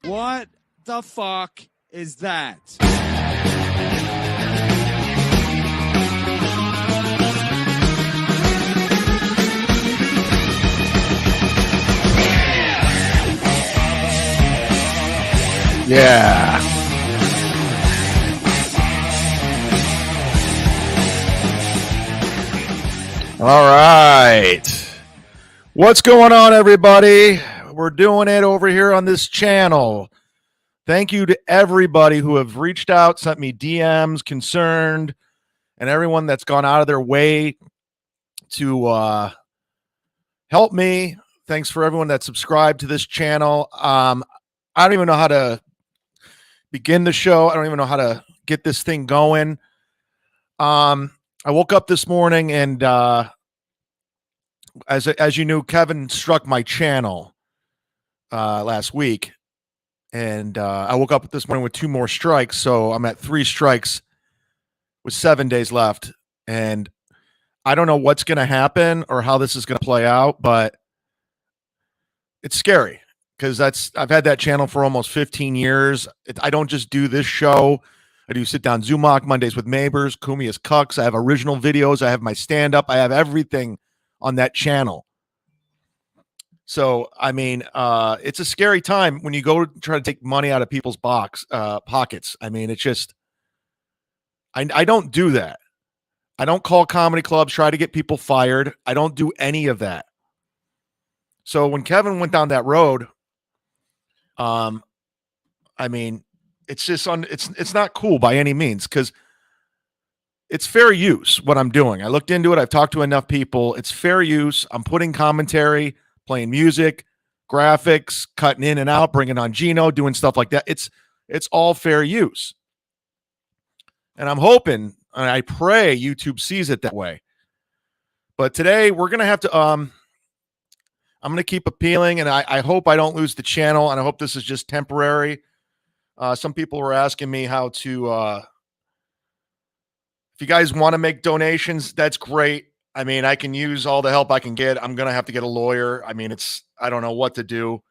What the fuck is that? Yeah. All right. What's going on, everybody? We're doing it over here on this channel. Thank you to everybody who have reached out, sent me DMs, concerned, and everyone that's gone out of their way to help me. Thanks for everyone that subscribed to this channel. I don't even know how to begin the show. I don't even know how to get this thing going. I woke up this morning and as you knew, Kevin struck my channel last week, and I woke up this morning with 2 more strikes, so I'm at 3 strikes with 7 days left, and I don't know what's going to happen or how this is going to play out, but it's scary because I've had that channel for almost 15 years. I don't just do this show. I do sit down ZuMock Mondays with Neighbors, Kumi is Cucks. I have original videos. I have my stand-up. I have everything on that channel. So, I mean, it's a scary time when you go to try to take money out of people's pockets. I mean, it's just, I don't do that. I don't call comedy clubs, try to get people fired. I don't do any of that. So when Kevin went down that road, I mean, it's just it's not cool by any means because it's fair use what I'm doing. I looked into it. I've talked to enough people. It's fair use. I'm putting commentary, playing music, graphics, cutting in and out, bringing on Gino, doing stuff like that. It's all fair use. And I'm hoping and I pray YouTube sees it that way. But today we're going to have to I'm going to keep appealing, and I hope I don't lose the channel, and I hope this is just temporary. Some people were asking me how to if you guys want to make donations, that's great. I mean, I can use all the help I can get. I'm going to have to get a lawyer. I mean, I don't know what to do.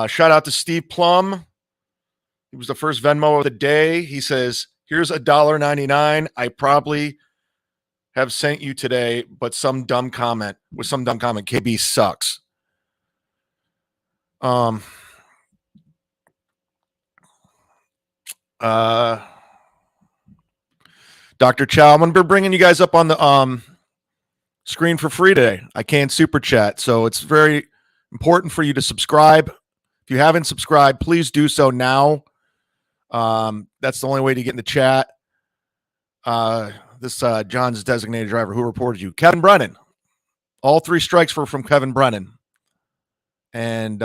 Shout out to Steve Plum. He was the first Venmo of the day. He says, here's $1.99. I probably have sent you today, but some dumb comment. KB sucks. Dr. Chow, I'm going to be bringing you guys up on the screen for free today. I can't super chat, so it's very important for you to subscribe. If you haven't subscribed, please do so now. That's the only way to get in the chat. This John's designated driver. Who reported you? Kevin Brennan. All 3 strikes were from Kevin Brennan. And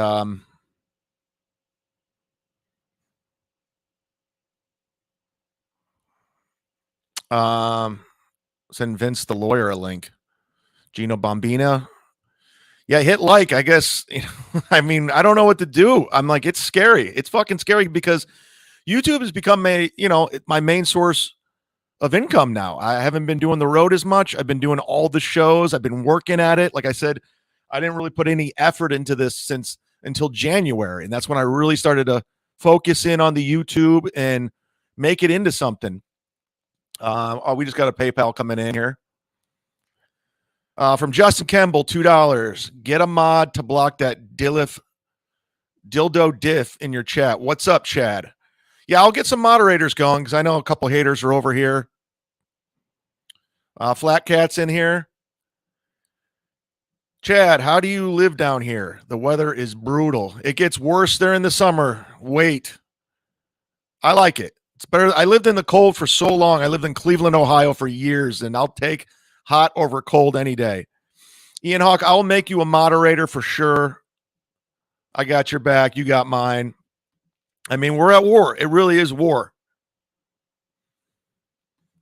send Vince the lawyer a link. Gino Bombina. Yeah, hit like, I guess. I mean, I don't know what to do. I'm like, it's scary. It's fucking scary because YouTube has become my main source of income now. I haven't been doing the road as much. I've been doing all the shows. I've been working at it. Like I said, I didn't really put any effort into this until January. And that's when I really started to focus in on the YouTube and make it into something. We just got a PayPal coming in here. From Justin Campbell, $2. Get a mod to block that dildo diff in your chat. What's up, Chad? Yeah, I'll get some moderators going because I know a couple haters are over here. Flat Cat's in here. Chad, how do you live down here? The weather is brutal. It gets worse there in the summer. Wait. I like it. It's better. I lived in the cold for so long. I lived in Cleveland, Ohio for years, and I'll take hot over cold any day. Ian Hawk, I'll make you a moderator for sure. I got your back. You got mine. I mean, we're at war. It really is war.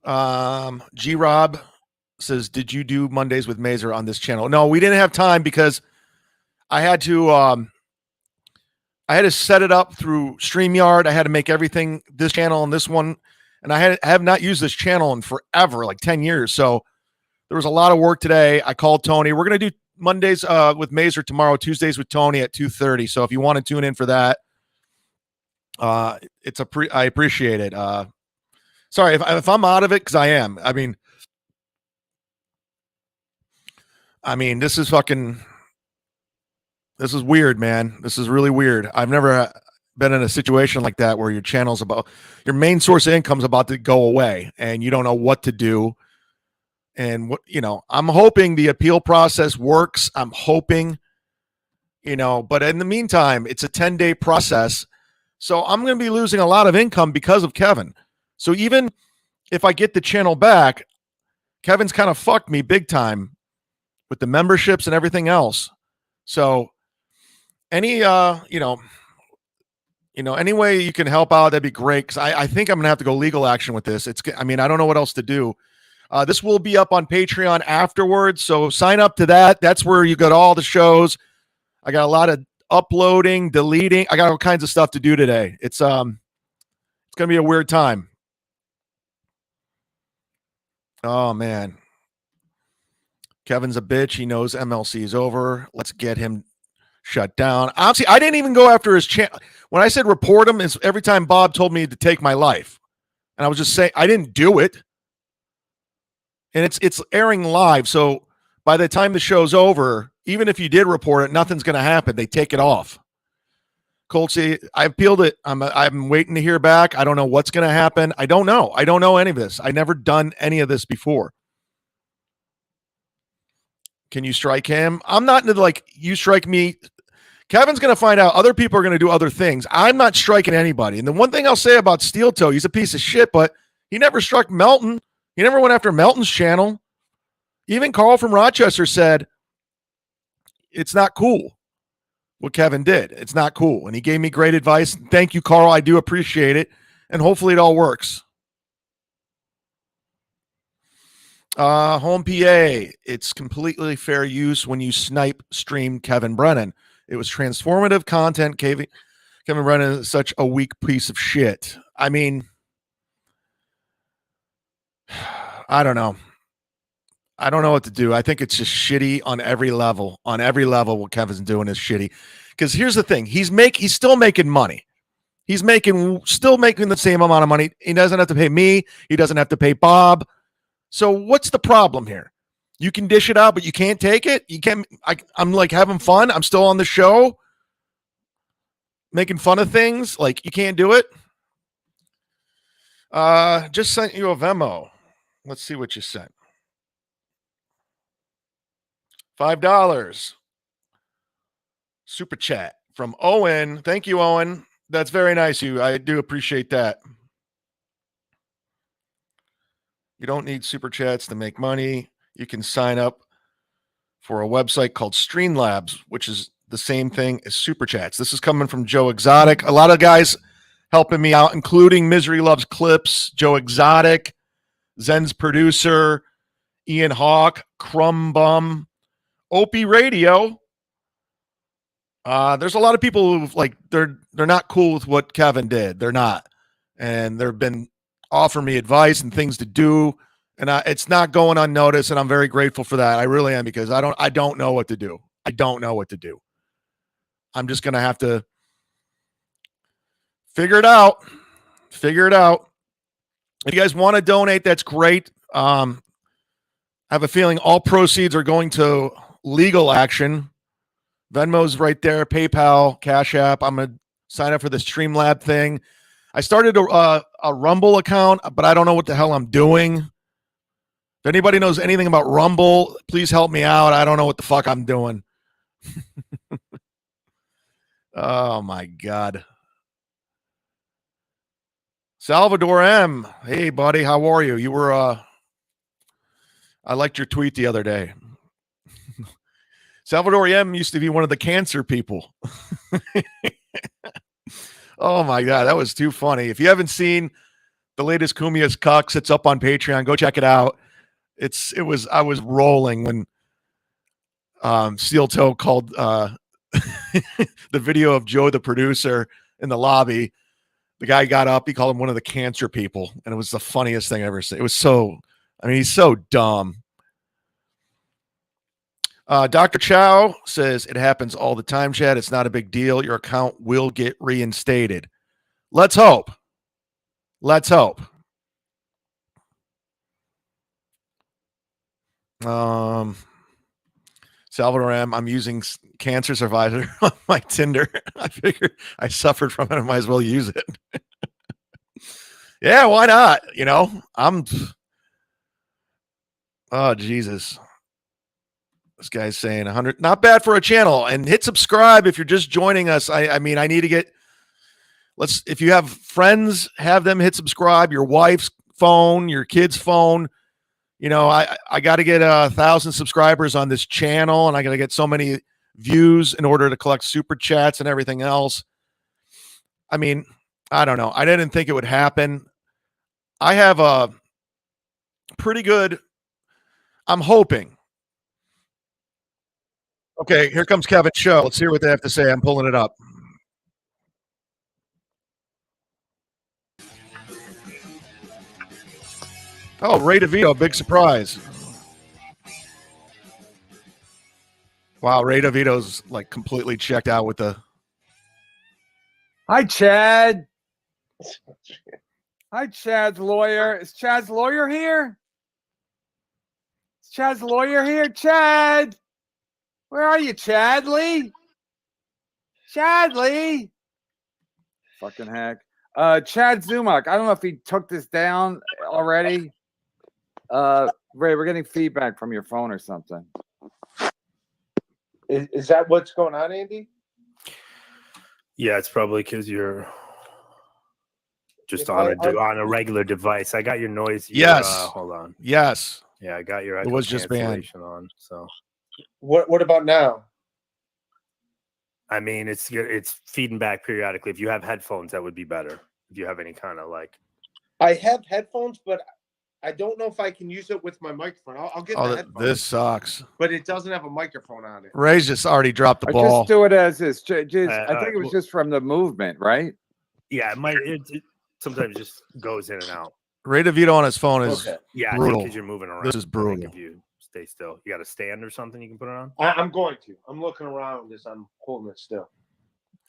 G-Rob says, did you do Mondays with Mazer on this channel? No, we didn't have time because I had to set it up through StreamYard. I had to make everything, this channel and this one, and I have not used this channel in forever, like 10 years. So there was a lot of work today. I called Tony. We're going to do Mondays with Mazer tomorrow, Tuesdays with Tony at 2:30. So if you want to tune in for that, I appreciate it. Sorry if I'm out of it, because I am. I mean, this is weird, man. This is really weird. I've never been in a situation like that where your main source of income is about to go away and you don't know what to do. And I'm hoping the appeal process works. I'm hoping, but in the meantime, it's a 10-day process. So I'm going to be losing a lot of income because of Kevin. So even if I get the channel back, Kevin's kind of fucked me big time with the memberships and everything else. So any any way you can help out, that'd be great. Because I think I'm gonna have to go legal action with this. I don't know what else to do. This will be up on Patreon afterwards, so sign up to that. That's where you got all the shows. I got a lot of uploading, deleting. I got all kinds of stuff to do today. It's gonna be a weird time. Oh man, Kevin's a bitch. He knows MLC is over. Let's get him shut down. Honestly, I didn't even go after his channel. When I said report him, is every time Bob told me to take my life. And I was just saying, I didn't do it. And it's airing live. So by the time the show's over, even if you did report it, nothing's going to happen. They take it off. Coltsy, I appealed it. I'm waiting to hear back. I don't know what's going to happen. I don't know. I don't know any of this. I never done any of this before. Can you strike him? I'm not into you strike me. Kevin's going to find out other people are going to do other things. I'm not striking anybody. And the one thing I'll say about Steel Toe, he's a piece of shit, but he never struck Melton. He never went after Melton's channel. Even Carl from Rochester said, it's not cool what Kevin did. It's not cool. And he gave me great advice. Thank you, Carl. I do appreciate it. And hopefully it all works. Home PA, it's completely fair use when you snipe stream Kevin Brennan. It was transformative content. Kevin Brennan is such a weak piece of shit. I mean, I don't know. I don't know what to do. I think it's just shitty on every level. On every level, what Kevin's doing is shitty. Because here's the thing: he's still making money. He's still making the same amount of money. He doesn't have to pay me. He doesn't have to pay Bob. So what's the problem here? You can dish it out, but you can't take it. You can't. I'm having fun. I'm still on the show, making fun of things. You can't do it. Just sent you a Venmo. Let's see what you sent. $5 super chat from Owen. Thank you, Owen. That's very nice of you. I do appreciate that. You don't need super chats to make money. You can sign up for a website called Streamlabs, which is the same thing as super chats. This is coming from Joe Exotic. A lot of guys helping me out, including Misery Loves Clips, Joe Exotic, Zen's producer, Ian Hawk, Crumb Bum, Opie Radio. There's a lot of people who they're not cool with what Kevin did. They're not, and they've been offering me advice and things to do, and it's not going unnoticed. And I'm very grateful for that. I really am, because I don't know what to do. I don't know what to do. I'm just gonna have to figure it out. If you guys want to donate, that's great. I have a feeling all proceeds are going to legal action. Venmo's right there, PayPal, Cash App. I'm going to sign up for the Streamlab thing. I started a Rumble account, but I don't know what the hell I'm doing. If anybody knows anything about Rumble, please help me out. I don't know what the fuck I'm doing. Oh, my God. Salvador M. Hey, buddy. How are you? You were, I liked your tweet the other day. Salvador M used to be one of the cancer people. Oh my God, that was too funny. If you haven't seen the latest Kumia's Cucks, it's up on Patreon. Go check it out. I was rolling when Steel Toe called the video of Joe, the producer, in the lobby. The guy got up, he called him one of the cancer people, and it was the funniest thing I ever seen. It was he's so dumb. Dr. Chow says, it happens all the time, Chad. It's not a big deal. Your account will get reinstated. Let's hope. Let's hope. Salvador M. I'm using cancer survivor on my Tinder. I figured I suffered from it. I might as well use it. Yeah, why not? You know, oh, Jesus. This guy's saying 100, not bad for a channel. And hit subscribe if you're just joining us. I mean, I need to get, if you have friends, have them hit subscribe, your wife's phone, your kid's phone. You know, I got to get 1,000 subscribers on this channel, and I got to get so many views in order to collect super chats and everything else. I mean, I don't know. I didn't think it would happen. I have a pretty good, I'm hoping. Okay, here comes Kevin's show. Let's hear what they have to say. I'm pulling it up. Oh, Ray DeVito, big surprise. Wow, Ray DeVito's like completely checked out with the. Hi, Chad. Hi, Chad's lawyer. Is Chad's lawyer here? Is Chad's lawyer here? Chad! Where are you, Chadley? Chadley! Fucking heck. ChadZumock. I don't know if he took this down already. Ray, we're getting feedback from your phone or something. Is that what's going on, Andy? Yeah, it's probably because you're just on a regular device. I got your noise. Yes. Hold on. Yes. Yeah, I got your It was just banned on. So What about now? I mean, it's feeding back periodically. If you have headphones, that would be better. If you have any kind of like, I have headphones, but I don't know if I can use it with my microphone. I'll get the headphones. This sucks. But it doesn't have a microphone on it. Ray's just already dropped the ball. Just do it as is. I think it was just from the movement, right? Yeah, it might. It sometimes just goes in and out. Ray DeVito on his phone is brutal. Because you're moving around. This is brutal. If you stay still, you got a stand or something you can put it on. I'm going to. I'm looking around as I'm holding it still.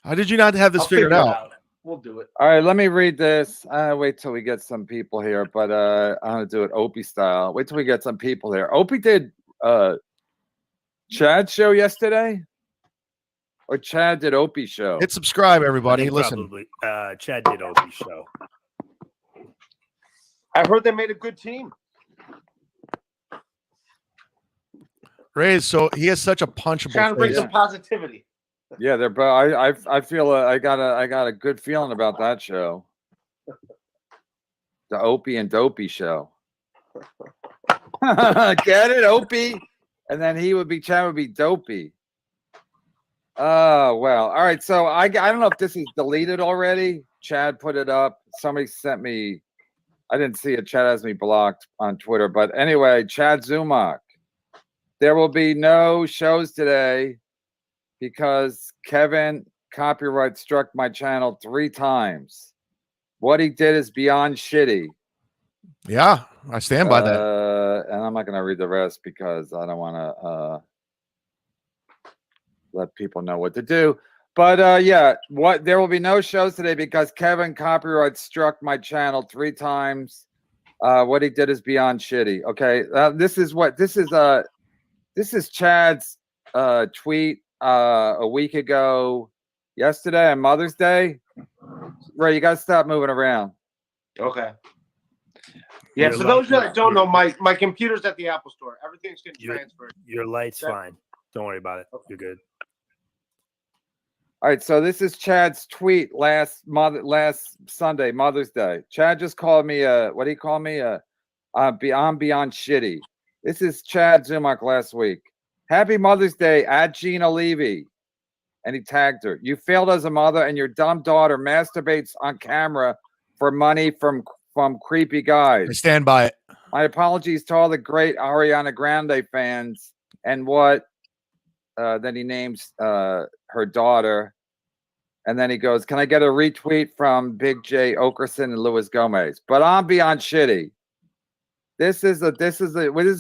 How did you not have this figured out? We'll do it. All right, let me read this. Wait till we get some people here, but I'm gonna do it Opie style. Wait till we get some people here. Opie did Chad's show yesterday, or Chad did Opie's show. Hit subscribe, everybody. Listen, probably, Chad did Opie's show. I heard they made a good team. Ray, so he has such a punchable Trying to bring face. some positivity. Yeah, they're. I feel. I got a good feeling about that show. The Opie and Dopey show. Get it, Opie, and then Chad would be Dopey. Oh well. All right. So I don't know if this is deleted already. Chad put it up. Somebody sent me. I didn't see it. Chad has me blocked on Twitter. But anyway, ChadZumock. There will be no shows today because Kevin copyright struck my channel 3 times. What he did is beyond shitty. Yeah, I stand by that. And I'm not going to read the rest because I don't want to let people know what to do. But yeah, there will be no shows today because Kevin copyright struck my channel 3 times. What he did is beyond shitty. Okay, this is Chad's tweet a week ago, yesterday on Mother's Day. Ray, you got to stop moving around. Okay. Yeah, so those that don't know, my computer's at the Apple Store. Everything's getting transferred. Your light's fine. Don't worry about it. Okay. You're good. All right, so this is Chad's tweet last Sunday, Mother's Day. Chad just called me what do you call me? I'm beyond shitty. This is ChadZumock last week. Happy Mother's Day at Gina Levy. And he tagged her. You failed as a mother and your dumb daughter masturbates on camera for money from creepy guys. I stand by it. My apologies to all the great Ariana Grande fans. And what then he names her daughter. And then he goes, can I get a retweet from Big J Okerson and Luis Gomez? But I'm beyond shitty. This is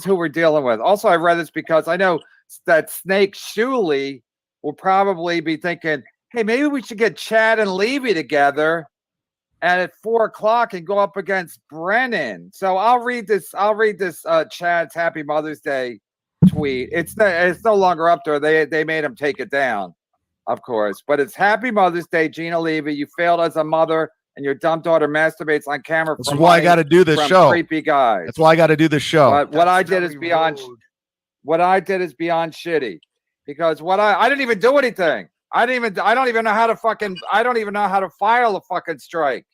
who we're dealing with. Also, I read this because I know that Snake Shuli will probably be thinking, hey, maybe we should get Chad and Levy together and at 4 o'clock and go up against Brennan. So I'll read this. Chad's Happy Mother's Day tweet. It's no longer up there. They made him take it down, of course. But it's Happy Mother's Day, Gina Levy. You failed as a mother, and your dumb daughter masturbates on camera. That's why I got to do this show. Creepy guys. That's why I got to do this show. But what I did is beyond. What I did is beyond shitty, because I didn't even do anything. I don't even know how to file a fucking strike.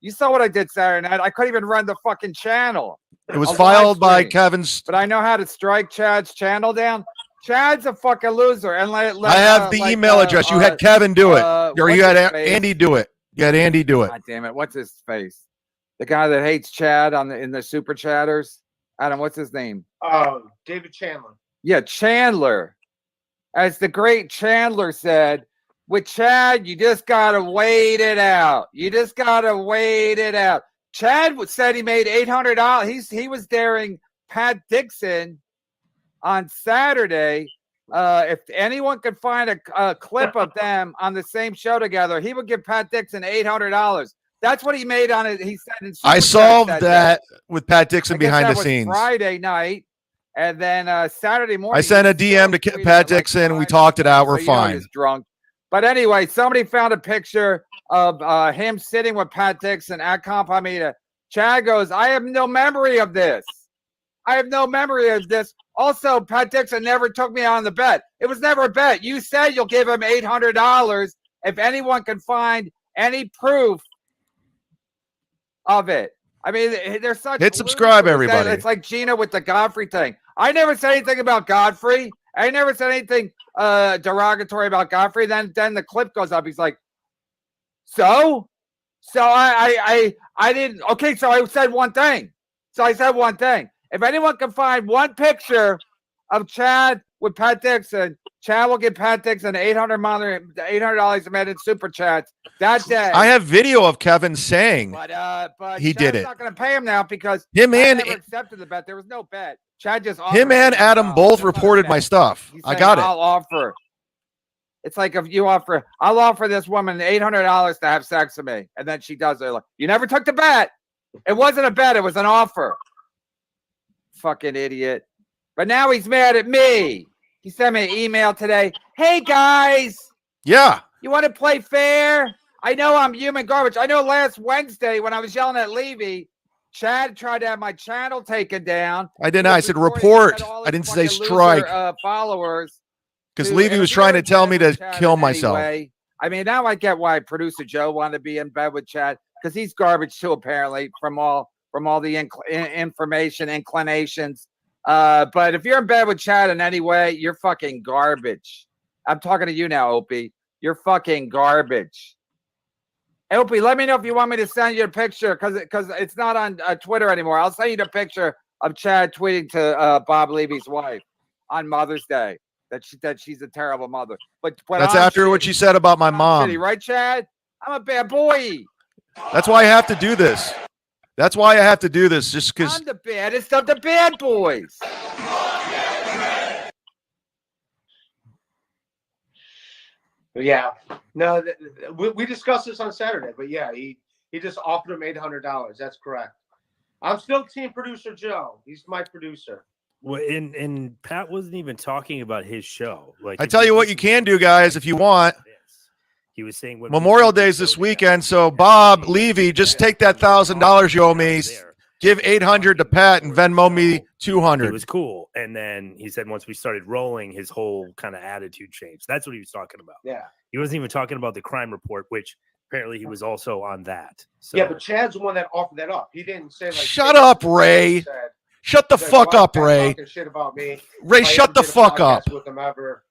You saw what I did Saturday night. I couldn't even run the fucking channel. It was filed by Kevin's. But I know how to strike Chad's channel down. Chad's a fucking loser. And I have the email address. You had Kevin do it, or you had Andy do it. You had Andy do it. God damn it! What's his face? The guy that hates Chad in the super chatters. Adam, what's his name? David Chandler. Yeah, Chandler. As the great Chandler said, with Chad, you just gotta wait it out. You just gotta wait it out. Chad said he made $800. He was daring Pat Dixon on Saturday. If anyone could find a clip of them on the same show together, he would give Pat Dixon $800. That's what he made on it. He said in I solved that with Pat Dixon behind the scenes. Friday night, and then Saturday morning. I sent a DM to Pat Dixon, and we talked it out. We're fine. He's drunk. But anyway, somebody found a picture of him sitting with Pat Dixon at Comp Hamida. Chad goes, I have no memory of this. I have no memory of this. Also, Pat Dixon never took me on the bet. It was never a bet. You said you'll give him $800 if anyone can find any proof of it. I mean, there's such hit subscribe, everybody. It's like Gina with the Godfrey thing. I never said anything about Godfrey. I never said anything derogatory about Godfrey. Then the clip goes up. He's like, so I didn't. Okay, so I said one thing. If anyone can find one picture of Chad with Pat Dixon, Chad will give Pat Dixon $800 amount in super chats that day. I have video of Kevin saying but he Chad's did it. Not going to pay him now because him and never accepted the bet. There was no bet. Chad just him and Adam both reported my stuff. I got it. I'll offer. It's like if you offer, I'll offer this woman $800 to have sex with me, and then she does it. Like, you never took the bet. It wasn't a bet. It was an offer. Fucking idiot. But now he's mad at me. He sent me an email today. Hey, guys. Yeah. You want to play fair? I know I'm human garbage. I know last Wednesday when I was yelling at Levy, Chad tried to have my channel taken down. I didn't. I said report. I didn't say strike. Followers. Because Levy was trying to tell me to kill myself. Anyway. I mean, now I get why producer Joe wanted to be in bed with Chad, because he's garbage too, apparently, from all the information, inclinations. But if you're in bed with Chad in any way, you're fucking garbage. I'm talking to you now, Opie. You're fucking garbage. Opie, let me know if you want me to send you a picture, because it's not on Twitter anymore. I'll send you the picture of Chad tweeting to Bob Levy's wife on Mother's Day that she's a terrible mother. But that's after what she said about my mom. Shitty, right, Chad? I'm a bad boy. That's why I have to do this. That's why I have to do this, just because I'm the baddest of the bad boys. Yeah, no, we discussed this on Saturday, but yeah, he just offered him $800. That's correct. I'm still team producer Joe. He's my producer. Well, and Pat wasn't even talking about his show. Like, I tell you what you can do, guys, if you want. He was saying Memorial Day's this weekend, so Bob Levy, just take that $1,000 you owe me, give $800 to Pat, and Venmo me $200. It was cool, and then he said once we started rolling, his whole kind of attitude changed. That's what he was talking about. Yeah, he wasn't even talking about the crime report, which apparently he was also on that. So. Yeah, but Chad's the one that offered that up. He didn't say like. Shut up, Ray. Shut the fuck up, Ray. Shit about me. Ray, shut the fuck up. With him ever,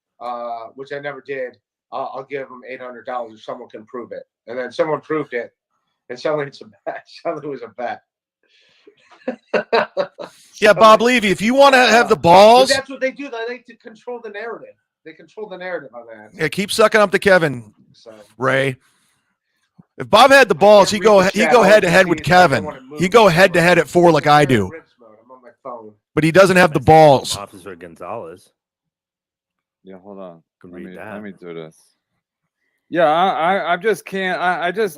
which I never did. I'll give him $800 if someone can prove it. And then someone proved it, and suddenly it's a bet. Suddenly it was a bet. Yeah, Bob Levy, if you want to have the balls. That's what they do. They like to control the narrative. They control the narrative on that. Yeah, keep sucking up to Kevin, Ray. If Bob had the balls, he'd go head to head with Kevin. He'd go head to head at 4 like I do. I'm on my phone. But he doesn't have the balls. Officer Gonzalez. Yeah, hold on. Let me do this. Yeah, I just can't.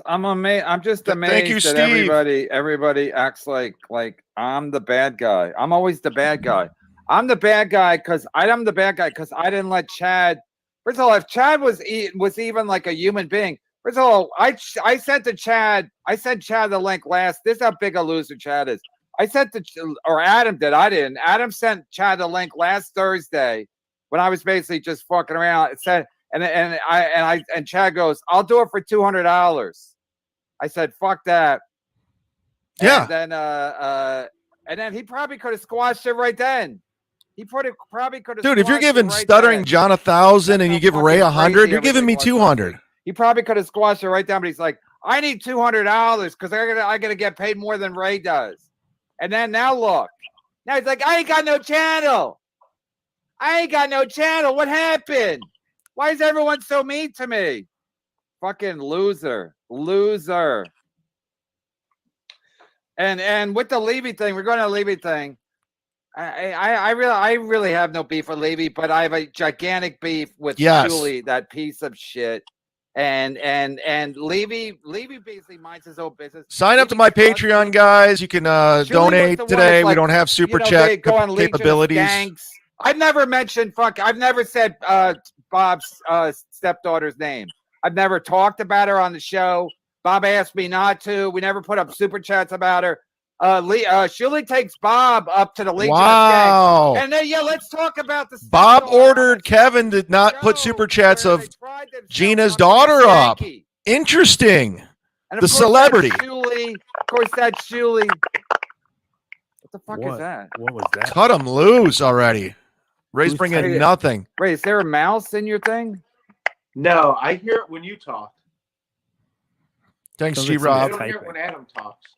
I'm amazed. I'm just amazed Thank you, that Steve. everybody acts like I'm the bad guy. I'm always the bad guy. I'm the bad guy because I didn't let Chad. First of all, if Chad was even like a human being. First of all, I sent to Chad. I sent Chad the link last. This is how big a loser Chad is. I sent or Adam did. I didn't. Adam sent Chad the link last Thursday when I was basically just fucking around. It said. And Chad goes, I'll do it for $200. I said, fuck that. Yeah. And then he probably could have squashed it right then. He probably could have. Dude, if you're giving Stuttering John 1,000 and you give Ray 100, you're giving me 200. He probably could have squashed it right down, but he's like, I need $200 because I gotta get paid more than Ray does. And then now look. Now he's like, I ain't got no channel. What happened? Why is everyone so mean to me? Fucking loser. And with the Levy thing, we're going to Levy thing. I really have no beef with Levy, but I have a gigantic beef with Shuli, that piece of shit. And Levy basically minds his own business. Sign up to my Patreon, guys. You can donate today. We don't have super chat capabilities. I've never mentioned I've never said Bob's stepdaughter's name. I've never talked about her on the show. Bob asked me not to. We never put up super chats about her. Shuli takes Bob up to the Legion of Skanks. And then let's talk about the Bob ordered Kevin to not put super chats of Gina's daughter up. Interesting. And the celebrity. Of course, that's Shuli. What the fuck is that? What was that? Cut him loose already. Ray's bringing nothing. Ray, is there a mouse in your thing? No, I hear it when you talk. Thanks, G-Rob. I don't hear it when Adam talks.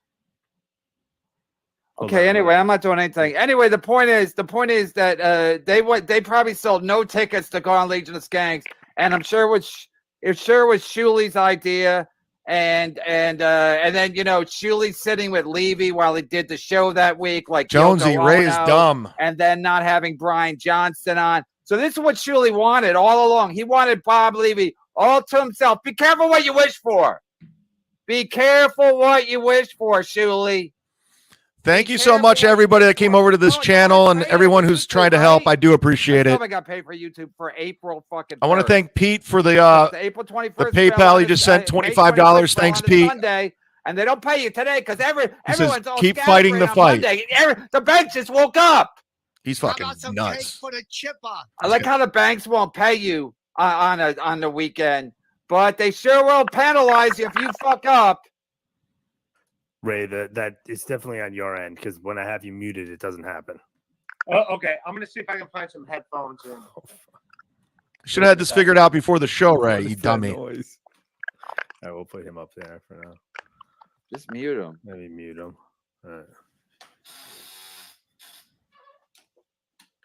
Okay, anyway, I'm not doing anything. Anyway, the point is that they probably sold no tickets to go on Legion of Skanks, and I'm sure it was Shuli's idea. And then Shuli's sitting with Levy while he did the show that week, like Jonesy. Ray is dumb, and then not having Brian Johnston on. So this is what Shuli wanted all along. He wanted Bob Levy all to himself. Be careful what you wish for. Be careful what you wish for, Shuli. Thank you so much, everybody that came over to this channel and everyone who's trying to help. I do appreciate it. I got paid for YouTube for April fucking 1st. I want to thank Pete for the April 21st. The PayPal. He just sent $25. Thanks, Pete. Monday, and they don't pay you today because everyone's all keep fighting the fight. The banks just woke up. He's fucking nuts. Put a chip on. I like how the banks won't pay you on the weekend, but they sure will penalize you if you fuck up. Ray, that is definitely on your end because when I have you muted, it doesn't happen. Oh, okay. I'm gonna see if I can find some headphones. Should have had this figured out before the show, Ray. You dummy. All right, we'll put him up there for now. Just mute him. Maybe mute him. All right.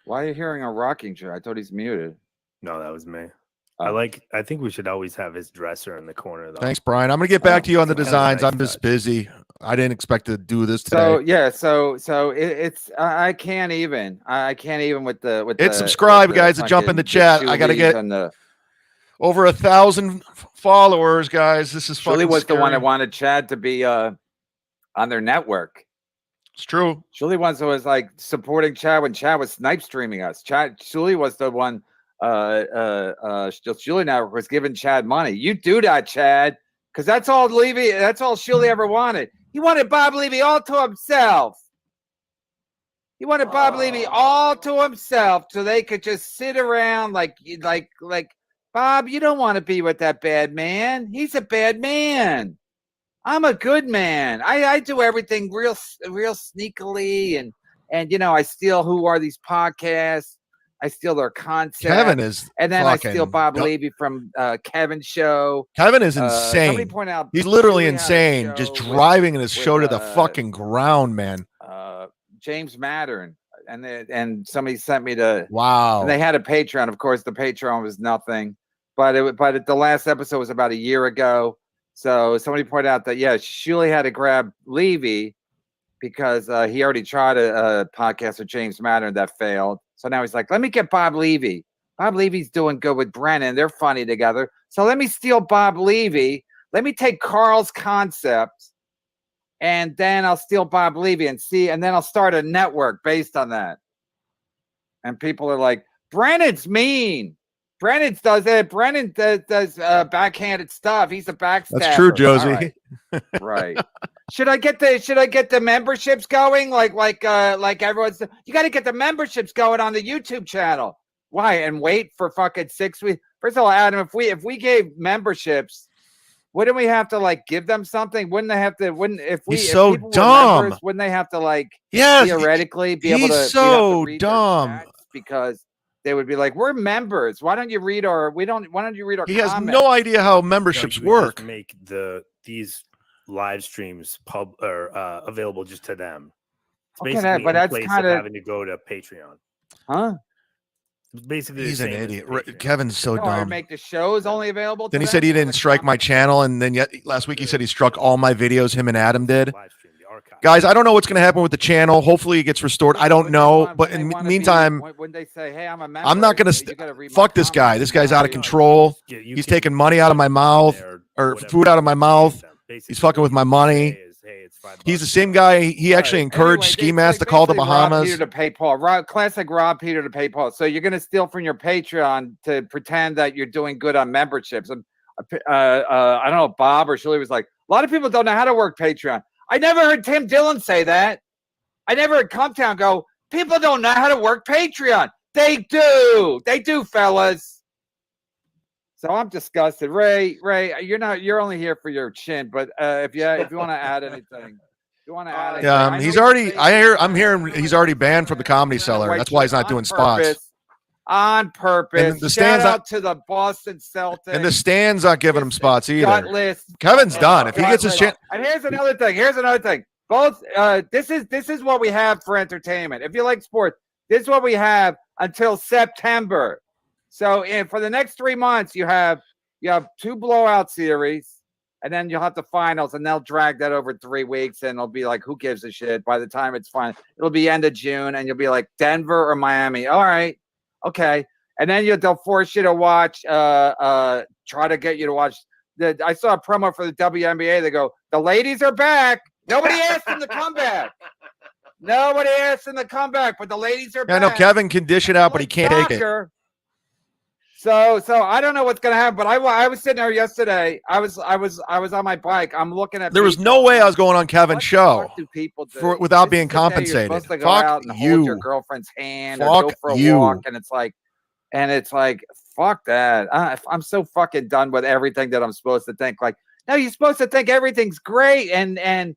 Why are you hearing a rocking chair? I thought he's muted. No, that was me. I think we should always have his dresser in the corner, though. Thanks, Brian. I'm gonna get back to you on the designs. I'm just busy. I didn't expect to do this today. So it's I can't even with the. Hit subscribe, guys, to jump in the chat. I gotta get over 1,000 followers, guys. This is fucking Shuli was scary. the one that wanted Chad to be on their network. It's true. Shuli was like supporting Chad when Chad was snipe streaming us. Shuli was the one. Shuli Network was giving Chad money. You do that, Chad, because that's all Levy. That's all Shuli ever wanted. He wanted Bob Levy all to himself. He wanted Bob Levy all to himself, so they could just sit around like Bob. You don't want to be with that bad man. He's a bad man. I'm a good man. I do everything real sneakily, and I steal Who Are These podcasts. I steal their concept. Kevin is, and then I steal Bob Levy from Kevin's show. Kevin is insane. Somebody point out he's literally insane, just driving his show to the fucking ground, man. James Mattern, and somebody sent me to and they had a Patreon. Of course, the Patreon was nothing, but the last episode was about a year ago. So somebody pointed out that Shuli had to grab Levy because he already tried a podcast with James Mattern that failed. So now he's like, let me get Bob Levy. Bob Levy's doing good with Brennan. They're funny together. So let me steal Bob Levy. Let me take Carl's concept, and then I'll steal Bob Levy and then I'll start a network based on that. And people are like, Brennan's mean. Brennan does it. Brennan does backhanded stuff. He's a backstabber. That's true, Josie. Right. Right. Should I get the memberships going? Like everyone's. You got to get the memberships going on the YouTube channel. Why? And wait for fucking 6 weeks. First of all, Adam, if we gave memberships, wouldn't we have to like give them something? Wouldn't they have to? He's so dumb. Members, wouldn't they have to like theoretically be able to? He's so dumb. Because they would be like, we're members. Why don't you read our? Why don't you read our? He has no idea how memberships work. Make these live streams available just to them. It's basically but that's kind of having to go to Patreon. Huh? Basically, he's an idiot. Kevin's so dumb. Make the shows only available. Then he said he didn't strike my channel, and then last week he said he struck all my videos. Him and Adam did. Guys, I don't know what's going to happen with the channel. Hopefully it gets restored. I don't know, but in the meantime, when they say, "Hey, I'm a member," I'm not going to fuck this guy. This guy's out of control. He's taking money out of my mouth or food out of my mouth. He's fucking with my money. He's the same guy. He actually encouraged Ski Mask to call the Bahamas. Rob Peter to pay Paul. Classic Rob Peter to pay Paul. So you're going to steal from your Patreon to pretend that you're doing good on memberships. I don't know. Bob or Shuli was like, a lot of people don't know how to work Patreon. I never heard Tim Dillon say that. I never heard Comtown go, people don't know how to work Patreon. They do. They do, fellas. So I'm disgusted. Ray, you're only here for your chin, but if you want to add anything. I'm hearing he's already banned from the Comedy Cellar. That's why he's not doing spots. On purpose. The stands Shout out to the Boston Celtics. And the stands not giving him spots either. Kevin's done. If he gets his chance. And here's another thing. Both this is what we have for entertainment. If you like sports, this is what we have until September. So for the next 3 months, you have 2 blowout series, and then you'll have the finals, and they'll drag that over 3 weeks, and it'll be like, who gives a shit? By the time it's fine, it'll be end of June, and you'll be like, Denver or Miami. All right. Okay. And then they'll force you to watch, try to get you to watch. I saw a promo for the WNBA. They go, the ladies are back. Nobody asked them to come back. Nobody asked them to come back, but the ladies are back. I know Kevin can dish it out, but he can't take it. So I don't know what's gonna happen, but I was sitting there yesterday. I was on my bike. I'm looking at. There was no way I was going on Kevin's show without being compensated. You're supposed to go Fuck out and you. hold your girlfriend's hand or go for a walk, and it's like, fuck that. I'm so fucking done with everything that I'm supposed to think. Like, no, you're supposed to think everything's great and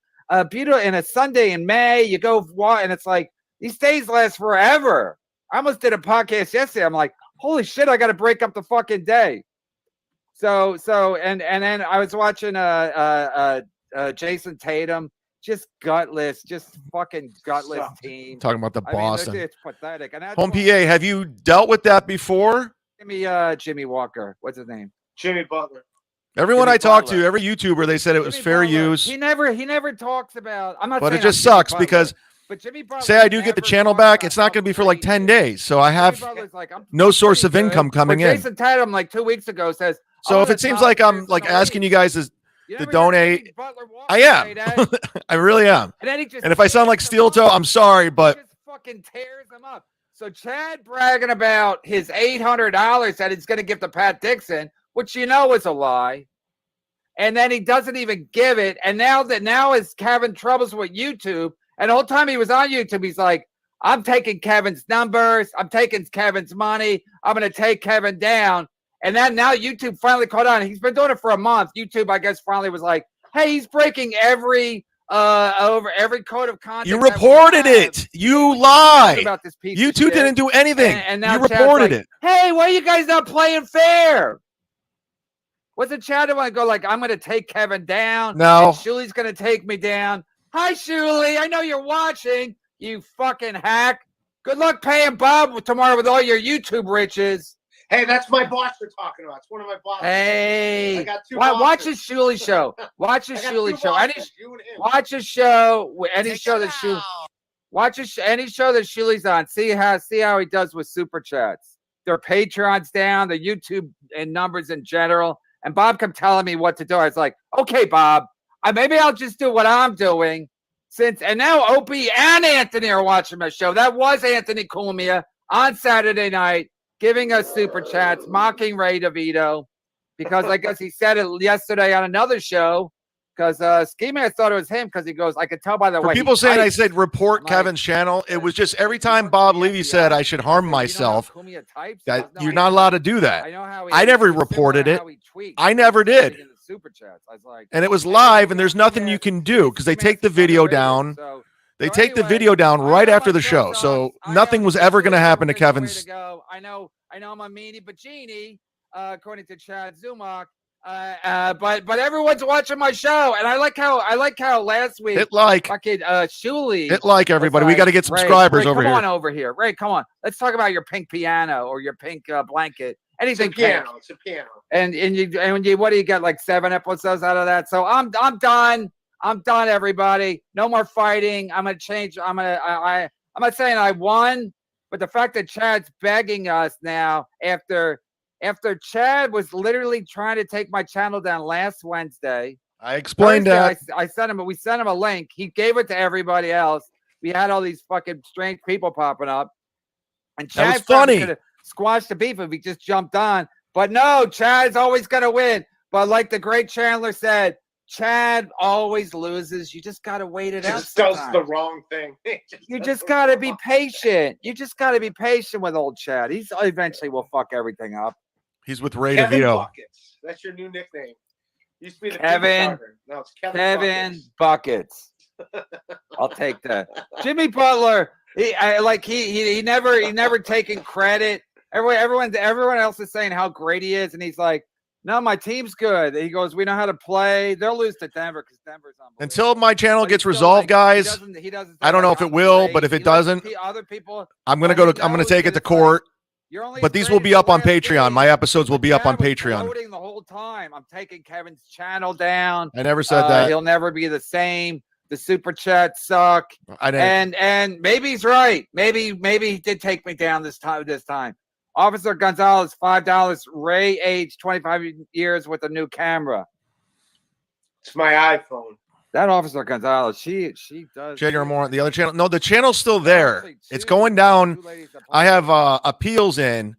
beautiful. And a Sunday in May, you go walk, and it's like these days last forever. I almost did a podcast yesterday. I'm like, holy shit, I got to break up the fucking day. So and then I was watching Jason Tatum, just gutless, just fucking gutless team. Talking about the Boston. It's pathetic. And Home PA, have you dealt with that before? Jimmy Walker. What's his name? Jimmy Butler. Everyone I talked to, every YouTuber, they said it was fair use. He never talks about. I'm not. But it just sucks because. But Jimmy Butler, say I do get the channel back, it's not going to be for like 10 days. So I have no source of income coming in. Jason Tatum, like 2 weeks ago, says. So if it seems like I'm like asking you guys to donate, I am. I really am. And if I sound like steel toe, I'm sorry, but just fucking tears them up. So Chad bragging about his $800 that he's going to give to Pat Dixon, which you know is a lie. And then he doesn't even give it. And now is having troubles with YouTube. And the whole time he was on YouTube, he's like, I'm taking Kevin's numbers. I'm taking Kevin's money. I'm going to take Kevin down. And then now YouTube finally caught on. He's been doing it for a month. YouTube, I guess, finally was like, hey, he's breaking every code of conduct. You reported it. You lie. YouTube didn't do anything. And now you reported it. Hey, why are you guys not playing fair? Wasn't Chad want to go like, I'm going to take Kevin down? No. Shuli's going to take me down. Hi, Shuli. I know you're watching, you fucking hack. Good luck paying Bob tomorrow with all your YouTube riches. Hey, that's my boss you're talking about. It's one of my bosses. Hey, I got watch his Shuli show. Watch his Shuli show. Watch his show. Any show that Shuli. Watch any show that Shuli's on. See how he does with super chats. Their Patreon's down. The YouTube and numbers in general. And Bob kept telling me what to do. I was like, okay, Bob, maybe I'll just do what I'm doing. And now Opie and Anthony are watching my show. That was Anthony Cumia on Saturday night, giving us super chats, mocking Ray Duh-Vito, because I guess he said it yesterday on another show. Because Ski Man thought it was him because he goes, I could tell by the way. For people saying I said report Kevin's channel, it was just every time Bob Levy said I should harm myself, that you're not allowed to do that. I never reported it. I never did. Super chats. I was like, and it was live, and there's nothing you can do because they take the video down. They take the video down right after the show, so nothing was ever going to happen to Kevin's. I know I'm a meanie but genie, according to chad-zumock. But everyone's watching my show, and I like how last week fucking Shuli Everybody. We got to get subscribers Ray, over here. Come on over here, Ray. Come on. Let's talk about your pink piano or your pink blanket. Anything it's a piano. Pink. It's a piano. And you what do you get, like 7 episodes out of that? So I'm done. I'm done, everybody. No more fighting. I'm gonna change. I'm not saying I won, but the fact that Chad's begging us now after Chad was literally trying to take my channel down last Wednesday. I explained that. We sent him a link. He gave it to everybody else. We had all these fucking strange people popping up. And Chad was funny. Could have squashed the beef if he just jumped on. But no, Chad's always going to win. But like the great Chandler said, Chad always loses. You just got to wait it out. Just does the wrong thing. You just got to be patient. You just got to be patient with old Chad. He's eventually will fuck everything up. He's with Ray Kevin Duh-Vito. Buckets. That's your new nickname. Used to be the Kevin. No, it's Kevin Buckets. I'll take that. Jimmy Butler. He never taken credit. Everyone else is saying how great he is, and he's like, no, my team's good. He goes, we know how to play. They'll lose to Denver because Denver's unbelievable. Until my channel gets resolved, guys. He doesn't I don't know if it will, but if it doesn't, other people. I'm gonna take it to court. But these will be up on Patreon. My episodes will be up on Patreon. The whole time, I'm taking Kevin's channel down. I never said that. He'll never be the same. The super chats suck. I didn't. And maybe he's right. Maybe he did take me down this time. Officer Gonzalez, $5. Ray, age 25 years with a new camera. It's my iPhone. That Officer Gonzalez, she does. Check more on the other channel. No, the channel's still there. It's going down. I have appeals in,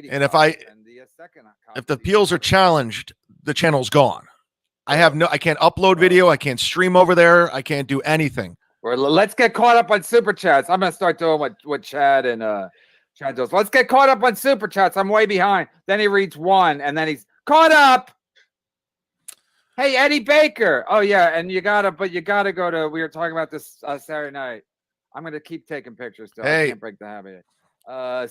and if the appeals are challenged, the channel's gone. I can't upload video. I can't stream over there. I can't do anything. Let's get caught up on super chats. I'm gonna start doing what Chad and Chad does. Let's get caught up on super chats. I'm way behind. Then he reads one, and then he's caught up. Hey, Eddie Baker. Oh yeah, and you gotta go to. We were talking about this Saturday night. I'm gonna keep taking pictures. Still. Hey, I can't break the habit.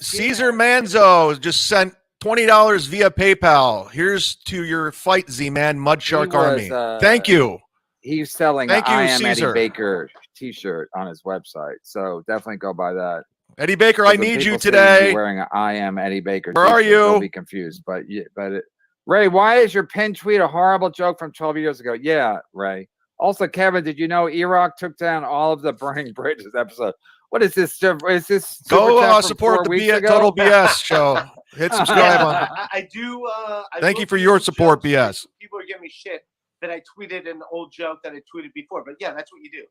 Caesar Manzo just sent $20 via PayPal. Here's to your fight, Z-Man, Mudshark Army. Thank you. He's selling Thank you, I Am Caesar. Eddie Baker t-shirt on his website. So definitely go buy that. Eddie Baker, I need you today. Wearing an I Am Eddie Baker Where are you? Don't be confused. Ray, why is your pinned tweet a horrible joke from 12 years ago? Yeah, Ray. Also, Kevin, did you know Iraq took down all of the Burning Bridges episode? What is this? Is this go support the Total BS show? Hit subscribe on. I do. Thank you for your support, BS. People are giving me shit that I tweeted an old joke that I tweeted before, but yeah, that's what you do.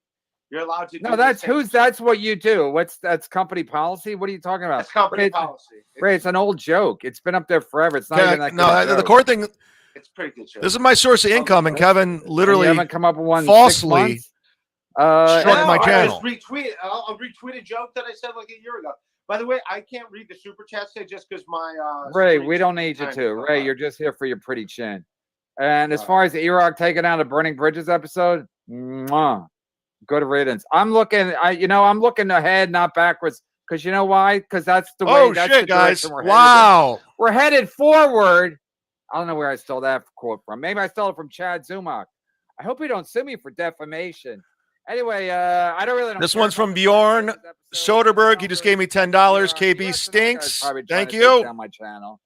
You're allowed to. No, that's what you do. That's company policy. What are you talking about? That's company policy. Ray, it's an old joke. It's been up there forever. It's not even that good. No, the court thing. It's pretty good joke. This is my source of income, and Kevin literally haven't come up with one falsely struck my channel. I'll retweet a joke that I said like a year ago. By the way, I can't read the super chat today just because my Ray, we don't need you to. Ray, you're just here for your pretty chin. And as far as the Iraq taking out a Burning Bridges episode, good riddance. I'm looking ahead, not backwards. Because you know why? Because that's the way. That's shit, the guys! Wow, we're headed forward. I don't know where I stole that quote from. Maybe I stole it from Chad-Zumock. I hope you don't sue me for defamation. Anyway, I don't really know. This one's from Bjorn Soderberg. He just gave me $10. KB stinks. Thank you. On my channel.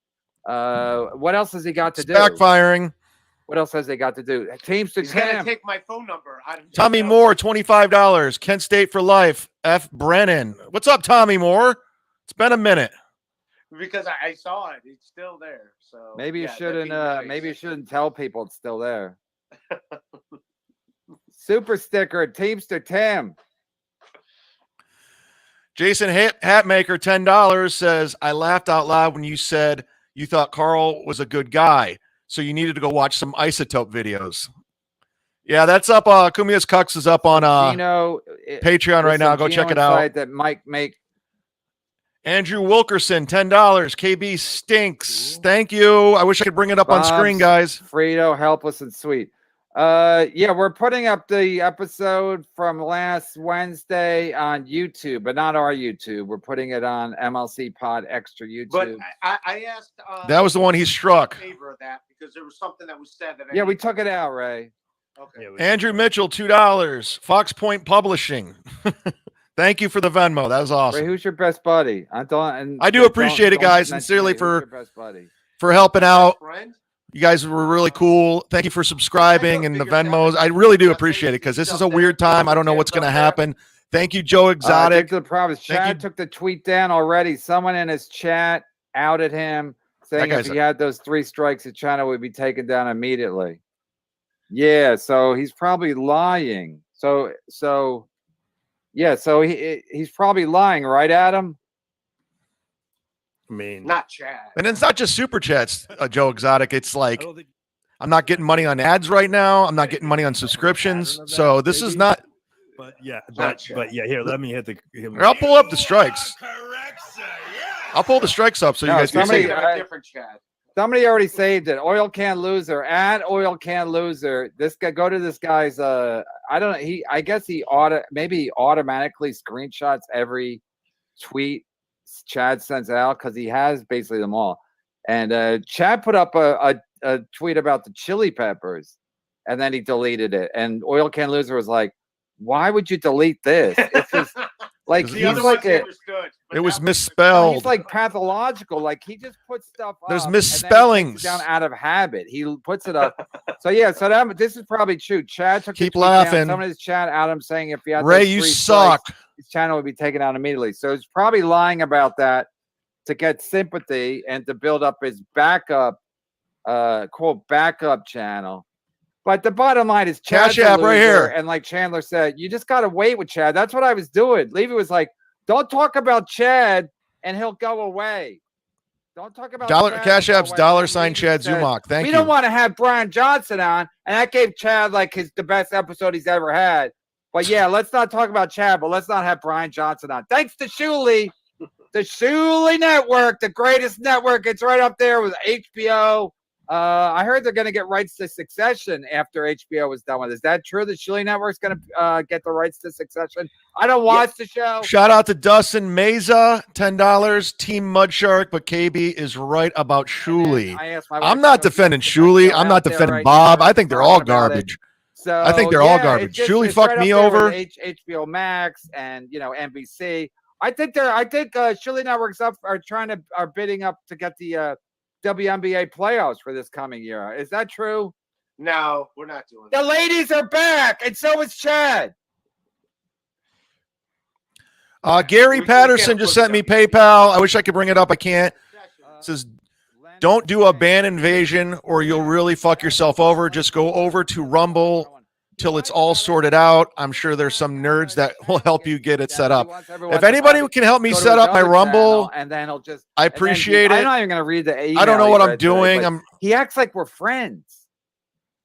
What else has he got to do? Backfiring. What else has he got to do? Teams to He's gonna take my phone number. Tommy Moore, $25. Kent State for life. F. Brennan. What's up, Tommy Moore? It's been a minute. because I saw it. It's still there. So maybe you yeah, that'd shouldn't. be nice. Maybe you shouldn't tell people it's still there. Super sticker, Teamster Tim. Jason Hatmaker, $10 says, I laughed out loud when you said you thought Carl was a good guy, so you needed to go watch some Isotope videos. Yeah, that's up. Kumia's Cucks is up on Patreon right now. Go check it out. That might make Andrew Wilkerson, $10. KB stinks. Thank you. I wish I could bring it up on screen, guys. Frito, helpless and sweet. Yeah, we're putting up the episode from last Wednesday on YouTube, but not our YouTube. We're putting it on MLC Pod Extra YouTube. But I asked. That was the one he struck. Favor of that because there was something that was said that. Yeah, we took it out, Ray. Okay. Andrew Mitchell, $2. Fox Point Publishing. Thank you for the Venmo. That was awesome. Ray, who's your best buddy? I do appreciate it, guys. Sincerely for helping out. You guys were really cool. Thank you for subscribing and the Venmos. I really do appreciate it because this is a weird time. I don't know what's going to happen. Thank you, Joe Exotic. The problem is Chad took the tweet down already. Someone in his chat outed him, saying if he had those 3 strikes, the channel would be taken down immediately. Yeah, so he's probably lying. So he's probably lying, right, Adam? I mean, not Chad. And it's not just super chats, Joe Exotic. It's like I'm not getting money on ads right now. I'm not getting money on subscriptions. So this is not. But yeah, but yeah. Here, let me hit the. I'll pull up the strikes. I'll pull the strikes up so you guys can see. Different Chad. Somebody already saved it. Oil Can Loser at Oil Can Loser. This guy, go to this guy's. I don't know. I guess he automatically screenshots every tweet Chad sends out because he has basically them all. And Chad put up a tweet about the chili peppers, and then he deleted it. And Oil Can Loser was like, "Why would you delete this?" It's just like he's like it was misspelled. He's like pathological. Like he just puts stuff up. There's misspellings down out of habit. He puts it up. So yeah. So this is probably true. Chad took keep laughing. Someone is Chad Adam saying if you had Ray, you suck. His channel would be taken out immediately. So he's probably lying about that to get sympathy and to build up his backup, quote backup channel. But the bottom line is Chad's Cash App right here. And like Chandler said, you just got to wait with Chad. That's what I was doing. Levy was like, don't talk about Chad and he'll go away. Don't talk about Cash App's $ChadZumock. Thank you. We don't want to have Brian Johnson on. And that gave Chad like the best episode he's ever had. But yeah, let's not talk about Chad, but let's not have Brian Johnson on. Thanks to Shuli, the Shuli Network, the greatest network. It's right up there with HBO. I heard they're going to get rights to Succession after HBO is done with it. Is that true? The Shuli Network's going to get the rights to Succession? I don't watch the show. Shout out to Dustin Meza, $10. Team Mudshark, but KB is right about Shuli. I'm not defending Shuli. I'm not defending Bob. I think they're all garbage. So I think they're all garbage. Shuli fucked me over. HBO Max and NBC. I think Shuli Networks are bidding up to get the WNBA playoffs for this coming year. Is that true? No, we're not doing that. The ladies are back, and so is Chad. Gary Patterson just sent me PayPal. I wish I could bring it up. I can't. It says, don't do a ban invasion or you'll really fuck yourself over. Just go over to Rumble till it's all sorted out. I'm sure there's some nerds that will help you get it set up. If anybody can help me set up my Rumble, and then he'll just I appreciate it. I'm not even going to read the email. I don't know what I'm doing. He acts like we're friends.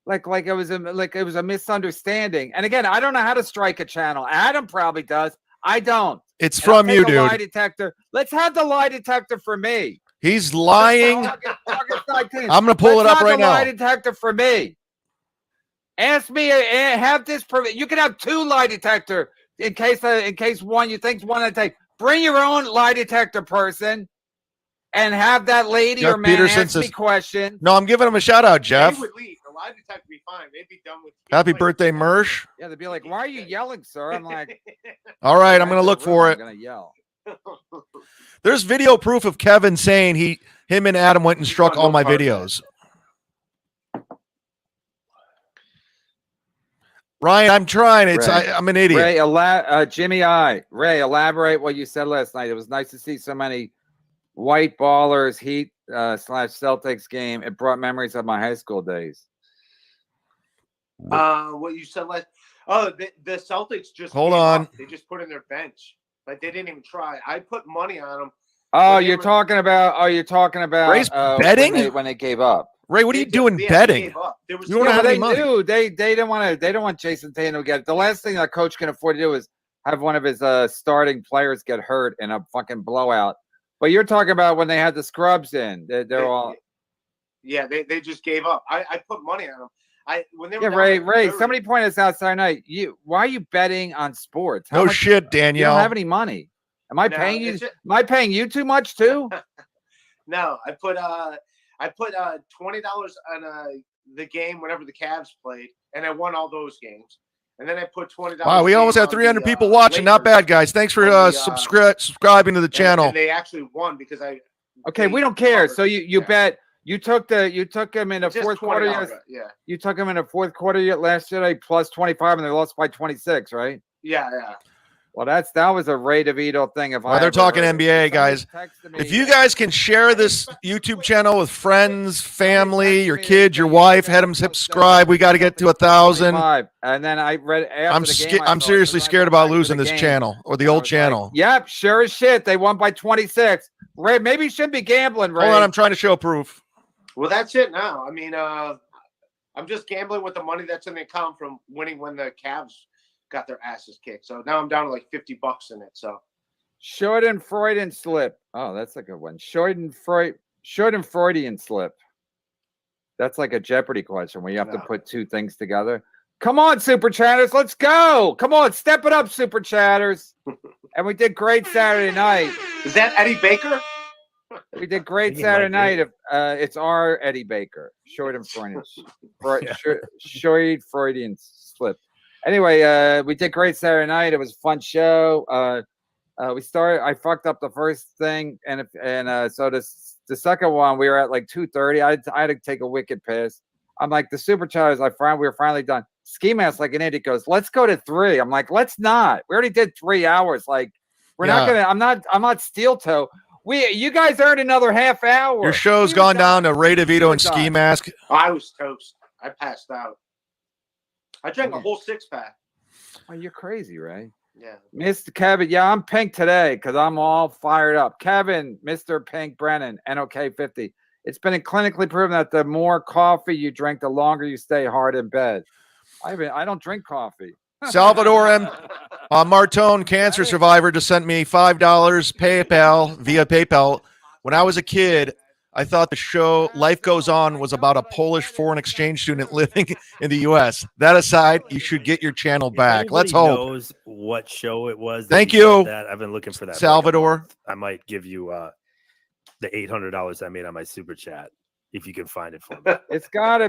Like it was a misunderstanding. And again, I don't know how to strike a channel. Adam probably does. I don't. It's from you, dude. Lie detector. Let's have the lie detector for me. He's lying. I'm going to pull it up right now. Lie detector for me. Ask me. Have this. You can have 2 lie detector in case one you think's one to take. Bring your own lie detector person, and have that lady Jeff or man Peterson ask me questions. No, I'm giving him a shout out, Jeff. They would leave. The lie detector would be fine. They'd be done with. Happy birthday, Mersh. Yeah, they'd be like, "Why are you yelling, sir?" I'm like, "All right, I'm going to look for it." I'm going to yell. There's video proof of Kevin saying him and Adam went and struck all my videos. Ryan, I'm trying. I'm an idiot. Ray, Jimmy I. Ray, elaborate what you said last night. It was nice to see so many White Ballers Heat / Celtics game. It brought memories of my high school days. What you said last? Oh, the Celtics just Hold gave on. up. They just put in their bench. Like they didn't even try. I put money on them. Oh, you're talking about. Ray's betting? when they gave up. Ray, what are you doing They betting? gave up. There was You don't have any money. Knew they didn't want to. They don't want Jason Tatum to get it. The last thing a coach can afford to do is have one of his starting players get hurt in a fucking blowout. But you're talking about when they had the scrubs in. They're all. Yeah, they just gave up. I put money on them. When they were Ray. down like 30, Somebody pointed us out Saturday night. Why are you betting on sports? No shit, You Danielle. don't have any money. Am I paying you? Am I paying you too much too? No, I put $20 on the game whenever the Cavs played, and I won all those games. And then I put $20. Wow, we almost had 300 people watching. Not bad, guys. Thanks for subscribing to the channel. And they actually won because Okay, we don't care. So you bet. You took him in the fourth quarter. Yeah. You took him in the fourth quarter last year, plus 25, and they lost by 26, right? Yeah. Well, that was a Ray DeVito thing. Well, they're talking NBA, guys. If you guys can share this YouTube channel with friends, family, your kids, your wife, head them subscribe. We got to get to 1,000. And then I read. I'm seriously scared about losing this channel or the old channel. Yep, sure as shit. They won by 26. Ray, maybe you shouldn't be gambling, Ray. Hold on, I'm trying to show proof. Well, that's it now. I mean, I'm just gambling with the money that's in the account from winning when the Cavs got their asses kicked. So now I'm down to like $50 in it. So Freudian slip. Oh, that's a good one. Freudian slip. That's like a Jeopardy question where you have to put two things together. Come on, Super Chatters, let's go. Come on, step it up, Super Chatters. And we did great Saturday night. Is that Eddie Baker? We did great Saturday night. It's our Eddie Baker. Short and Freudian. Short Freudian slip. Anyway, we did great Saturday night. It was a fun show. We started. I fucked up the first thing, and so the second one we were at like 2:30. I had to take a wicked piss. I'm like the Super Chatters. We were finally done. Ski Mask like an idiot goes, let's go to 3. I'm like, let's not. We already did 3 hours. Like we're not gonna. I'm not steel toe. You guys earned another half hour. Your show's gone down to Ray DeVito and Ski Mask. I was toast. I passed out. I drank a whole 6-pack. Oh, you're crazy, Ray. Yeah. Mr. Kevin. Yeah, I'm pink today because I'm all fired up. Kevin, Mr. Pink Brennan, NOK 50. It's been clinically proven that the more coffee you drink, the longer you stay hard in bed. I don't drink coffee. Salvador M. Martone, cancer survivor, just sent me $5 via PayPal. When I was a kid, I thought the show Life Goes On was about a Polish foreign exchange student living in the U.S. That aside, you should get your channel back. Let's hope. Knows what show it was. Thank you. I've been looking for that. Salvador. I might give you the $800 I made on my super chat if you can find it for me. It's gotta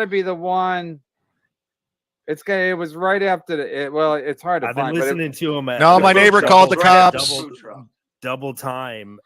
be the one. It was right after it's hard to I've find. been listening to him. No, my neighbor called the cops. Double time.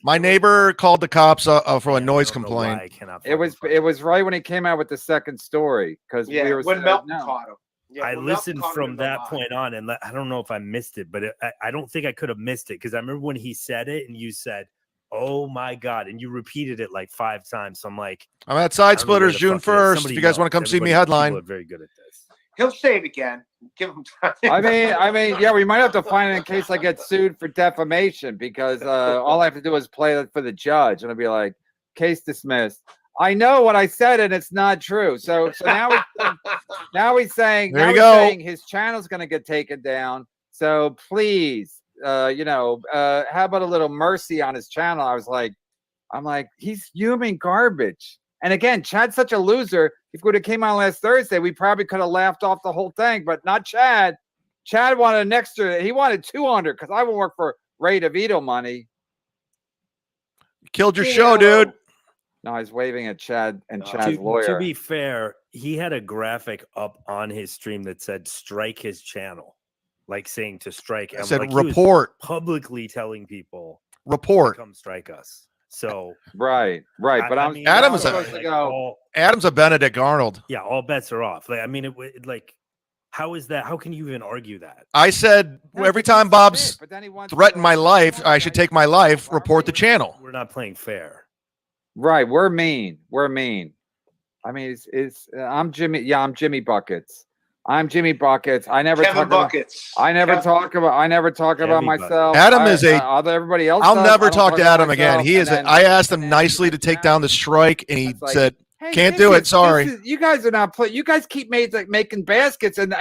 My neighbor called the cops for a noise complaint. It was right when he came out with the second story because we were when Melton caught him. Yeah, I listened from that point on, and I don't know if I missed it, but I don't think I could have missed it because I remember when he said it, and you said, "Oh my God," and you repeated it like 5 times. So I'm like, I'm at Side Splitters June 1st. If you guys want to come see me headline, people are very good at this. He'll say it again. Give him time. I mean, yeah, we might have to find it in case I get sued for defamation because all I have to do is play it for the judge, and I'll be like, "Case dismissed." I know what I said, and it's not true. So now he's saying his channel's going to get taken down. So please, how about a little mercy on his channel? I'm like, he's human garbage. And again, Chad's such a loser. If we would have came on last Thursday, we probably could have laughed off the whole thing, but not Chad. Chad wanted an extra. He wanted 200 because I won't work for Ray DeVito money. Killed your show, dude. No, he's waving at Chad and Chad's lawyer. To be fair, he had a graphic up on his stream that said strike his channel, like saying to strike. I said like, report. Publicly telling people report. Come strike us. So right. But Adam's a Benedict Arnold. Yeah, all bets are off. Like I mean, How is that? How can you even argue that? I said No, every it's a time piece of Bob's shit, but then he wants threatened to- my life, I should take my life, report the channel. We're not playing fair. Right, we're mean. We're mean. I mean, I'm Jimmy. Yeah, I'm Jimmy Buckets. I'm Jimmy Buckets. I never Kevin talk about. Buckets. I never Kevin- talk about. I never talk about Kevin myself. Adam is a- Other everybody else. I'll does. never I don't talk to about Adam again. myself, He is. and then- I asked and him then- nicely to take down the strike, and he It's like, said, Hey, "Can't this do it. is- Sorry." this is- you guys are not playing. You guys keep making baskets, and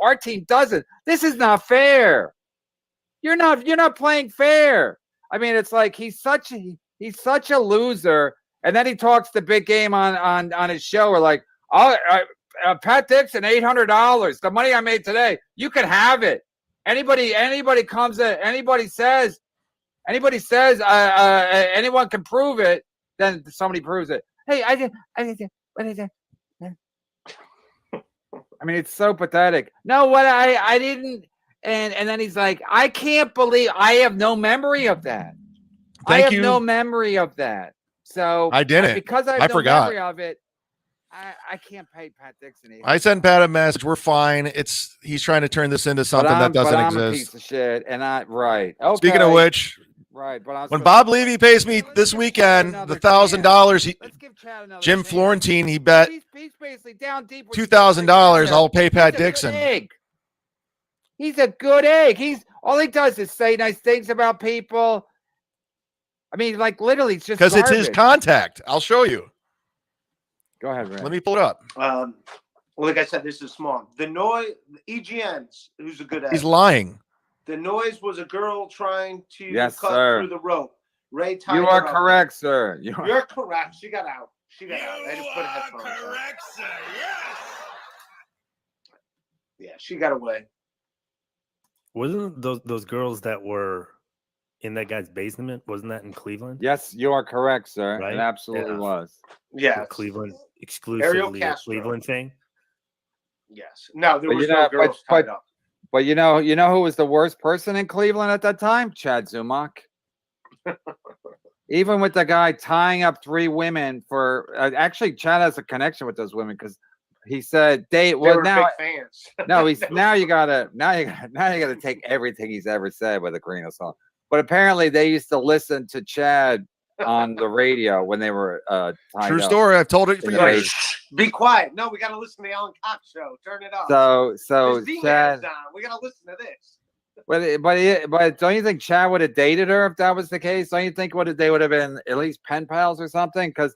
our team doesn't. This is not fair. You're not playing fair. I mean, it's like he's such a loser, and then he talks the big game on his show. Or like, Pat Dixon, $800. The money I made today, you can have it. Anybody comes in, anybody says, anyone can prove it, then somebody proves it. Hey, I did. I mean, it's so pathetic. No, what I didn't, and then he's like, I can't believe I have no memory of that. I have no memory of that. So I didn't. because I I have no forgot. memory of it. I can't pay Pat Dixon. I sent Pat a message. We're fine. He's trying to turn this into something that doesn't I'm a exist. piece of shit, and right. Okay. Speaking of which, right, but when Bob Levy pays me this weekend the $1,000, let's give Chad another Jim chance. Florentine, he bet He's basically down deep. with $2,000. I'll pay Pat He's a good Dixon. egg. He's a good egg. All he does is say nice things about people. I mean, like literally, it's just Because it's his garbage. contact. I'll show you. Go ahead, Ray. Let me pull it up. Well, like I said, this is small. The noise, EGN's, who's a good egg. He's lying. The noise was a girl trying to Yes, cut sir. through the rope. Ray tied You her are up. correct, sir. You're correct. She got out. She got out. They just put headphones on. sir. Yes. Yeah, she got away. Wasn't those girls that were in that guy's basement? Wasn't that in Cleveland? Yes, you are correct, sir. Right? It absolutely Yeah. was. Yeah, The Cleveland exclusively a Castro. Cleveland thing. Yes. No, there But was you know, no girls but- tied up. But you know who was the worst person in Cleveland at that time? ChadZumock. Even with the guy tying up 3 women for actually, Chad has a connection with those women because he said They well were now big fans. no he's now you gotta take everything he's ever said with a grain of salt. But apparently they used to listen to Chad on the radio when they were tied True up. story. I've told it for In years. race. Be quiet. No, we got to listen to the Alan Cox show. Turn it up. So There's D-Man's Chad. on. We got to listen to this. But don't you think Chad would have dated her if that was the case? Don't you think they would have been at least pen pals or something? Because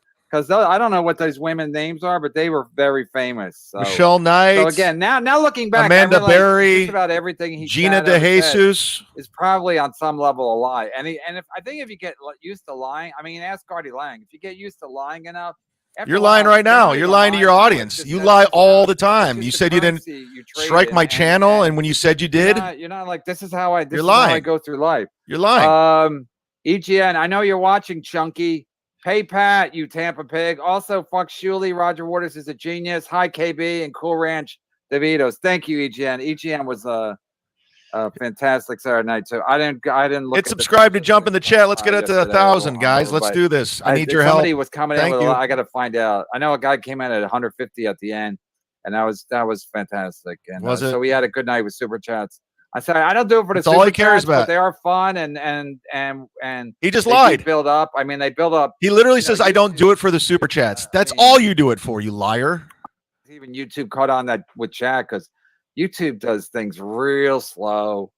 I don't know what those women names are, but they were very famous. So, Michelle Knight. so again, now looking back, Amanda I realize Berry, just about everything he Gina Chad ever said DeJesus. is probably on some level a lie. And if you get used to lying, I mean, ask Artie Lang. If you get used to lying enough, after You're a while, lying right now. generally You're the lying to your lying, audience. it's You just- lie it's all the just time. You the said you didn't currency you traded, strike my channel, and when you said you did, you're not like this is how I You're is how I lying. go through life. you're lying. EGN, I know you're watching, Chunky. Pay Pat, you Tampa pig. Also, fuck Shuli. Roger Waters is a genius. Hi, KB and Cool Ranch Duh-Vitos. Thank you, EGN. EGN was a fantastic Saturday night too. I didn't look. Hit at subscribe to jump in the chat. Let's get it to yesterday, 1,000, I'm guys. over, Let's but do this. I need your somebody help. was coming Thank in with you. I got to find out. I know a guy came in at 150 at the end, and that was fantastic. And Was it? so we had a good night with super chats. I said I don't do it for the That's all super he cares chats, but about. they are fun and He just they do lied. build up. I mean, they build up. He literally You know, says, "I don't do it for the super chats." That's I mean- all you do it for, you liar. Even YouTube caught on that with Chad because YouTube does things real slow.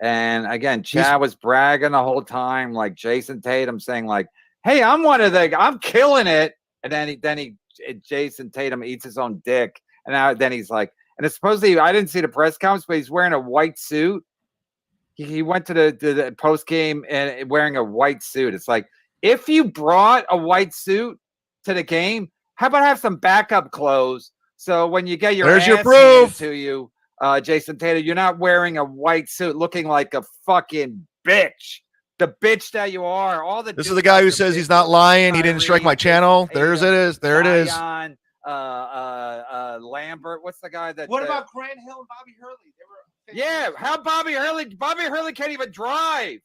And again, Chad was bragging the whole time, like Jason Tatum saying, like, "Hey, I'm killing it." And then Jason Tatum eats his own dick, and then he's like, and it's supposedly I didn't see the press conference, but he's wearing a white suit. He went to the post game and wearing a white suit. It's like if you brought a white suit to the game, how about have some backup clothes? So when you get There's your ass handed proof. to you, Jason Tatum, you're not wearing a white suit, looking like a fucking bitch. The bitch that you are. All the This is the guy who says he's not lying. He didn't strike my channel. There's it is. There it is. Zion, Lambert. What's the guy that? What about Grant Hill and Bobby Hurley? They were Yeah, how Bobby Hurley? Bobby Hurley can't even drive.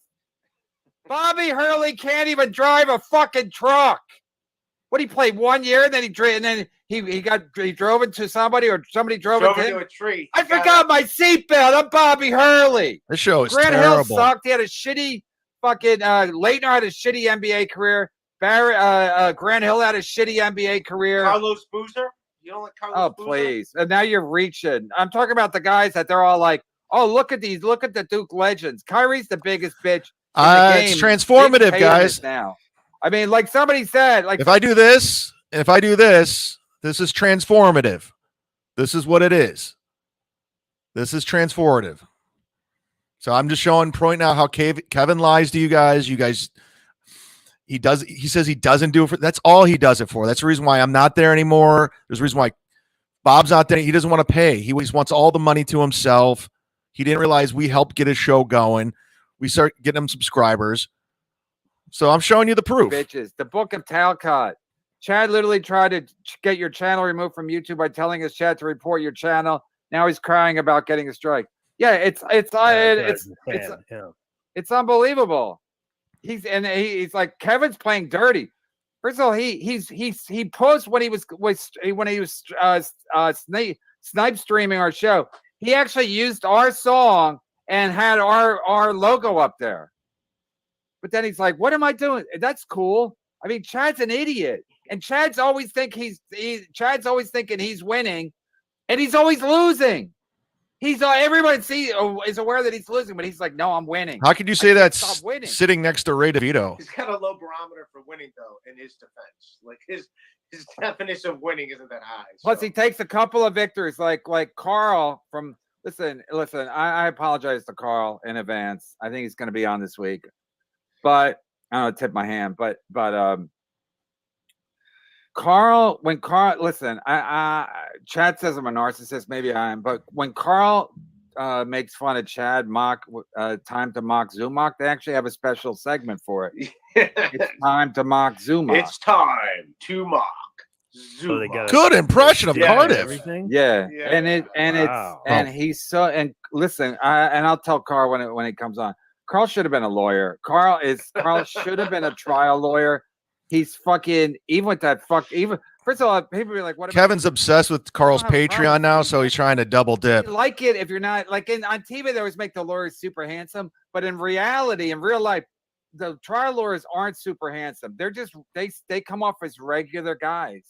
Bobby Hurley can't even drive a fucking truck. What he played 1 year, and then he drove into somebody or somebody drove Drove into into him. a tree. I forgot my seatbelt. I'm Bobby Hurley. This show is Grant Hill terrible. sucked. He had a shitty fucking Leitner had a shitty NBA career. Grant Hill had a shitty NBA career. Carlos Boozer. You don't like Carlos Boozer? Please. And now you're reaching. I'm talking about the guys that they're all like, oh, look at these. Look at the Duke legends. Kyrie's the biggest bitch in the game. It's transformative, He's guys. now. I mean, like somebody said, like if I do this, this is transformative. This is what it is. This is transformative. So I'm just pointing out how Kevin lies to you guys. You guys, he says he doesn't do it for, that's all he does it for. That's the reason why I'm not there anymore. There's a reason why Bob's not there. He doesn't want to pay. He always wants all the money to himself. He didn't realize we helped get his show going. We start getting him subscribers. So I'm showing you the proof. Bitches. The Book of Talcott. Chad literally tried to get your channel removed from YouTube by telling his chat to report your channel. Now he's crying about getting a strike. Yeah, it's unbelievable. He's like, Kevin's playing dirty. First of all, he posed when he was snipe streaming our show. He actually used our song and had our logo up there. But then he's like, "What am I doing? That's cool." I mean, Chad's an idiot, and Chad's always thinking he's winning, and he's always losing. Everybody is aware that he's losing, but he's like, "No, I'm winning." How could you say that's sitting next to Ray DeVito? He's got a low barometer for winning, though, in his defense. Like his definition of winning isn't that high. Plus, he takes a couple of victories, like Carl from. Listen. I apologize to Carl in advance. I think he's going to be on this week, but I don't tip my hand. But Carl, listen, Chad says I'm a narcissist. Maybe I am, but when Carl makes fun of Chad time to mock Zumock, they actually have a special segment for it. It's time to mock Zumock. It's time to mock Zumock. Good impression of Cardiff. Everything? Yeah. Wow. And he's so, and listen, I'll tell Carl when it comes on. Carl should have been a lawyer. Carl should have been a trial lawyer. He's fucking, even with that first of all, people be like, what? Kevin's obsessed with Carl's Patreon now, so he's trying to double dip. Like it if you're not, like on TV, they always make the lawyers super handsome, but in reality, in real life, the trial lawyers aren't super handsome. They're just, they come off as regular guys.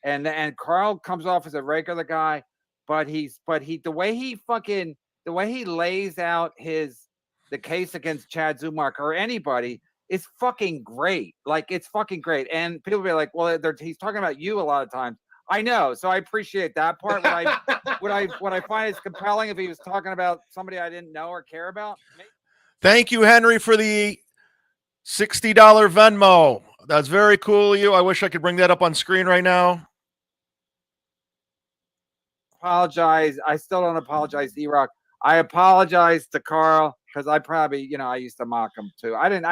And Carl comes off as a regular guy, but the way he lays out the case against chad-zumock or anybody is fucking great. Like, it's fucking great. And people be like, well, he's talking about you a lot of times. I know. So I appreciate that part. Would I find it compelling if he was talking about somebody I didn't know or care about? Thank you, Henry, for the $60 Venmo. That's very cool of you. I wish I could bring that up on screen right now. Apologize. I still don't apologize to E-Rock. I apologize to Carl because I probably, I used to mock him too. I didn't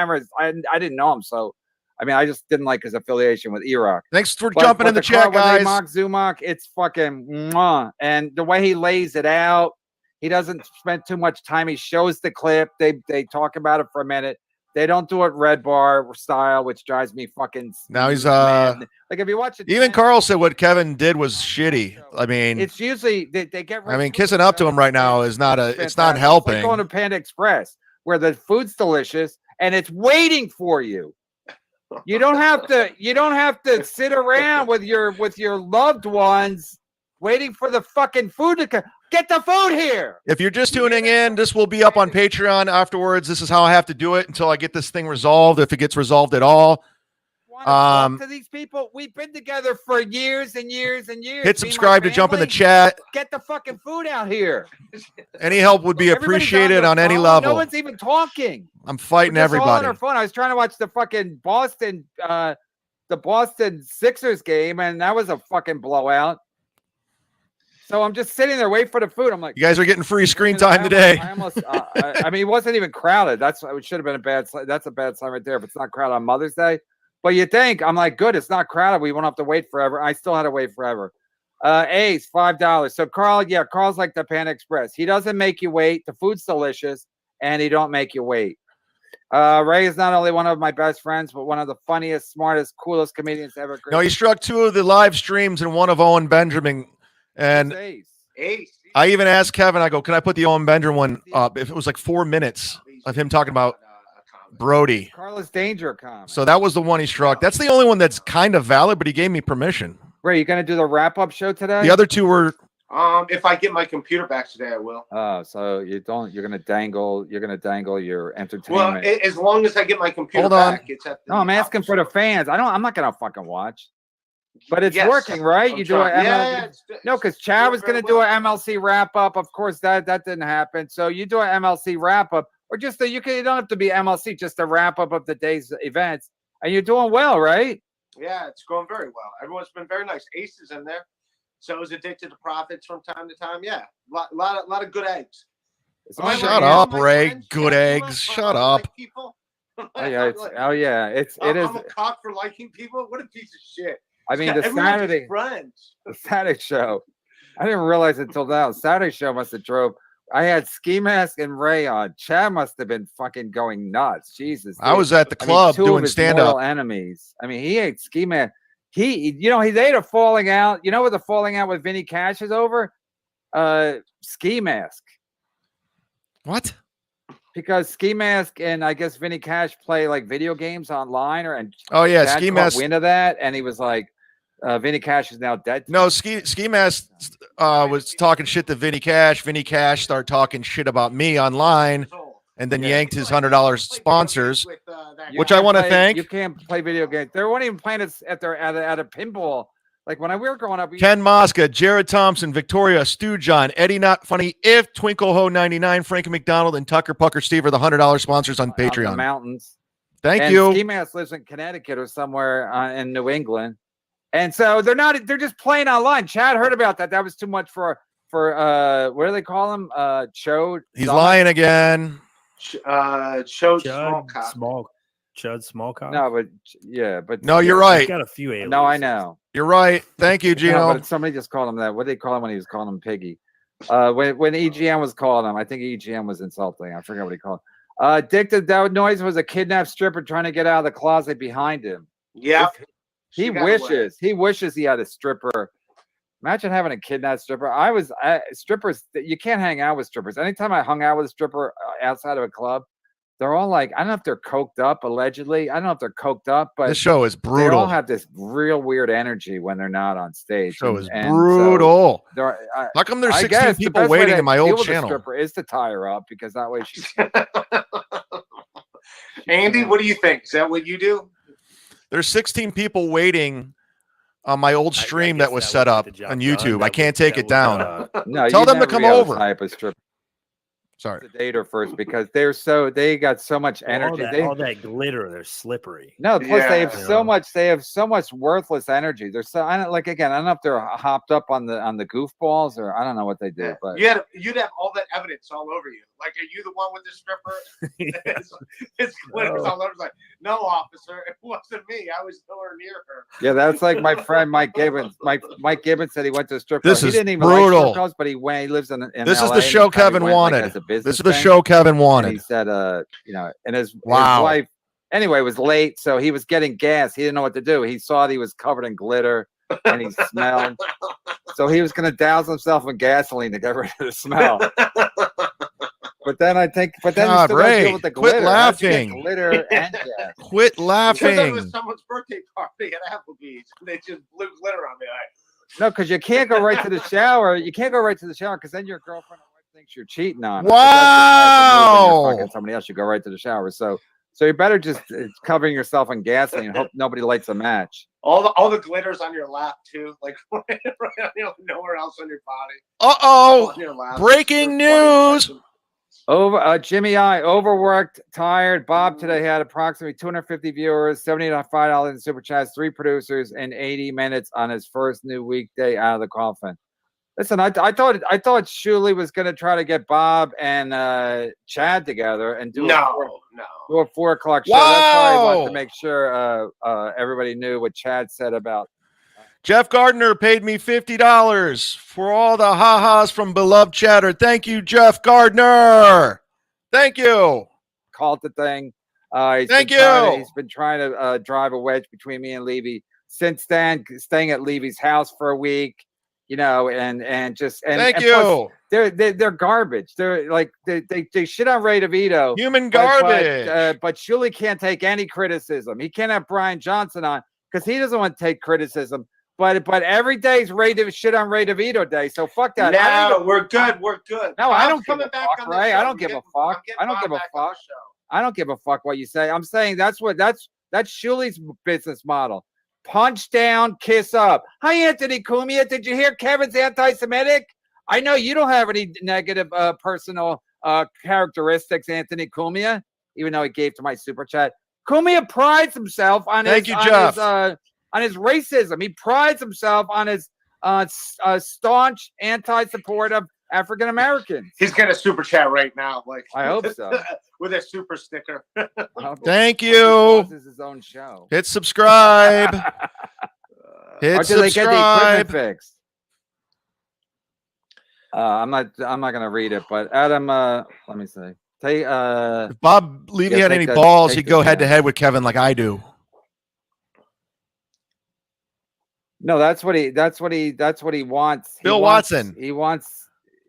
know him, so I mean, I just didn't like his affiliation with E-Rock. Thanks for jumping in the chat, guys. When they mock Zumock, it's fucking mwah. And the way he lays it out, he doesn't spend too much time. He shows the clip. They talk about it for a minute. They don't do it red bar style, which drives me fucking. Now he's mad. Like if you watch it, even Carl said what Kevin did was shitty. I mean, it's usually they get. I mean, kissing up to him right now is not it's not helping. It's like going to Panda Express where the food's delicious and it's waiting for you. You don't have to sit around with your loved ones waiting for the fucking food to come. Get the food here. If you're just tuning in, this will be up on Patreon afterwards. This is how I have to do it until I get this thing resolved, if it gets resolved at all. To these people, we've been together for years and years and years. Hit subscribe to jump in the chat. Get the fucking food out here. Any help would be appreciated on any level. No one's even talking. I'm fighting everybody. On our phone. I was trying to watch the fucking Boston Sixers game, and that was a fucking blowout. So I'm just sitting there waiting for the food. I'm like, you guys are getting free screen time today. I mean, it wasn't even crowded. It should have been a bad. That's a bad sign right there. If it's not crowded on Mother's Day, but you think I'm like, good. It's not crowded. We won't have to wait forever. I still had to wait forever. Ace $5. So Carl's like the Panda Express. He doesn't make you wait. The food's delicious, and he don't make you wait. Ray is not only one of my best friends, but one of the funniest, smartest, coolest comedians ever. No, he struck 2 of the live streams and one of Owen Benjamin. And Ace. I even asked Kevin, I go, can I put the Owen Benjamin one up? If it was like 4 minutes of him talking about Brody. Carlos Danger comment. So that was the one he struck. That's the only one that's kind of valid, but he gave me permission. Ray, you going to do the wrap-up show today? The other 2 were... If I get my computer back today, I will. Oh, so you're going to dangle your entertainment. Well, as long as I get my computer back, it's at the. No, I'm asking for the fans. I'm not going to fucking watch. But it's working, right? You do an MLC. No, because Chad was going to do an MLC wrap-up. Of course, that didn't happen. So you do an MLC wrap-up, or just you don't have to be MLC, just a wrap-up of the day's events. And you're doing well, right? Yeah, it's going very well. Everyone's been very nice. Ace is in there. So is Addicted to Profits from time to time. Yeah, a lot of good eggs. Shut up, Ray. Good eggs. Shut up. Oh yeah, it is. I'm a cock for liking people. What a piece of shit. I mean, the Saturday show. I didn't realize it until now. Saturday show must have drove. I had Ski Mask and Ray on. Chad must have been fucking going nuts. Jesus. I was at the club doing stand-up. Enemies. I mean, he ate Ski Mask. They had a falling out. You know what the falling out with Vinny Cash is over? Ski Mask. What? Because Ski Mask and I guess Vinny Cash play like video games online, Ski Mask wind of that, and he was like, Vinny Cash is now dead. No, Ski Mask was talking shit to Vinny Cash. Vinny Cash started talking shit about me online, and then yanked his $100 sponsors, which I want to thank. You can't play video games. They weren't even playing it at a pinball. Like when we were growing up. Ken Mosca, Jared Thompson, Victoria, Stu John, Eddie Not Funny, If, Twinkle Ho 99, Frankie McDonald, and Tucker Pucker Steve are the $100 sponsors on Patreon. On the mountains. Thank you. Ski Mask lives in Connecticut or somewhere in New England. And so they're just playing online. Chad heard about that. That was too much for what do they call him? Chode. He's lying again. Chud Small cock. No, but no, you're right. He's got a few aliens. No, I know. You're right. Thank you, Gino. No, but somebody just called him that. What did they call him when he was calling him Piggy? When EGM was calling him, I think EGM was insulting. I forget what he called him. Addicted That Noise was a kidnapped stripper trying to get out of the closet behind him. Yeah. He wishes he had a stripper. Imagine having a kidnapped stripper. Strippers, you can't hang out with strippers. Anytime I hung out with a stripper outside of a club, they're all like, I don't know if they're coked up, allegedly. I don't know if they're coked up, but this show is brutal. They all have this real weird energy when they're not on stage. Show is brutal. So how come there's 16 people waiting in my old channel? The stripper is to tie her up because that way she. Andy, what do you think? Is that what you do? There's 16 people waiting on my old stream that was set up on YouTube. I can't take it down. No, tell them to come over. Type of stripper. Sorry. To date her first because they got so much energy. All that glitter, they're slippery. No, plus they have so much worthless energy. They're so I don't know if they're hopped up on the goofballs or I don't know what they do. But you'd have all that evidence all over you. Like, are you the one with the stripper? It's glitters all over. It's like, no, officer, it wasn't me. I was nowhere near her. Yeah, that's like my friend Mike Gibbons. Mike Gibbons said he went to a strip club. This is he didn't even brutal. like strip clubs, but he lives in this LA, is the show Kevin wanted. This is the show Kevin wanted. And he said, and his wife, anyway, was late, so he was getting gas. He didn't know what to do. He saw that he was covered in glitter, and he smelled. So he was going to douse himself in gasoline to get rid of the smell. But then you still deal with the glitter. Quit laughing. Glitter and gas. Quit laughing. Because it was someone's birthday party at Applebee's. They just blew glitter on me. No, because you can't go right to the shower. You can't go right to the shower because then your girlfriend thinks you're cheating on her. Wow. Fucking somebody else, you go right to the shower. So you better just covering yourself in gasoline and hope nobody lights a match. All the glitters on your lap too, like nowhere else on your body. Uh-oh. Breaking news. Jimmy I overworked, tired. Bob today had approximately 250 viewers, $75 in super chats, 3 producers, and 80 minutes on his first new weekday out of the coffin. Listen, I thought Shuli was going to try to get Bob and Chad together and do a 4 o'clock show. Wow. That's why I wanted to make sure everybody knew what Chad said about. Jeff Gardner paid me $50 for all the ha-has from beloved chatter. Thank you, Jeff Gardner. Thank you. Called the thing. Thank you. He's been trying to drive a wedge between me and Levy since then, staying at Levy's house for a week, and just Thank and you. plus, they're garbage. They're like they shit on Ray DeVito. Human garbage. But Shuli can't take any criticism. He can't have Brian Johnson on because he doesn't want to take criticism. But every day's shit on Ray DeVito day. So fuck that. No, we're good. We're good. No, I don't give coming a back fuck, on the Ray. show. I don't give a fuck. I don't give a fuck. I don't give a fuck what you say. I'm saying that's Shuli's business model. Punch down, kiss up. Hi, Anthony Cumia. Did you hear Kevin's anti-Semitic? I know you don't have any negative personal characteristics, Anthony Cumia, even though he gave to my super chat. Cumia prides himself on his racism. He prides himself on his staunch anti-support of African Americans. He's gonna super chat right now, I hope so. With a super sticker. Thank you. This is his own show. Hit subscribe. Hit Or do they get the subscribe. equipment fixed? I'm not gonna read it, but Adam, let me see. If Bob Levy Yeah, had take any that- balls, take he'd this go head to down. head with Kevin like I do. No, that's what he wants. Bill Watson.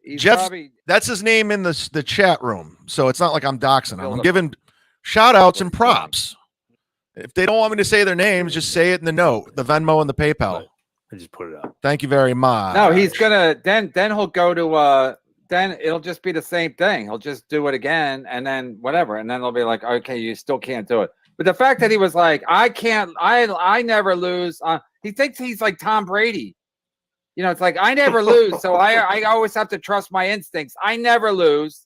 He's Jeff's- probably That's his name in the chat room. So it's not like I'm doxing him. I'm Build a- giving shout outs and props. If they don't want me to say their names, just say it in the note, the Venmo and the PayPal. I just put it up. Thank you very much. no. He's gonna then he'll go to then it'll just be the same thing. He'll just do it again and then whatever, and then they'll be like, okay, you still can't do it. But the fact that he was like, I never lose. He thinks he's like Tom Brady. It's like I never lose, so I always have to trust my instincts. I never lose.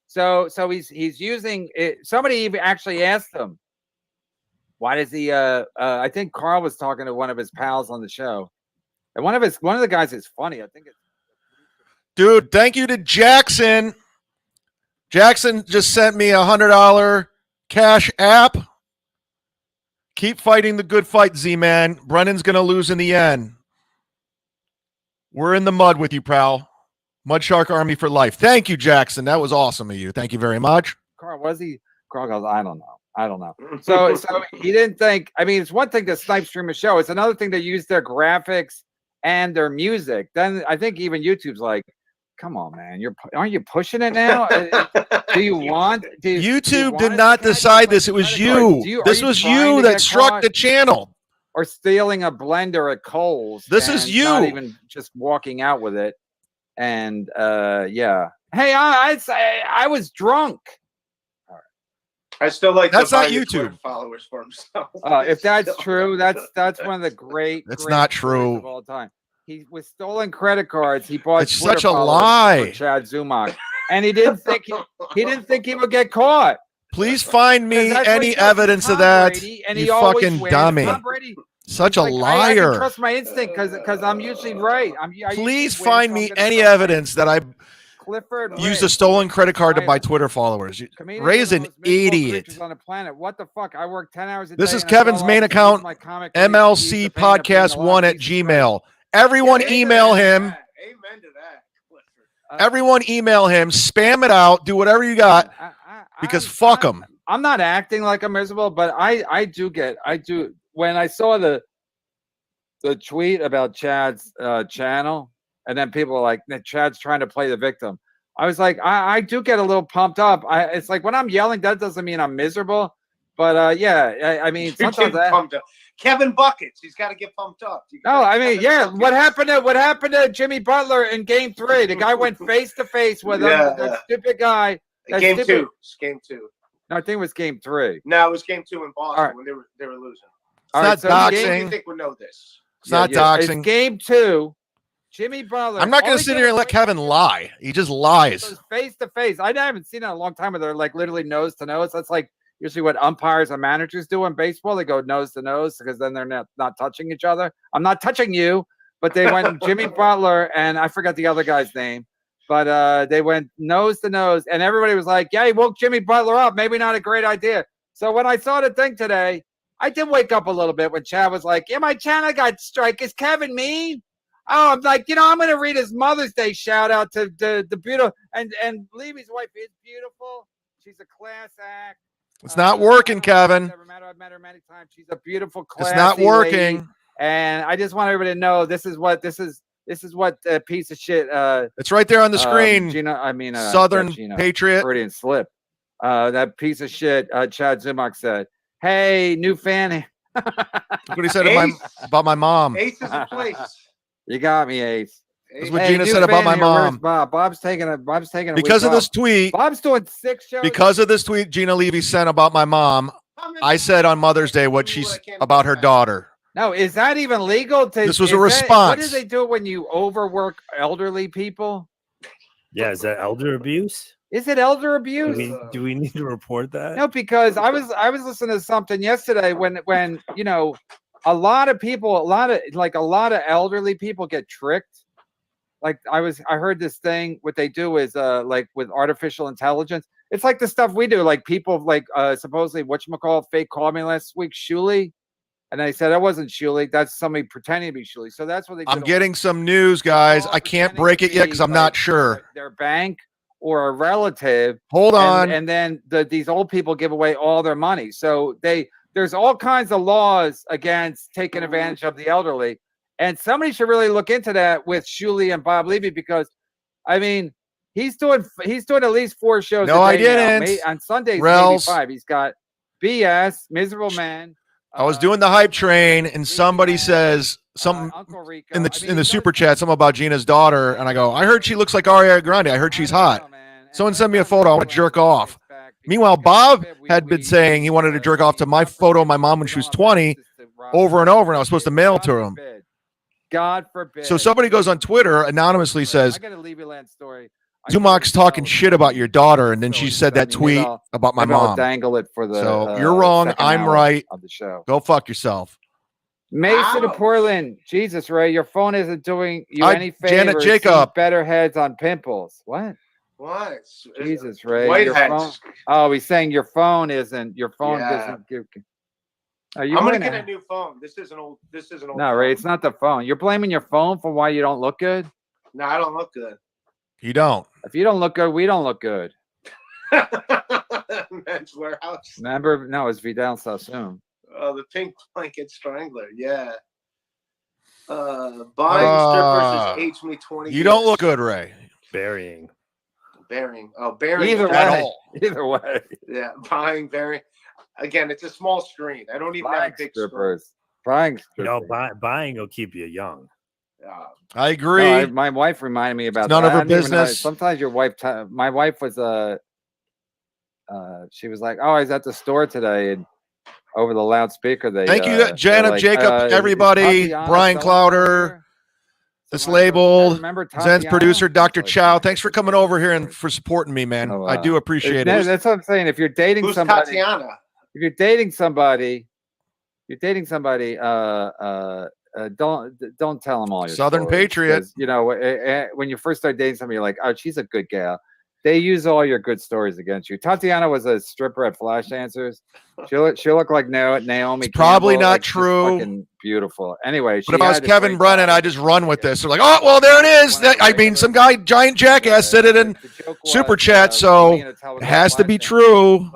So he's using it. Somebody even actually asked him, why does he? I think Carl was talking to one of his pals on the show, and one of the guys is funny. I think it's Dude, thank you to Jackson. Jackson just sent me $100 cash app. Keep fighting the good fight, Z-Man. Brennan's going to lose in the end. We're in the mud with you, pal. Mudshark Army for life. Thank you, Jackson. That was awesome of you. Thank you very much. Carl. Was he? Carl goes, I don't know. So he didn't think. I mean, it's one thing to snipe stream a show. It's another thing to use their graphics and their music. Then I think even YouTube's like, come on, man, aren't you pushing it now? Do you want? YouTube did not decide this. It was you. This was you that struck the channel. Or stealing a blender at Kohl's. This is you. Not even just walking out with it. And yeah. Hey, I was drunk. I still like That's to buy not your YouTube. Twitter followers for himself. If that's true, that's one of the great. That's great not stories true. of all time. He with stolen credit cards. He bought. It's Twitter such a followers lie. for chad-zumock, and he didn't think he would get caught. Please find me 'Cause that's what he any does with evidence Tom of that. Brady, and You he always fucking wins. dummy. Tom Brady, Such a like, I liar. can trust my instinct because I'm usually right. I usually Please win, find so I'm me gonna any trust my evidence that I Clifford used Ray. a stolen credit card to buy Right. Twitter followers. Comedians Ray's are an the most miserable idiot. creatures on the planet. What the fuck? I work 10 hours a day. This is and I go Kevin's off main to account, use my comic relief MLC to use the pain of being Podcast alive. 1 at Jesus Gmail. Everyone Yeah, email amen to him. that. Amen to that, Clifford. Christ. Everyone email him. Spam it out. Do whatever you got because fuck him. I'm not acting like I'm miserable, but I do. When I saw the tweet about Chad's channel, and then people were like, Chad's trying to play the victim. I was like, I do get a little pumped up. It's like when I'm yelling, that doesn't mean I'm miserable. But yeah, I mean, You sometimes get pumped up. Kevin Buckets, he's got to get pumped up. no, I mean, yeah. What happened to Jimmy Butler in Game 3? The guy went face to face with him. Yeah, That stupid guy. that Game stupid- 2. It's Game 2. No, I think it was Game 3. No, it was Game 2 in Boston All right. when they were losing. It's not so doxing. Who do game- you think would know this? It's not It's doxing. Game 2. Jimmy Butler. I'm not going all to he sit did here and was let Kevin lie. He just lies. Face to face. I haven't seen it in a long time where they're like literally nose to nose. That's like usually what umpires and managers do in baseball. They go nose to nose because then they're not touching each other. I'm not touching you, but they went Jimmy Butler and I forgot the other guy's name, but they went nose to nose and everybody was like, yeah, he woke Jimmy Butler up. Maybe not a great idea. So when I saw the thing today, I did wake up a little bit when Chad was like, yeah, my channel got strike. Is Kevin mean? Oh, I'm like, I'm going to read his Mother's Day shout out to the beautiful and Levy's wife is beautiful. She's a class act. It's not working, Kevin. I've met her many times. She's a beautiful, classy It's not working. lady, and I just want everybody to know this is what a piece of shit. It's right there on the screen. Southern Patriot. Freudian slip. That piece of shit. chad-zumock said, "Hey, new fan." Look what he said about my mom. Ace is in place. You got me, Ace. That's what Gina said about my mom. Bob? Bob's taking a Because of week this tweet. Bob's doing 6 shows. Because of this tweet Gina Levy sent about my mom, I said on Mother's Day what she's about her daughter. No, is that even legal? This was a response. What do they do when you overwork elderly people? Yeah, is that elder abuse? Is it elder abuse? Do we need to report that? No, because I was listening to something yesterday when a lot of elderly people get tricked. Like I heard this thing. What they do is like with artificial intelligence, it's like the stuff we do. Like people like supposedly whatchamacallit fake called me last week, Shuli, and I said I wasn't Shuli. That's somebody pretending to be Shuli. So that's what they. I'm getting some news, guys. I can't break it yet because I'm not sure. Their bank or a relative. Hold on. And then these old people give away all their money. So there's all kinds of laws against taking advantage of the elderly. And somebody should really look into that with Shuli and Bob Levy because, I mean, he's doing at least 4 shows. No, I didn't. On Sundays, maybe 5. He's got BS, Miserable Men. I was doing the hype train, and somebody says something in the super chat, something about Gina's daughter, and I go, I heard she looks like Ariana Grande. I heard she's hot. Someone sent me a photo. I want to jerk off. Meanwhile, Bob had been saying he wanted to jerk off to my photo of my mom when she was 20 over and over, and I was supposed to mail it to him. God forbid. So somebody goes on Twitter, anonymously says, I got a Levyland story. Zumock's talking shit about your daughter, and then she said that tweet about my mom. I'll dangle it for the. So you're wrong. I'm right. Of the show. Go fuck yourself. Mason of Portland. Jesus, Ray, your phone isn't doing you any favors. Janet Jacob. Better heads on pimples. What? What? Jesus, Ray. Your phone, he's saying your phone isn't. Your phone doesn't give. I'm gonna get a new phone. This isn't old. No, Ray, it's not the phone. You're blaming your phone for why you don't look good. No, I don't look good. You don't. If you don't look good, we don't look good. Men's Warehouse. Remember? No, it's Vidal Sassoon. Oh, the Pink Blanket Strangler. Yeah. Buying strippers has aged me 20 years. You don't look good, Ray. Burying. Oh, burying. Either way. Yeah, burying. Again, it's a small screen. I don't even have a big strippers. Buying strippers. Buying will keep you young. I agree. No, my wife reminded me about none that. of her business. Sometimes your wife. My wife was she was like, "Oh, I was at the store today, and over the loudspeaker, they." Thank you, Janet Jacob, everybody, Brian Clowder, this labeled Zen's producer, Dr. Chow. Thanks for coming over here and for supporting me, man. I do appreciate it. That's what I'm saying. If you're dating somebody, if you're dating somebody, don't tell them all your Southern stories, Patriot. You know, when you first start dating somebody, you're like, oh, she's a good gal. They use all your good stories against you. Tatiana was a stripper at Flash Dancers. She looked like Naomi. It's probably Campbell, not like, true. Fucking beautiful. Anyway, but if I was Kevin Brennan, I just run with this. They're like, oh, well, there it is. I mean, some guy, giant jackass, said it in super chat, so it has to be true.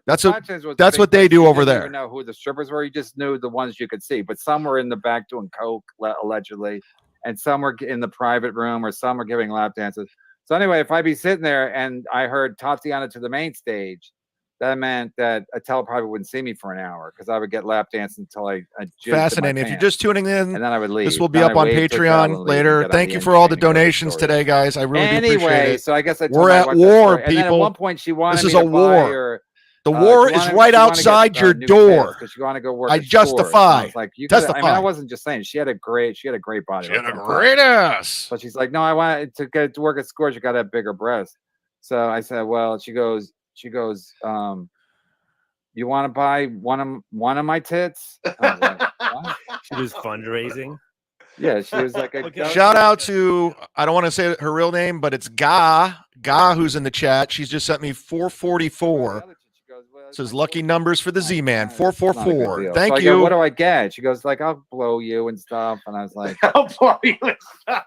That's what they do over there. You didn't know who the strippers were. You just knew the ones you could see. But some were in the back doing coke, allegedly, and some were in the private room, or some were giving lap dances. So anyway, if I'd be sitting there and I heard Tatiana to the main stage, that meant that Attell probably wouldn't see me for an hour because I would get lap dance until I fascinating. If you're just tuning in, and then I would leave. This will be up on Patreon later. Thank you for all the donations today, guys. I really do appreciate it. So I guess we're at war, people. And then at one point she wanted this is a war. The war is right outside your door. Because you want to go work. I justify. Like testify. I mean, I wasn't just she had a great body. She had a great ass. But she's like, no, I wanted to get to work at Scores. You got to have bigger breasts. So I said, well, she goes, you want to buy one of my tits? I was like, what? She was fundraising. Yeah, she was like shout out to, I don't want to say her real name, but it's Ga who's in the chat. She's just sent me 444. Says lucky numbers for the Z-Man. 444. Thank you. What do I get? She goes like, I'll blow you and stuff. And I was like, I'll blow you and stuff.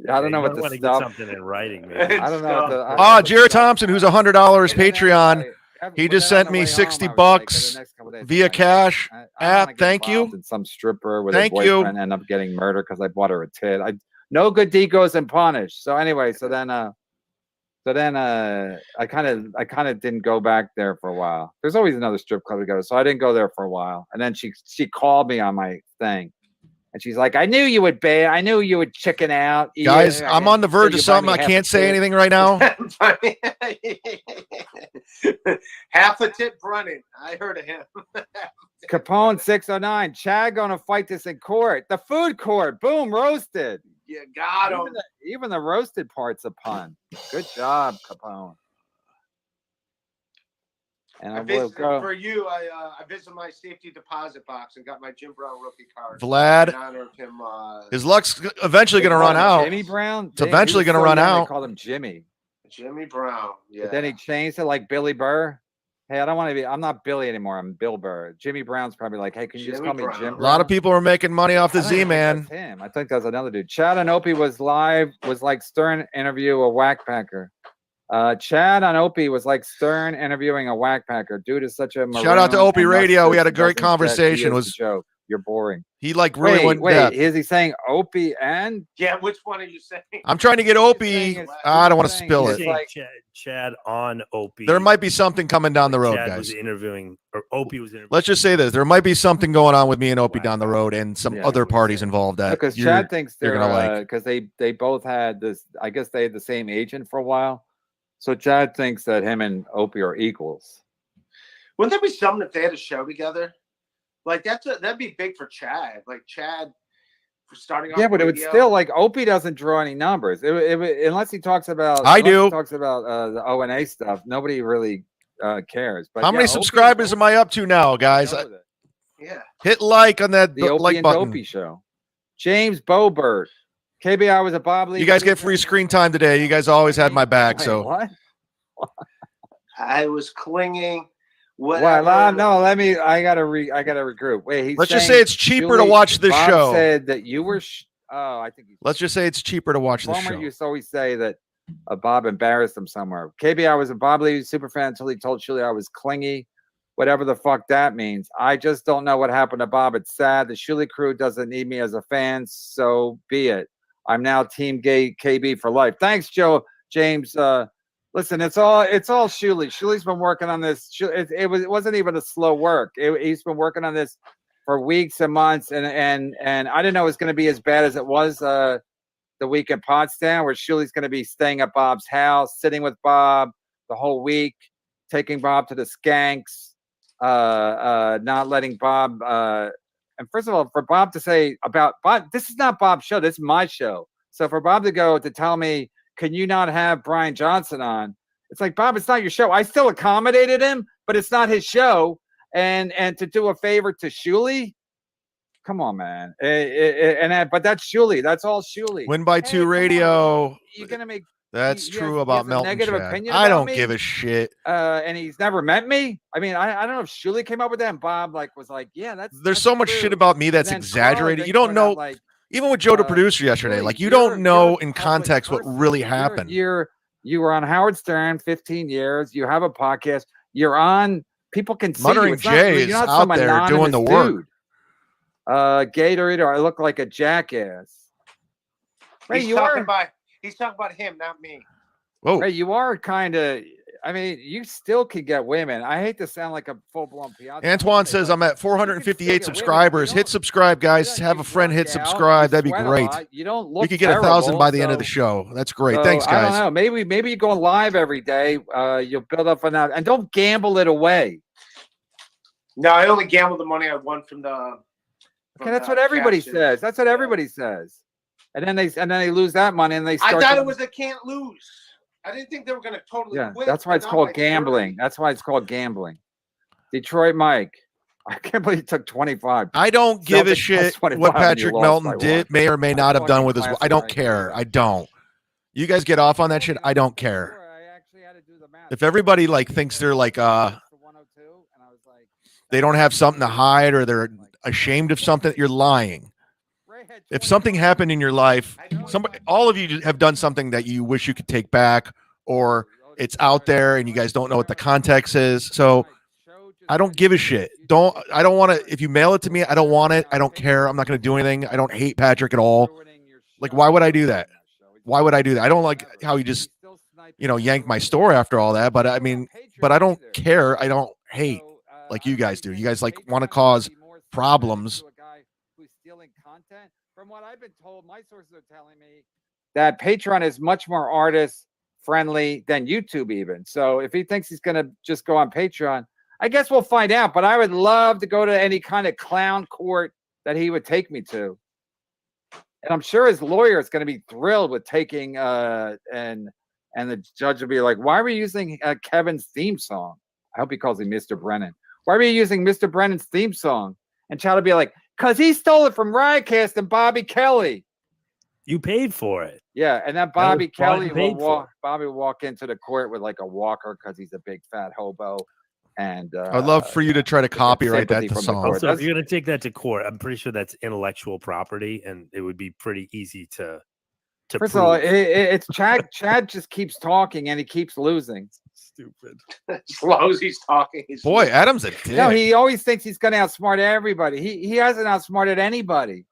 I don't know what the stuff. Get something in writing, maybe. I don't know. Jared Thompson, who's $100 Patreon. He But just then on sent the me way home, 60 I was like, bucks the next couple days, via I'm like, cash. I don't App, wanna get thank you. involved in some stripper with Thank a you. boyfriend end up getting murdered because I bought her a tit. No good deed goes unpunished. So anyway, I kind of didn't go back there for a while. There's always another strip club to go to, so I didn't go there for a while. And then she called me on my thing, and she's like, "I knew you would pay. I knew you would chicken out." Guys, Yeah, I'm on the so verge you of buy something. me I half a can't say tit. anything right now. Half a tip Brennan. I heard of him. Capone 609. Chad gonna fight this in court. The food court. Boom, roasted. Yeah, got him. Even the roasted part's a pun. Good job, Capone. And I will go. For you, I visited my safety deposit box and got my Jim Brown rookie card. Vlad, in honor of him. his luck's eventually going to run out. Jimmy Brown? It's eventually going to run out. They called him Jimmy. Jimmy Brown. Yeah. But then he changed it like Billy Burr. Hey, I don't want to be. I'm not Billy anymore. I'm Bill Burr. Jimmy Brown's probably like, hey, can you just call me Jim? A lot of people are making money off the Z-Man. Him. I think that's another dude. Chad and Opie was live. Was like Stern interview a whackpacker. Chad on Opie was like Stern interviewing a whackpacker. Dude is such a shout out to Opie Radio. We had a great conversation. Was joke. You're boring. He like really went wait. depth. Is he saying Opie and? Yeah, which one are you saying? I'm trying to get Opie. I don't want to spill it. Like Chad on Opie. There might be something coming down the road, Chad guys. was interviewing, or Opie was interviewing. Let's just say this: there might be something going on with me and Opie down the road, and some other parties involved. That because Chad thinks they're gonna like because they both had this. I guess they had the same agent for a while. So Chad thinks that him and Opie are equals. Wouldn't there be something if they had a show together? Like that'd be big for Chad. Like Chad for starting off. Yeah, but it would still like Opie doesn't draw any numbers. Unless he talks about. I do. He talks about the O&A stuff. Nobody really cares. But how many subscribers am I up to now, guys? Yeah. Hit like on that the Opie like and button. Dopey show. James Bobert. KBI was a Bob Lee. You guys get free screen time today. You guys always had my back. Wait, so what? I was clinging. Well, no. I gotta regroup. Wait, let's just say it's cheaper to watch this Bob show. Said that you were. I think. Let's just say it's cheaper to watch this show. Used to always say that Bob embarrassed him somewhere. KBI was a Bob Lee super fan until he told Shuli I was clingy. Whatever the fuck that means. I just don't know what happened to Bob. It's sad. The Shuli crew doesn't need me as a fan, so be it. I'm now Team Gay KB for life. Thanks, James. Listen, it's all Shuli. Shuli's been working on this. It wasn't even a slow work. He's been working on this for weeks and months, and I didn't know it was going to be as bad as it was the week in Potsdam, where Shuli's going to be staying at Bob's house, sitting with Bob the whole week, taking Bob to the skanks, not letting Bob. And first of all, for Bob to say about Bob, this is not Bob's show. This is my show. So for Bob to go to tell me, can you not have Brian Johnson on? It's like, Bob, it's not your show. I still accommodated him, but it's not his show. And to do a favor to Shuli, come on, man. But that's Shuli. That's all Shuli. Win by 2 radio. You're gonna make. That's true about Melton. Negative Chad. opinion. I don't me. give a shit. And he's never met me. I mean, I don't know if Shuli came up with that, and Bob was like, yeah, There's so much true. shit about me that's exaggerated. You don't know. Even with Joe, the producer, yesterday, like you don't know in context what really happened. You were on Howard Stern 15 years. You have a podcast. You're on. People can see Muttering you. Jay is out there doing the work. Gatorade, I look like a jackass. Ray, he's talking about him, not me. Whoa. Ray, you are kind of. I mean, you still could get women. I hate to sound like a full-blown Piazza. Antoine says I'm at 458 subscribers. Hit subscribe, guys. Have a friend hit subscribe. That'd be great. You don't look. We could get 1,000 by the end of the show. That's great. Thanks, guys. I don't know. Maybe you go live every day. You'll build up on that, and don't gamble it away. No, I only gambled the money I won from the. Okay, that's what everybody says. That's what everybody says. And then they lose that money, and they start. I thought it was a can't lose. I didn't think they were going to totally quit. That's why it's called gambling. That's why it's called gambling. Detroit Mike. I can't believe he took 25. I don't give a shit what Patrick Melton may or may not have done with his. I don't care. I don't. You guys get off on that shit. I don't care. If everybody thinks they're they don't have something to hide or they're ashamed of something, you're lying. If something happened in your life, all of you have done something that you wish you could take back, or it's out there and you guys don't know what the context is. So I don't give a shit. I don't want to. If you mail it to me, I don't want it. I don't care. I'm not going to do anything. I don't hate Patrick at all. Like, why would I do that? Why would I do that? I don't like how he just, yanked my store after all that. But I mean, but I don't care. I don't hate like you guys do. You guys like want to cause problems. From what I've been told, my sources are telling me that Patreon is much more artist friendly than YouTube even. So if he thinks he's going to just go on Patreon, I guess we'll find out. But I would love to go to any kind of clown court that he would take me to. And I'm sure his lawyer is going to be thrilled with taking and the judge will be like, why were you using Kevin's theme song? I hope he calls him Mr. Brennan. Why were you using Mr. Brennan's theme song? And Chad will be like, because he stole it from Riotcast and Bobby Kelly. You paid for it. Yeah, and then Bobby Kelly will walk into the court with like a walker because he's a big fat hobo. And I'd love for you to try to copyright that song. Also, if you're going to take that to court, I'm pretty sure that's intellectual property, and it would be pretty easy to First of all, it's Chad. Chad just keeps talking and he keeps losing. Stupid. As long as he's talking, boy, Adam's a dick. No, he always thinks he's going to outsmart everybody. He hasn't outsmarted anybody.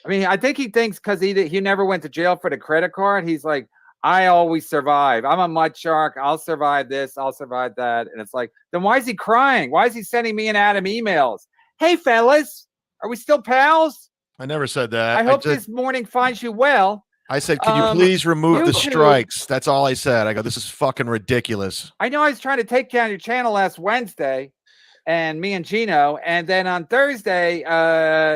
I mean, I think he thinks because he never went to jail for the credit card. He's like, I always survive. I'm a Mudshark. I'll survive this. I'll survive that. And it's like, then why is he crying? Why is he sending me and Adam emails? Hey, fellas, are we still pals? I never said that. I hope this morning finds you well. I said, can you please remove the strikes? That's all I said. I go, this is fucking ridiculous. I know I was trying to take down your channel last Wednesday, and me and Gino. And then on Thursday,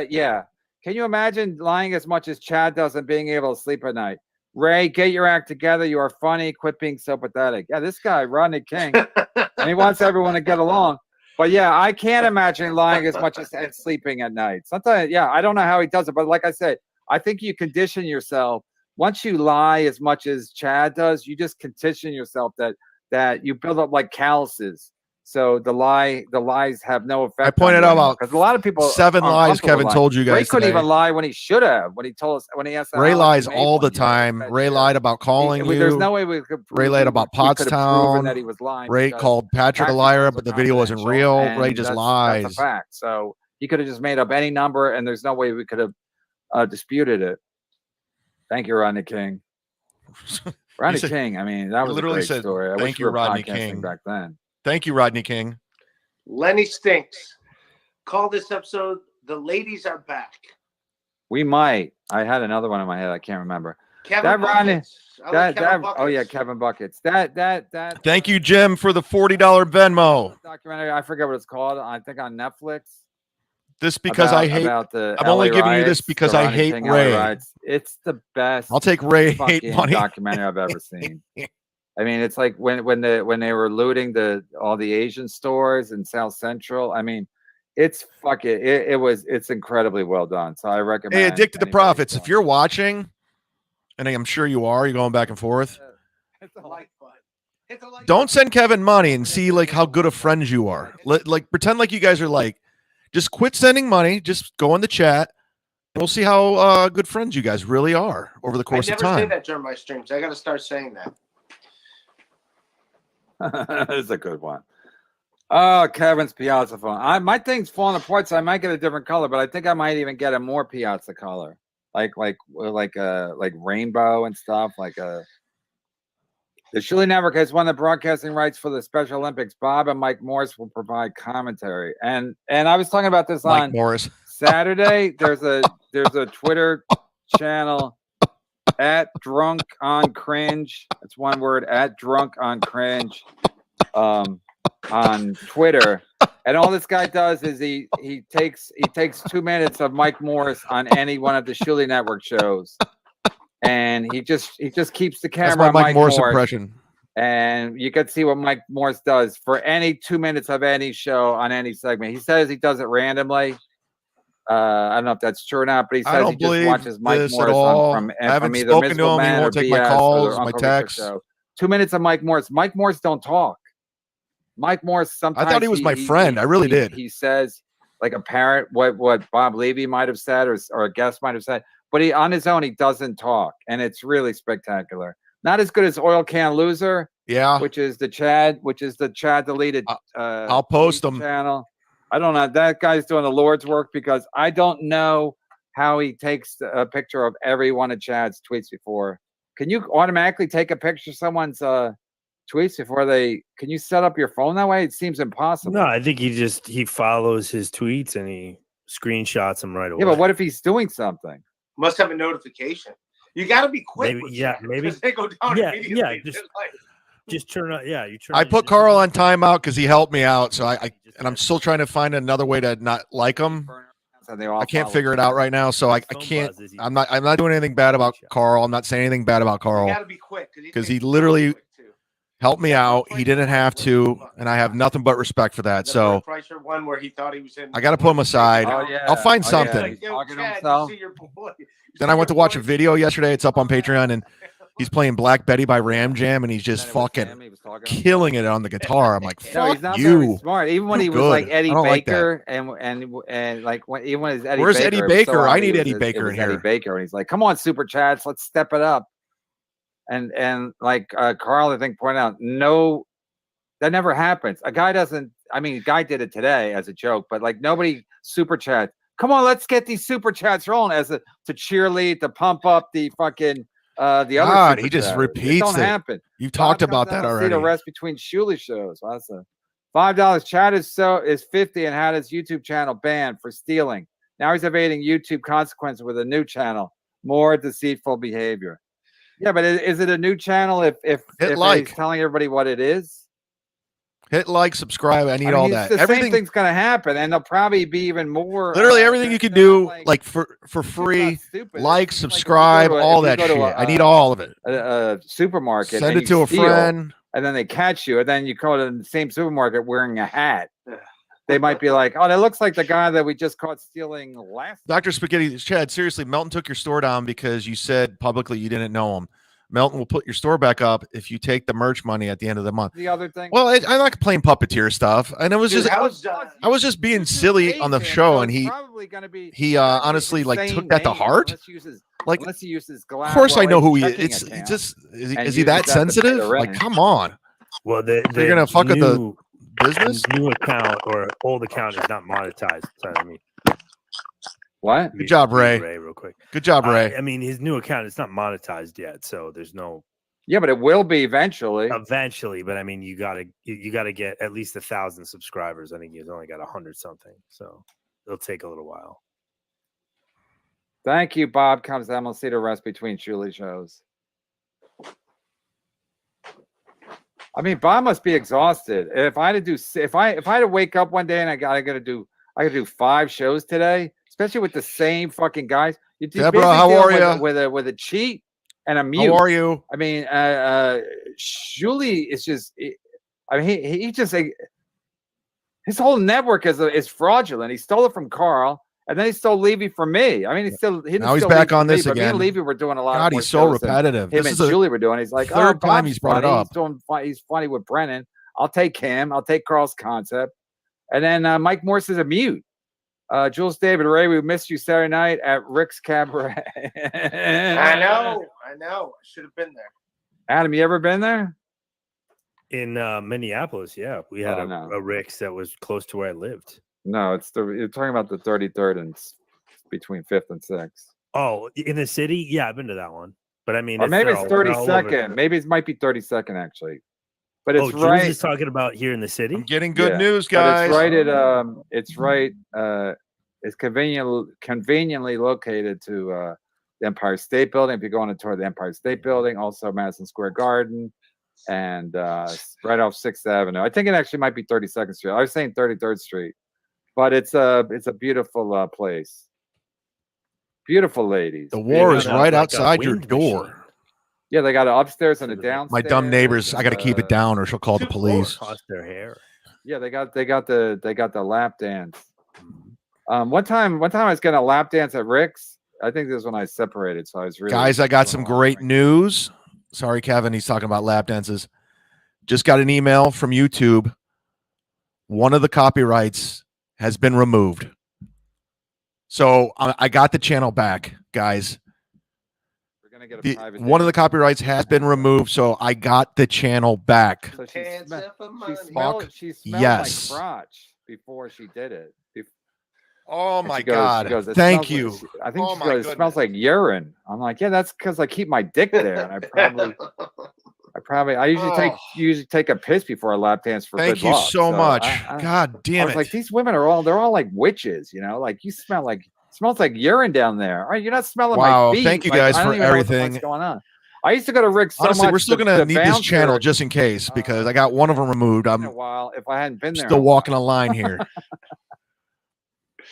yeah. Can you imagine lying as much as Chad does and being able to sleep at night? Ray, get your act together. You are funny. Quit being so pathetic. Yeah, this guy, Rodney King, and he wants everyone to get along. But yeah, I can't imagine lying as much as and sleeping at night. Sometimes, yeah, I don't know how he does it. But like I said, I think you condition yourself. Once you lie as much as Chad does, you just condition yourself that you build up like calluses. So the lies have no effect. I pointed out about because a lot of people 7 lies Kevin told you guys. Ray couldn't even lie when he should have. When he told us, when he asked, Ray lies all the time. Ray lied about calling you. There's no way we could. Ray lied about Pottstown. That he was lying. Ray called Patrick a liar, but the video wasn't real. Ray just lies. That's a fact. So he could have just made up any number, and there's no way we could have disputed it. Thank you, Rodney King. Rodney King. I mean, that was literally a great story. Thank you, Rodney King. Back then. Thank you, Rodney King. Lenny Stinks. Call this episode "The Ladies Are Back." We might. I had another one in my head. I can't remember. Kevin Buckets. Oh yeah, Kevin Buckets. That. Thank you, Jim, for the $40 Venmo. Documentary. I forget what it's called. I think on Netflix. This because I hate. I'm only giving you this because I hate Ray. It's the best. I'll take Ray hate money documentary I've ever seen. I mean, it's like when they were looting all the Asian stores in South Central. I mean, it's it's incredibly well done. So I recommend. Hey, Addicted to Profits, if you're watching, and I'm sure you are, you're going back and forth. It's a like button. Don't send Kevin money and see like how good of friends you are. Like pretend like you guys are like, just quit sending money. Just go in the chat. And we'll see how good friends you guys really are over the course of time. I never say that during my streams. I got to start saying that. That's a good one. Oh, Kevin's Piazza phone. My thing's falling apart, so I might get a different color, but I think I might even get a more Piazza color, like rainbow and stuff. The Shuli Network has won the broadcasting rights for the Special Olympics. Bob and Mike Morris will provide commentary. And I was talking about this Mike on Morris. Saturday. There's a Twitter channel at Drunk on Cringe. It's one word, at Drunk on Cringe, on Twitter. And all this guy does is he takes 2 minutes of Mike Morris on any one of the Shuli Network shows, and he just keeps the camera. That's my on Mike Morris impression. And you can see what Mike Morris does for any 2 minutes of any show on any segment. He says he does it randomly. I don't know if that's true or not, but he says he just watches Mike Morris from either spoken to him. He won't take my calls, my texts. 2 minutes of Mike Morris. Mike Morris don't talk. Mike Morris sometimes. I thought he was my friend. I really did. He says like a parrot what Bob Levy might have said or a guest might have said, but he on his own he doesn't talk, and it's really spectacular. Not as good as Oil Can Loser, Yeah, which is the Chad deleted. I'll post tweet them. channel. I don't know. That guy's doing the Lord's work because I don't know how he takes a picture of every one of Chad's tweets before. Can you automatically take a picture of someone's tweets before they? Can you set up your phone that way? It seems impossible. No, I think he follows his tweets and he screenshots them right away. Yeah, but what if he's doing something? Must have a notification. You got to be quick. Maybe, with yeah, Chad, maybe. 'cause they go down Yeah, immediately. yeah, just turn on. Yeah, you turn. I on put your- Carl on timeout because he helped me out. So and I'm still trying to find another way to not like him. I can't figure it out right now. So I can't. I'm not doing anything bad about Carl. I'm not saying anything bad about You Carl got to be quick because he literally helped me out. He didn't have to, and I have nothing but respect for that. So Pricer one where he thought he was in. I got to put him aside. Oh, yeah. I'll find Oh, yeah. something. He's talking to Chad, himself. you see your boy. You Then see I went to your watch a boy? video yesterday. It's up on Patreon, and he's playing Black Betty by Ram Jam, and he's just And it was fucking him, he was talking to killing it on the guitar. I'm like, No, fuck he's not very you. smart. Even when You're he was like good. Eddie I don't like that. Baker, and like when even when it's Eddie Where's Baker, Eddie it was so Baker? I on, need it was Eddie just- Baker it was in Eddie here. Baker, and he's like, "Come on, Super Chats, let's step it up." And like Carl, I think pointed out, no, that never happens. A guy doesn't. I mean, a guy did it today as a joke, but like nobody Super Chat. Come on, let's get these Super Chats rolling to cheerlead, to pump up the fucking the other. God, Super he just Chatters. repeats It don't it. happen. You've talked Bob about comes that down to see already. the rest between Shuli shows. Well, that's a $5. Chad is 50 and had his YouTube channel banned for stealing. Now he's evading YouTube consequences with a new channel. More deceitful behavior. Yeah, but is it a new channel if like. he's telling everybody what it is? Hit like, subscribe. I need I mean, all that. The same Everything, thing's gonna happen, and there'll probably be even more. literally everything you they're can not do, like- like for YouTube's free. not stupid. Like, It's just subscribe, all if you that go shit. to I need all of it. a supermarket. Send and it to you a steal, friend. and then they catch you, and then you go to the same supermarket wearing a hat. They might be like, "Oh, that looks like the guy that we just caught stealing last." Dr. Spaghetti, Chad, seriously, Melton took your store down because you said publicly you didn't know him. Melton will put your store back up if you take the merch money at the end of the month. The other thing. Well, I like playing puppeteer stuff, and it was Dude, just I was just being silly on the show, and he honestly like took that to heart. Like, unless he uses of course I know who he is. It's just is he that sensitive? Like, come on. Well, You're gonna fuck with the business? His new account or old account is not monetized. Sorry, I mean, What? Good job, Ray. Ray, real quick. Good job, Ray. I mean, his new account is not monetized yet, so there's no. Yeah, but it will be eventually. Eventually, but I mean, you gotta get at least 1,000 subscribers. I think he's only got 100 something, so it'll take a little while. Thank you, Bob. Comes down. We'll see the rest between Shuli shows. I mean, Bob must be exhausted. If I had to wake up one day and I gotta do 5 shows today, especially with the same fucking guys. You're Deborah, busy how dealing are you? with a cheat and a mute. How are you? I mean, Shuli is just. I mean, he just his whole network is fraudulent. He stole it from Carl, and then he stole Levy from me. I mean, he didn't Now he's steal back Levy on from me, this but Me again. and Levy were doing a lot. God, more he's so shows than repetitive. Him This and is Shuli were doing. He's like, third time Bob's he's brought it funny. up. He's funny with Brennan. I'll take him. I'll take Carl's concept. And then Mike Morse is a mute. Jules David Ray, we missed you Saturday night at Rick's Cabaret. I know. I should have been there. Adam, you ever been there? In Minneapolis, yeah, we had a Rick's that was close to where I lived. No, you're talking about the 33rd and between 5th and 6th. Oh, in the city? Yeah, I've been to that one. But I mean, Or maybe it's they're all over 32nd. Maybe it might be 32nd actually. But it's Jules right. is talking about here in the city. I'm getting good Yeah, news, but guys. it's right. It's conveniently located to the Empire State Building. If you're going to tour the Empire State Building, also Madison Square Garden, and right off 6th Avenue. I think it actually might be 32nd Street. I was saying 33rd Street, but it's a beautiful place. Beautiful ladies. The war is Beautiful. right Like a outside your wind door. machine. Yeah, they got an upstairs and a downstairs. My dumb neighbors, I got to keep it down, or she'll call the Two police. Toss their hair. Yeah, they got the lap dance. One time I was getting a lap dance at Rick's. I think this is when I separated, so I was really Guys, I got some great news. Sorry, Kevin, he's talking about lap dances. Just got an email from YouTube. One of the copyrights has been removed. So I got the channel back, guys. to get a private. One of the copyrights has been removed, so I got the channel back. So Hands up for money. she smelled Yes. like crotch before she did it. Oh And my she goes- God! she goes, "It Thank smells you. like-" I think Oh she my goes, "It smells like urine." I'm like, yeah, that's because I keep my dick there, and I usually take a piss before a lap dance for Thank good you luck. so much. I God damn was it! like, these women they're all like witches, you know, like you smell like smells like urine down there. All right, you're not smelling Wow, my feet. thank you Like, guys I don't for even know what the everything. fuck's going on. I used to go to Rick so Honestly, much. we're still the- gonna the need this channel bouncer, just in case because I got one of them removed. in a I'm while if I hadn't been there. still walking a line here.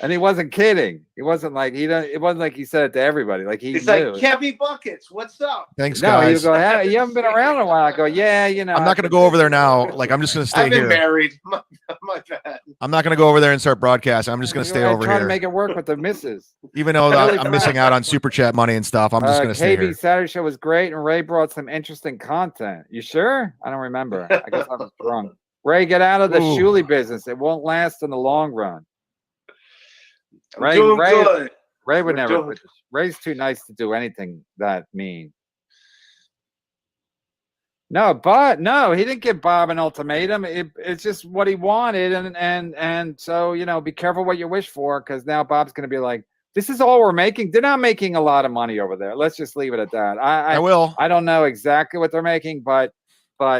And he wasn't kidding. He wasn't like it wasn't like he said it to everybody. Like He's knew. like, Kevy Buckets, what's up? Thanks, No, he would guys. go, hey, you haven't been around in a while. I go, yeah, you know. I'm not going to go over there now. Like, I'm just going to stay I've been here. married. My bad. I'm not going to go over there and start broadcasting. I'm just going to stay over try to here. make it work with the misses. Even though I'm missing out on super chat money and stuff, I'm just going to stay KB here. Saturday show was great, and Ray brought some interesting content. You sure? I don't remember. I guess I was drunk. Ray, get out of the Ooh. Shuli business. It won't last in the long run. I'm doing good. Ray would We're never. doing- Ray's too nice to do anything that mean. No, but no, he didn't give Bob an ultimatum. It's just what he wanted, and so be careful what you wish for, because now Bob's going to be like, "This is all we're making." They're not making a lot of money over there. Let's just leave it at that. I will. I don't know exactly what they're making, but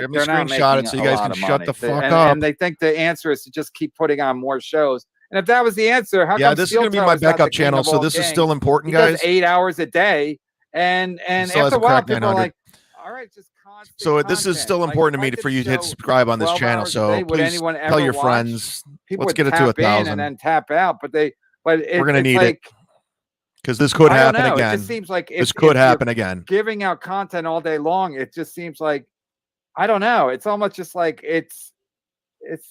Give me a they're not screenshot making it so you a guys lot can of shut money. the fuck and, up. And they think the answer is to just keep putting on more shows. And if that was the answer, how Yeah, come this is Steel going to be Toe my is not the backup king channel, of so all this is kings? still important, He does guys. 8 hours a day, and still after has a a while, crack people are 900. like, "All right, just constant." So this is still content." Like, important to if I me did for you to hit show subscribe on this 12 channel. hours a So day, would please anyone tell ever your watch? friends. People Let's would get it to tap in 1,000. and then tap out, but We're gonna it's need like, it because this could I don't happen know. It again. just seems like This if could you're happen again. giving out content all day long, it just seems like, I don't know. It's almost just like it's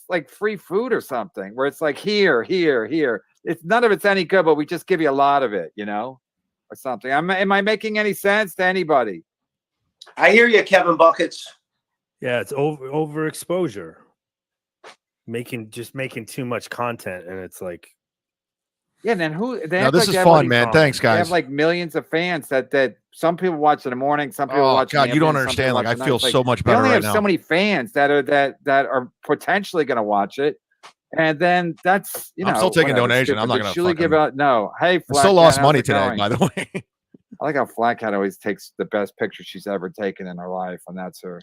like free food or something, where it's like here. It's none of it's any good, but we just give you a lot of it, or something. Am I making any sense to anybody? I hear you, Kevin Buckets. Yeah, it's overexposure. Making too much content, and it's like, Yeah, and then they Now act this like is they have, fun, like, man. Thanks, They have guys. like millions of fans that some people watch in the morning, some people Oh watch. in the God, you don't afternoon, some people understand. Like watch I at night. feel It's like, so much they better only right have now. so many fans that are potentially going to watch it, and then that's I'm still taking whatever, donation. I'm stupid. not Did gonna Shuli give fucking- out. No, hey, I Flat still Cat, lost how's money it today, going? by the way. I like how Flat Cat always takes the best picture she's ever taken in her life, and that's her.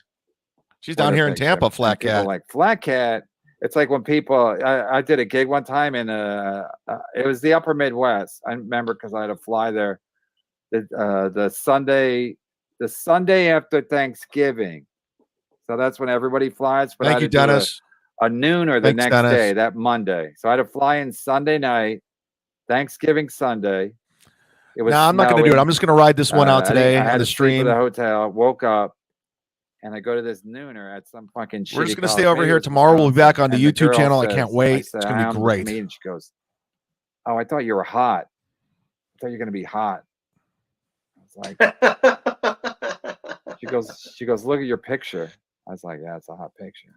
She's down here in picture. Tampa, And Flat people Cat. like Flat Cat. It's like when people. I did a gig one time in it was the Upper Midwest. I remember because I had to fly there. The Sunday after Thanksgiving, so that's when everybody flies. But I Thank had you, to do Dennis. a nooner the Thanks, next Dennis. day, that Monday. So I had to fly in Sunday night, Thanksgiving Sunday. It was. No, I'm not going to do it. snowing. I'm just going to ride this one out I today had on the to sleep stream. at the hotel. Woke up, and I go to this nooner at some fucking. We're just shitty going to stay college. over Maybe it here was tomorrow. We'll be back on the and the YouTube girl channel. I says- can't wait. said, It's going to "I'm be with great. me," and she goes, "Oh, I thought you were hot. I thought you were going to be hot." I was like, she goes, "Look at your picture." I was like, "Yeah, it's a hot picture."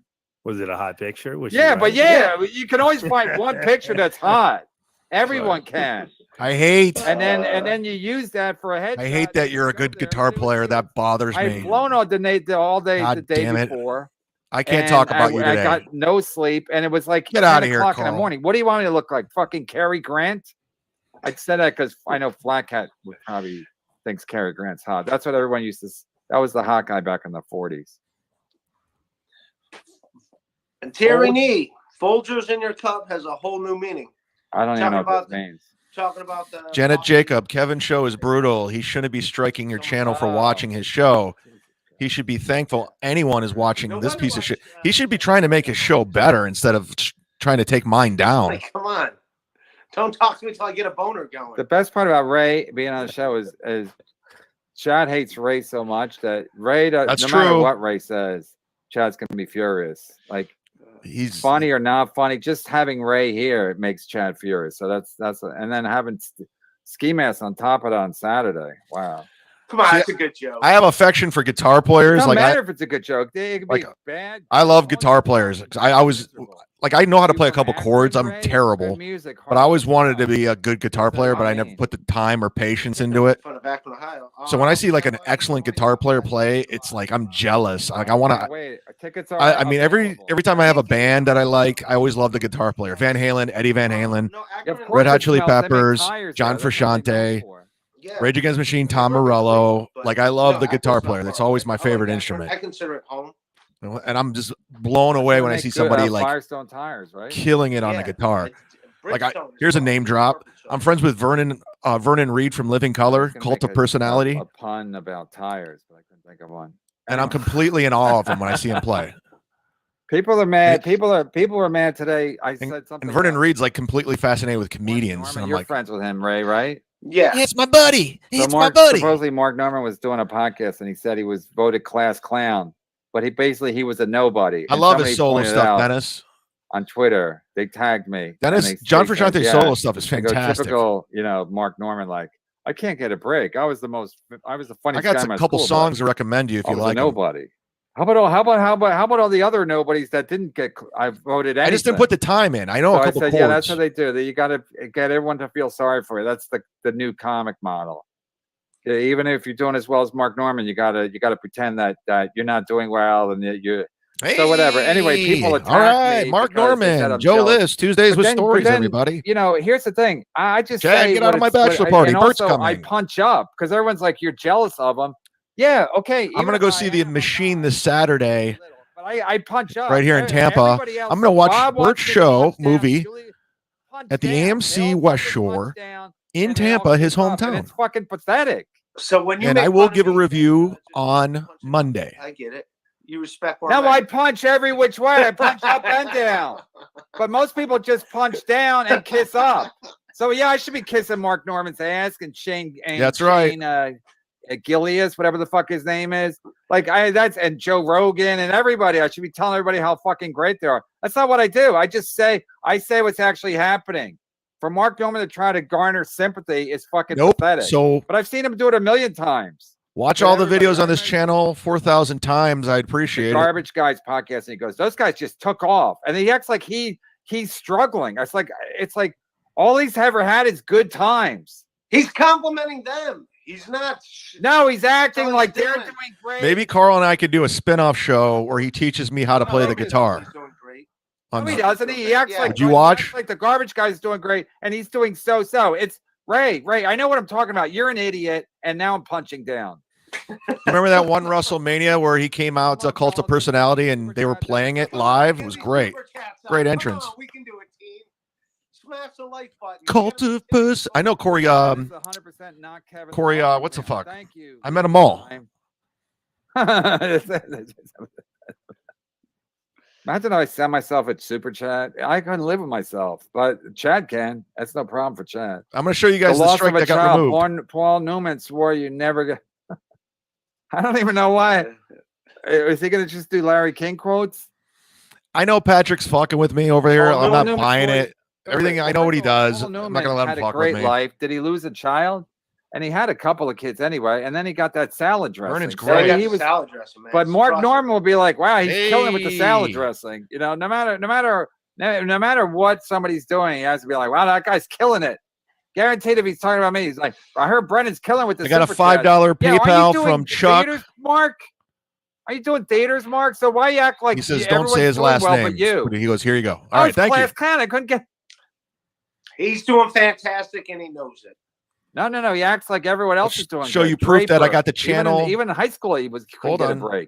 was it a hot picture? Was she Yeah, right? but yeah, you can always find one picture that's hot. Everyone can. I hate And then you use that for a headshot. I hate that you're a good guitar player. That bothers I me. had flown all day God the day damn it. before. I can't and talk about you I today. got no sleep, and it was like Get 10 outta here, o'clock in the Carl. morning. What do you want me to look like? Fucking Cary Grant? I said that because I know Flat Cat would probably thinks Cary Grant's hot. That's what everyone used to. That was the hot guy back in the 40s. And tyranny, Folgers in your cup has a whole new meaning. I don't even know what this means. Talking about the Janet Jacob, Kevin's show is brutal. He shouldn't be striking your channel for watching his show. He should be thankful anyone is watching No this wonder piece why of shit. He should be trying to make his show better instead of trying to take mine down. Like, come on. Don't talk to me until I get a boner going. The best part about Ray being on the show is Chad hates Ray so much that Ray does, That's no matter true. what Ray says, Chad's gonna be furious. Like He's funny or not funny, just having Ray here it makes Chad furious. So and then having Ski Mask on top of it on Saturday. Wow. Come on, See, that's a good joke. I have affection for guitar It players. doesn't Like matter if it's a good joke. It could be like, bad. I love guitar players. I was like I know how to You play a from couple Akron, chords. I'm Ray? terrible, Good music, but I always hard wanted to stuff. be a good guitar player, but I never put the time or patience into it. From back in Ohio. So when I see like an excellent guitar player play, it's like I'm jealous. Like I want to. Wait, tickets are. I mean, every available. time I have a band that I like, I always love the guitar player. Van Halen, Eddie Van Halen, Yeah, of course Red Hot it Chili smells. They make Peppers, tires John there. That's what they're known Frusciante, for. Yeah. Rage Against the Machine, Tom They work at Morello. Cleveland, but Like I love no, the Akron's guitar not player. far That's away. always my I like favorite Akron. instrument. I consider it home. And I'm just blown away when I They see make somebody good, like Firestone tires, right? killing it on the Yeah, guitar. Like Bridgestone is here's a well. name drop. I'm friends with Vernon Reed from Living I Color, was gonna Cult make of Personality, a pun about tires, but I couldn't think of one. and I'm Anyway. completely in awe of him when I see him play. People are mad. People are mad today. I said something. And Vernon about Reed's like completely fascinated with Mark comedians. Norman. And I'm You're like, friends with him, Ray, right? Yeah. it's my buddy. So supposedly Mark Norman was doing a podcast and he said he was voted class clown, but he was a nobody. I And love somebody his solo pointed stuff, out Dennis. On Twitter, they tagged me. Dennis, and John they said, Frusciante's solo stuff is they go, fantastic. typical, Mark Norman, like, I can't get a break. I was the funniest I guy got in my a couple school, songs to recommend you if but I you was a like them. nobody. How about all the other nobodies that didn't get? I voted. Anything. I just didn't put the time in. I know So a I couple said, chords. yeah, that's how they do. You got to get everyone to feel sorry for you. That's the new comic model. Yeah, even if you're doing as well as Mark Norman, you gotta pretend that you're not doing well and you. So whatever. Anyway, people attack all right, me Mark because they said Norman, I'm Joe jealous. List, Tuesdays But with then- but stories. then, Everybody, Here's the thing. I just Chad, say get out of my what it's- bachelor party. And Bert's also, I coming. punch up because everyone's like, you're jealous of them. Yeah, okay. I'm gonna go see the Machine this Saturday. But I punch up right here in Tampa. Everybody else- I'm gonna watch Bob Bert's wants to show punch down, movie Shuli punch at the down. AMC They all West fucking Shore punch down, in and they all Tampa, his keep up, and hometown. It's fucking pathetic. So when you And make I will fun of give a me, review just on punch it. Monday. I get it. You respect our No, I man. punch every which way. I punch up and down. But most people just punch down and kiss up. So yeah, I should be kissing Mark Norman's ass and Shane. And That's right. Shane, Gillius, whatever the fuck his name is. Like and Joe Rogan and everybody. I should be telling everybody how fucking great they are. That's not what I do. I say what's actually happening. For Mark Norman to try to garner sympathy is fucking pathetic. So But I've seen him do it a million times. watch But all the everybody- videos on this channel 4,000 times. I'd appreciate it. Garbage Guys podcast, and he goes, "Those guys just took off," and he acts like he's struggling. It's like all he's ever had is good times. He's complimenting them. He's not. No, he's acting No, like he's they're doing. doing great. Maybe Carl and I could do a spin-off show where he teaches me how to play the maybe guitar. He's doing great. No, he doesn't. He acts Yeah. like Would you he watch? acts like the Garbage Guy's doing great, and he's doing so. It's Ray. I know what I'm talking about. You're an idiot, and now I'm punching down. Remember that one WrestleMania where he came out to Cult of Personality and they were playing it live? It was great. Great entrance. Come on, we can do it, team. Smash the like button. Cult of Person. I know Corey. It's 100% not Kevin. Corey, Brennan, what's the man. fuck? Thank you. I met them all. Imagine I send myself a super chat. I couldn't live with myself, but Chad can. That's no problem for Chad. I'm going to show you guys The the loss strike of a that got child. removed. Paul Newman swore you never get. I don't even know why. Is he going to just do Larry King quotes? I know Patrick's fucking with me over here. Paul I'm not Newman buying swore- it. Everything I know what he does. Paul I'm not Newman going to let had him a fuck great with me. life. Did he lose a child? And he had a couple of kids anyway. And then he got that salad dressing. Vernon's So great. he was, salad dressing, man. but It's Mark crushing. Norman will be like, "Wow, he's killing with the salad Hey. dressing." You know, no matter what somebody's doing, he has to be like, "Wow, that guy's killing it." Guaranteed, if he's talking about me, he's like, "I heard Brennan's killing with the." I got a super chat." $5 Yeah, are you PayPal doing from Chuck. theaters, Mark? Are you doing theaters, Mark? So why you act like He says, you- "Don't say everyone's his doing last well, name." But you. He goes, "Here you go." All Oh, right, it's thank you. class clown. I couldn't get. He's doing fantastic, and he knows it. No. He acts like everyone else I'll is doing. show good. you proof that I Draper. got the channel. Even in high school, he couldn't Hold get on. a break.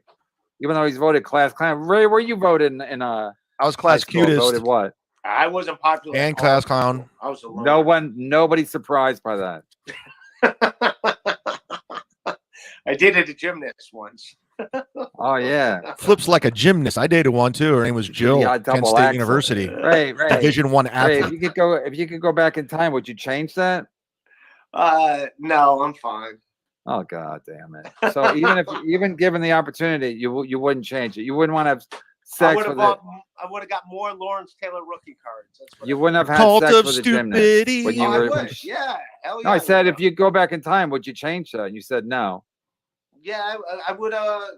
Even though he's voted class clown. Ray, where you voted in I was class high school? cutest Voted what? I wasn't popular. and at class all. clown. I was alone. Nobody's surprised by that. I dated a gymnast once. Oh yeah. Flips like a gymnast. I dated one too. Her name was Jill. Yeah, Kent double State axel. University. Ray. Division I Ray, athlete. if you could go back in time, would you change that? No, I'm fine. Oh god damn it. So even given the opportunity, you wouldn't change it. You wouldn't want to have I sex would with have it. got more Lawrence Taylor rookie cards. That's what You I- wouldn't have had Cult sex of with a gymnast. stupidity. when you Oh, I were- would. Yeah, hell yeah. No, I said would. if you go back in time, would you change that? And you said no. Yeah, I would. Oh,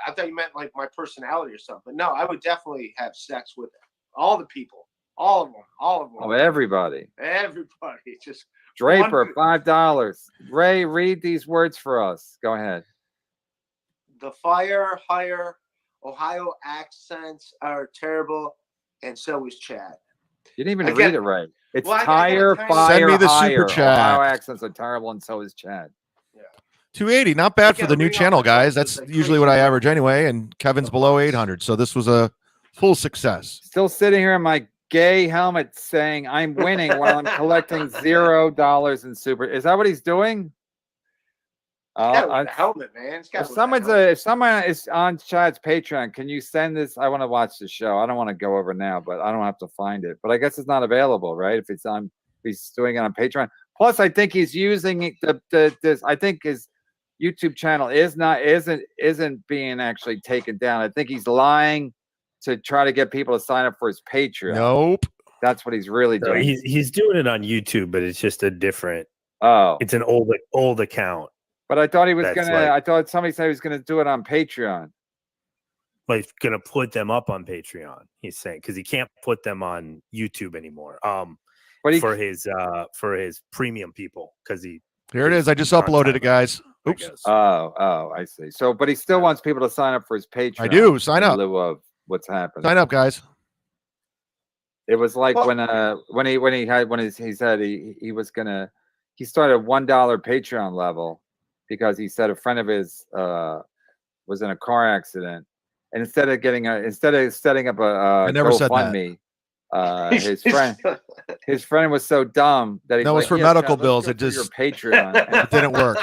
I thought you meant like my personality or something. No, I would definitely have sex with all the people, all of them. Oh, everybody. Everybody. Just Draper, one- $5. Ray, read these words for us. Go ahead. The fire, higher Ohio accents are terrible, and so is Chad. You didn't even Again- read it right. It's Well, I tire, gotta fire, Send me the higher. super chat. Ohio accents are terrible, and so is Chad. 280, not bad You for gotta the new read off channel, the guys. numbers, That's like usually what I crazy. average anyway, and Kevin's below 800, so this was a full success. Still sitting here in my gay helmet saying I'm winning while I'm collecting $0 in super. Is that what he's doing? Yeah, with the helmet, man. It's got If with the helmet. if someone is on Chad's Patreon, can you send this? I want to watch the show. I don't want to go over now, but I don't have to find it. But I guess it's not available, right? If he's doing it on Patreon. Plus, I think he's using this. I think his YouTube channel isn't being actually taken down. I think he's lying to try to get people to sign up for his Patreon. Nope. That's what he's really No, doing. he's doing it on YouTube, but it's just a different. Oh, It's an old account. but I thought he was That's gonna. like- I thought somebody said he was gonna do it on Patreon. Like gonna put them up on Patreon. He's saying because he can't put them on YouTube anymore. But he For his premium people because he. Here it is. I just On uploaded time, it, guys. I Oops. guess. I see. So, but he still wants people to sign up for his Patreon. I do. Sign in up. lieu of what's happening. Sign up, guys. It was like Well- when he said he was gonna he started $1 Patreon level because he said a friend of his was in a car accident, and instead of setting up a never said that. GoFundMe, his friend was so dumb that he No, it was for medical bills. It your just- Patreon. And It didn't work.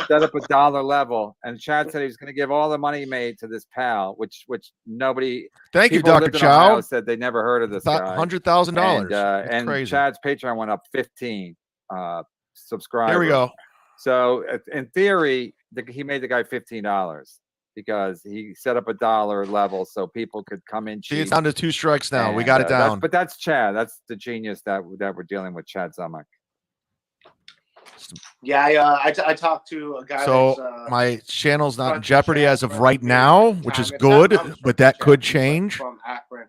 set up $1 level, and Chad said he was going to give all the money he made to this pal, which nobody. Thank you, people who Dr. lived in Ohio Chow. said they never heard of this guy. $100,000. And Crazy. Chad's Patreon went up 15 subscribers. Here we go. So in theory, he made the guy $15 because he set up $1 level so people could come in See, cheap. it's down to 2 strikes now. We And, got it down. but that's Chad. That's the genius that we're dealing with, Chad-Zumock. Yeah, I talked to a guy. So that's, my channel's not in front jeopardy Chad as of from right the now, time. which is It's good, not- I'm but from that Chad. could He's, like, change. from Akron,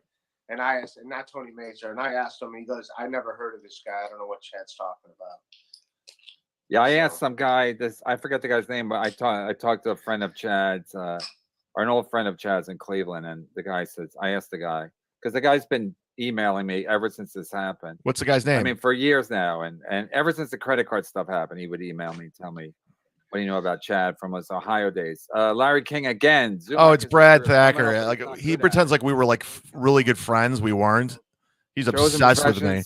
and I asked, not Tony Major, and I asked him. He goes, "I never heard of this guy. I don't know what Chad's talking about." Yeah, I asked some guy I forget the guy's name, but I talked to a friend of Chad's, or an old friend of Chad's in Cleveland, and the guy says, I asked the guy, because the guy's been emailing me ever since this happened. What's the guy's name? I mean, for years now, and ever since the credit card stuff happened, he would email me, tell me what do you know about Chad from his Ohio days. Larry King again. Oh, Zumock it's is Brad under a criminal, Thacker. but Like he's not he good at pretends it. like we were like really good friends. We weren't. He's Chosen obsessed with me.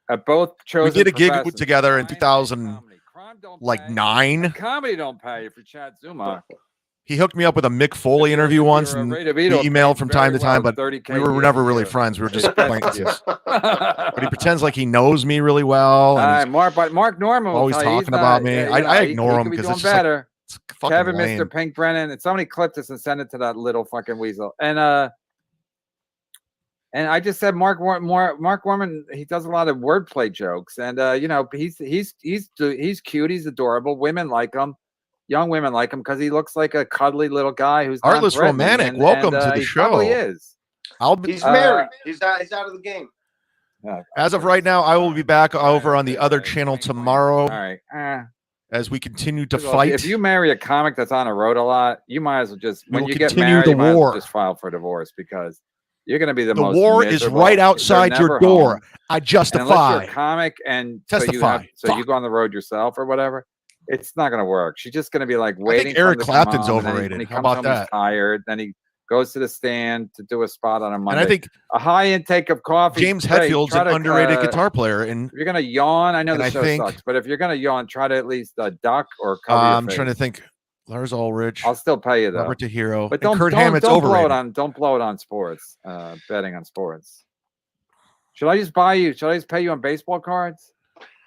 professions, both We chosen did a gig professions. together in Crime and 2000, comedy. Crime don't like pay. 9. Comedy don't pay for Chad-Zumock. He hooked me up with a Mick Foley interview once, and we emailed from time to time, but we were never really friends. We were just acquaintances. But he pretends like he knows me really well. And he's Mark Norman will always tell you he's talking about not- me. yeah, I he ignore him could be because doing it's just like, better. it's fucking Kevin, lame. Mr. Pink Brennan, and somebody clipped this and sent it to that little fucking weasel. And I just said Mark Norman, he does a lot of wordplay jokes, and he's cute, he's adorable. Women like him, young women like him because he looks like a cuddly little guy who's Artless non-threatening, Romantic, and- welcome and, to the he probably show. is. I'll be, He's married. He's out of the game. as of right now, I will be back over on the other channel tomorrow All right. as we continue to First of all, fight. If you marry a comic that's on the road a lot, you might as well just We when will you get continue married, the you might as well war. just file for divorce because you're going to be the The most war is miserable. right They're outside your never door. home. I And unless justify. you're a comic and Testify. so you Fuck. go on the road yourself or whatever, it's not going to work. She's just going to be like think waiting. for Eric him to come Clapton's home, and then overrated. When he How comes about home, that? He's tired. Then he goes to the stand to do a spot on a Monday. And I think a high intake of coffee. James great. Hetfield's Try an to, underrated guitar player. And If you're going to yawn, I know And the I show think- sucks, but if you're going to yawn, try to at least duck or cover your I'm trying to face. think. Lars Ulrich, I'll still pay you though. Robert DeHero, But and don't Kurt don't, Hammett's don't blow overrated. it on don't blow it on sports. Betting on sports. Should I just buy you? Should I just pay you on baseball cards?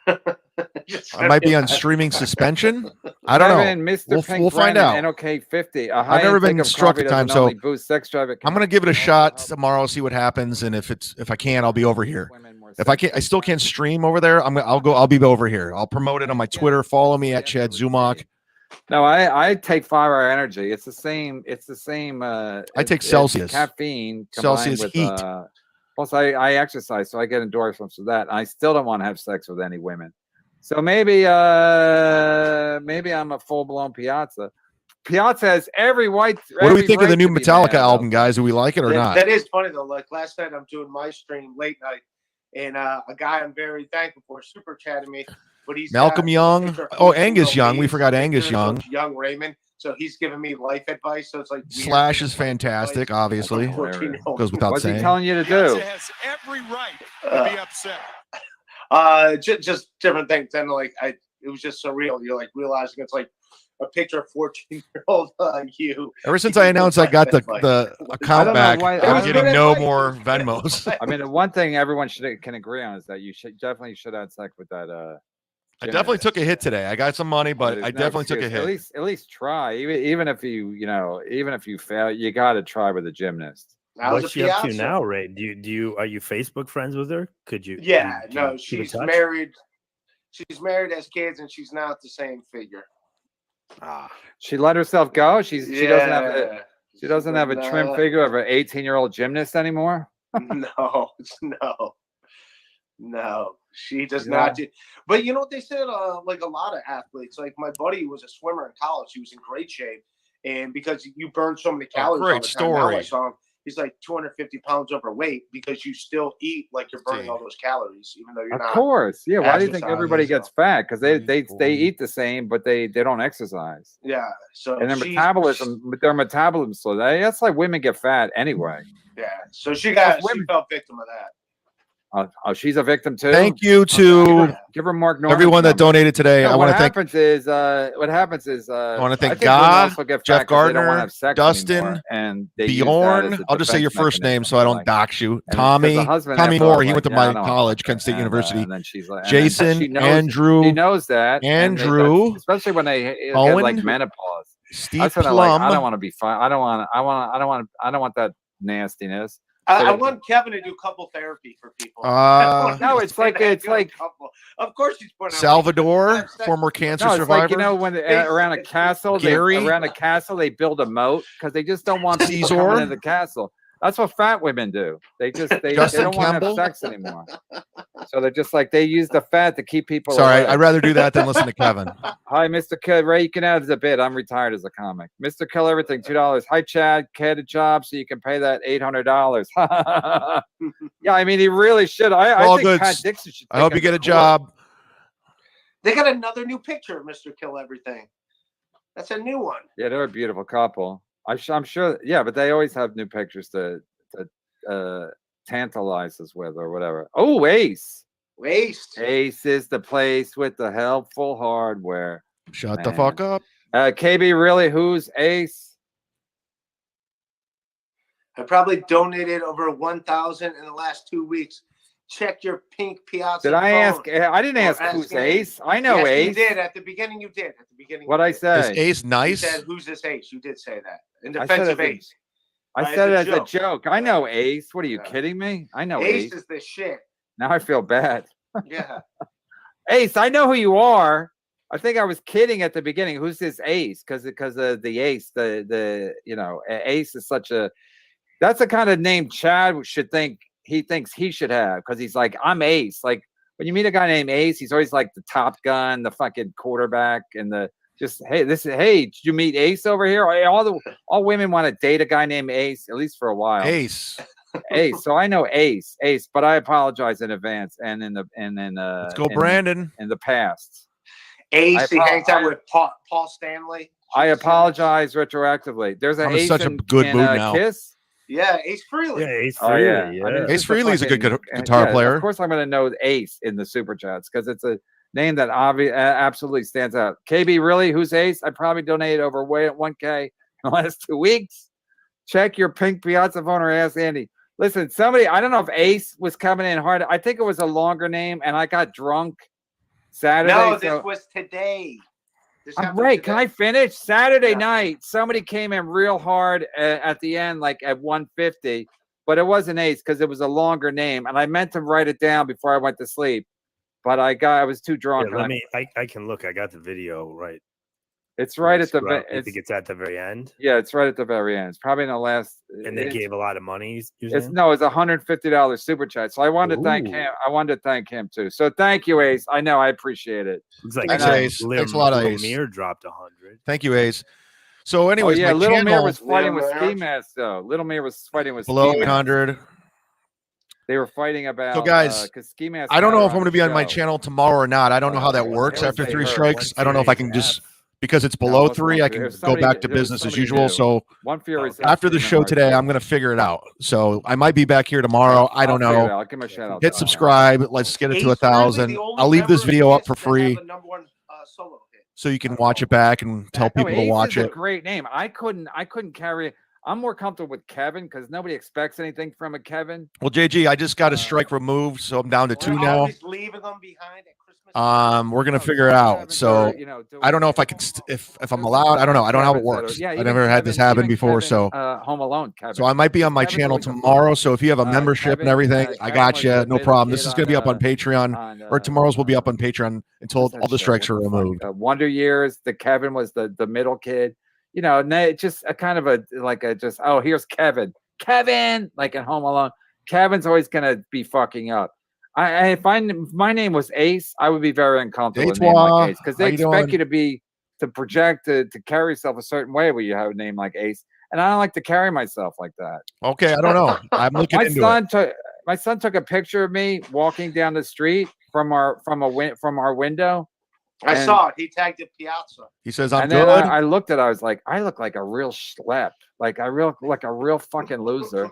I might be on streaming suspension. I don't Kevin, know. Mr. Pink We'll find Brennan, out. NOK 50. I've never been struck a time, so boost sex drive. I'm gonna give it a shot tomorrow, see what happens, and if I can, I'll be over here. If I can't, I still can't stream over there. I'll be over here. I'll promote it on my Twitter. Follow me at chad-zumock. No, I take 5-hour energy. It's the same. It's the same. I take it's Celsius. caffeine combined Celsius with heat. Plus, I exercise, so I get endorphins for that. I still don't want to have sex with any women. So maybe I'm a full-blown Piazza. Piazza has every white. What do we think of the new Metallica album, guys? Do we like it or not? That is funny though. Like last night, I'm doing my stream late night, and a guy I'm very thankful for super chatted me. But he's Malcolm Young. Oh, Angus Young. We forgot Angus Young. Young Raymond. So he's giving me life advice. So it's like Slash is fantastic, obviously. Goes without What's saying. he telling you to do? Has every right to be upset. Just different things. And like it was just surreal. You're like realizing it's like a picture of 14-year-old you. Ever since I announced I got the account back, I'm getting no more Venmos. I mean, the one thing everyone can agree on is that you definitely should have sex with that. I definitely took a hit today. I got some money, but I definitely took a hit. At least try. Even if you fail, you got to try with a gymnast. What's she up to now, Ray? Are you Facebook friends with her? Could you? Yeah, no, she's married. She's married, has kids, and she's not the same figure. She let herself go. She doesn't have a trim figure of an 18-year-old gymnast anymore. No, she does not do. But you know what they said? Like a lot of athletes, like my buddy was a swimmer in college. He was in great shape, and because you burn so many calories, great story. I saw him. He's like 250 pounds overweight because you still eat like you're burning all those calories, even though you're not. Of course, yeah. Why do you think everybody gets fat? Because they eat the same, but they don't exercise. Yeah. So and their metabolism slow. That's like women get fat anyway. Yeah. So she fell victim of that. Oh, she's a victim too. Thank you to give her Mark Norman everyone that donated today. I want to thank. What happens is I want to thank Guy, Jeff Gardner, Dustin, and Bjorn. I'll just say your first name so I don't dox you. Tommy Moore. He went to my college, Kent State University. And then she's like, Jason, Andrew. She knows that. Andrew, especially when they get like menopause. Steve Plum. I don't want to be fine. I don't want that nastiness. I want Kevin to do couple therapy for people. No, it's like of course he's putting Salvador, former cancer survivor. Like, when around a castle, they build a moat because they just don't want people coming into the castle. That's what fat women do. They don't want to have sex anymore. So they're just like they use the fat to keep people. Sorry, away. I'd rather do that than listen to Kevin. Hi, Mr. Kill. Ray, you can add as a bit. I'm retired as a comic. Mr. Kill Everything, $2. Hi, Chad. Get a job so you can pay that $800. Yeah, I mean he really should. I think Pat Dixon should. I hope you get a job. They got another new picture of Mr. Kill Everything. That's a new one. Yeah, they're a beautiful couple. I'm sure. Yeah, but they always have new pictures to tantalize us with or whatever. Oh, Ace. Ace is the place with the helpful hardware. Shut the fuck up. KB, really? Who's Ace? I probably donated over 1,000 in the last 2 weeks. Check your pink Piazza. Did I ask? I didn't ask who's Ace. I know Ace. You did at the beginning. You did at the beginning. What I say? Is Ace nice? You said, who's this Ace? You did say that. In defense of Ace. I said it as a joke. I know Ace. What are you kidding me? I know Ace. Ace is the shit. Now I feel bad. Yeah. Ace, I know who you are. I think I was kidding at the beginning. Who's this Ace? Because of the Ace. Ace is such a. That's the kind of name Chad should think. He thinks he should have because he's like, I'm Ace. Like when you meet a guy named Ace, he's always like the Top Gun, the fucking quarterback, and did you meet Ace over here? All women want to date a guy named Ace, at least for a while. Ace. So I know Ace, but I apologize in advance and let's go, Brandon. In the past. Ace, he hangs out with Paul Stanley. I apologize retroactively. There's an Ace such a good mood now. Kiss. Yeah, Ace Frehley. Yeah, Ace Frehley. Yeah. Ace Frehley is a good guitar player. Of course, I'm going to know Ace in the super chats because it's a name that absolutely stands out. KB, really? Who's Ace? I probably donated over 1K in the last 2 weeks. Check your pink Piazza phone or ask Andy. Listen, I don't know if Ace was coming in hard. I think it was a longer name, and I got drunk Saturday. No, this was today. Right. Can I finish? Saturday night, somebody came in real hard at the end, like at 150, but it wasn't Ace because it was a longer name. And I meant to write it down before I went to sleep, but I was too drunk. I can look. I got the video right. It's right at the. Scrub. I It's, think it's at the very end. yeah, it's right at the very end. It's probably in the last. And they it's- gave a lot of money. You're It's saying? no, it's $150 super chat. So I wanted to thank Ooh. him. I wanted to thank him too. So thank you, Ace. I know, I appreciate it. Looks like Thanks, I know. Ace. Thanks a lot, Ace. Mir dropped 100. Thank you, Ace. So, Oh anyways, yeah, my Little Mir channel was fighting with Little Ski Mir. Mask though. Little Mir was fighting with below Ski Mask. 800. They were fighting about. So, guys, because Ski Mask. I don't had know her if I'm going to be on my the show. channel tomorrow or not. I don't know how that What works was after they 3 heard? strikes. I don't know if I can just, because it's No, it below wasn't 3, I one can Fury. It was go somebody- back to it was business as somebody usual. new. So, One Fury. after the show today, I'm going to figure it out. So, I might be back here tomorrow. I don't I'll figure it know. out. I'll give him a shout out. Hit subscribe. Let's get it to Ace 1,000. really the only I'll leave this member of video up Kiss for to have free a #1 solo hit. so you can watch it back and tell people to watch Ace is it. a great name. I couldn't carry it. I'm more comfortable with Kevin because nobody expects anything from a Kevin. Well, JG, I just got a strike removed, so I'm down to 2 We're now. always leaving them behind at Christmas. We're gonna No, figure it Kevin, out. So I don't know if I can, if I'm allowed. I don't know. I don't know how it works. Yeah, I even never had this Kevin- happen even before. Kevin, So Home Alone, Kevin. so I might be on my Kevin's channel always a fun tomorrow. one. So if you have a membership and everything, I Kevin got was you. the No middle problem. kid This is gonna be up on Patreon, or tomorrow's will be up on Patreon until what's that all the show? strikes What are the fuck? removed. Wonder Years. The Kevin was the middle kid. You know, just a kind of a like a just here's Kevin, like in Home Alone. Kevin's always gonna be fucking up. If my name was Ace, I would be very uncomfortable with a name like Ace because they expect you to project to carry yourself a certain way when you have a name like Ace, and I don't like to carry myself like that. Okay, I don't know. I'm looking into it. My son took a picture of me walking down the street from our window. I saw it. He tagged it Piazza. He says I'm And good. then I looked at it. I was like, I look like a real schlep, like a real fucking loser.